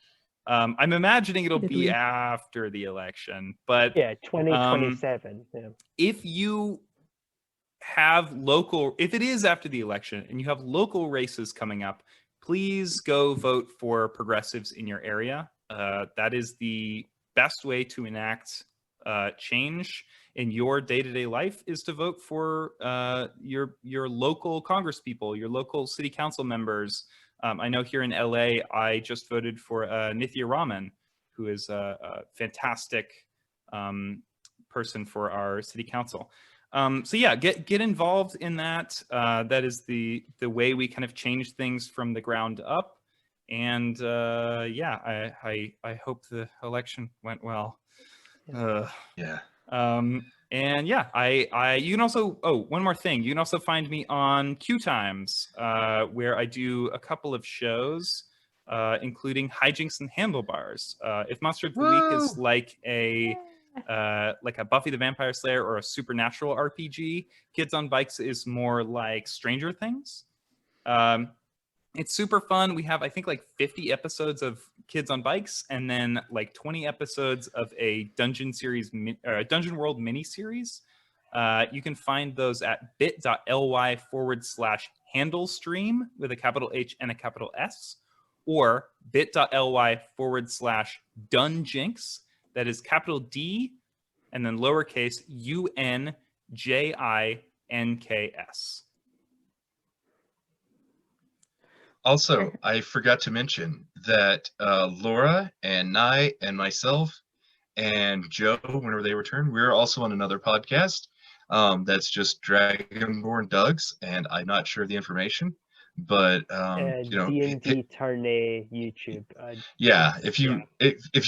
I'm imagining it'll be after the election, but yeah, 2027. Yeah. if you have if it is after the election and you have local races coming up, please go vote for progressives in your area. That is the best way to enact change in your day-to-day life, is to vote for your local congresspeople, your local city council members. I know here in LA, I just voted for Nithya Raman, who is a fantastic person for our city council. So yeah, get involved in that. That is the way we kind of change things from the ground up. And yeah, I hope the election went well. Yeah. And yeah, you can also, one more thing. You can also find me on Q Times, where I do a couple of shows, including Hijinks and Handlebars. If Monster of the Week is like a Buffy the Vampire Slayer or a supernatural RPG, Kids on Bikes is more like Stranger Things. It's super fun. We have, I think, like 50 episodes of Kids on Bikes, and then like 20 episodes of a Dungeon World mini series. You can find those at bit.ly/handlestream with a capital H and a capital S, or bit.ly/dunjinks. That is capital D and then lowercase UNJINKS. Also, I forgot to mention that Laura and Nye and myself and Joe, whenever they return, we're also on another podcast that's just Dragonborn Doug's, and I'm not sure of the information, but you know, D&D Tourney YouTube. yeah, if you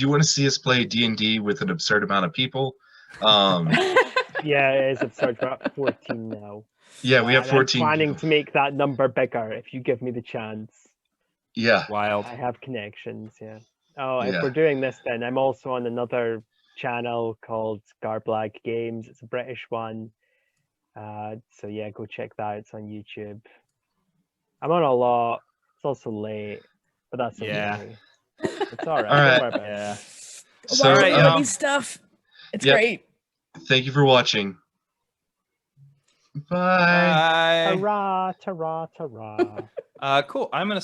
want to see us play D&D with an absurd amount of people, yeah, it is absurd. We're at 14 now. yeah, we have 14 I'm planning people. to make that number bigger if you give me the chance. Yeah. Wild. I have connections, yeah. Oh, Yeah. if we're doing this, then I'm also on another channel called Garblag Games. It's a British one. So yeah, go check that out. It's on YouTube. I'm on a lot. It's also late, but that's okay. It's all right. All right. Don't worry about it. Yeah. So, Watch Artie's stuff. It's great. Thank you for watching. Bye. Bye. Ta-ra, ta-ra, ta-ra. Cool. I'm gonna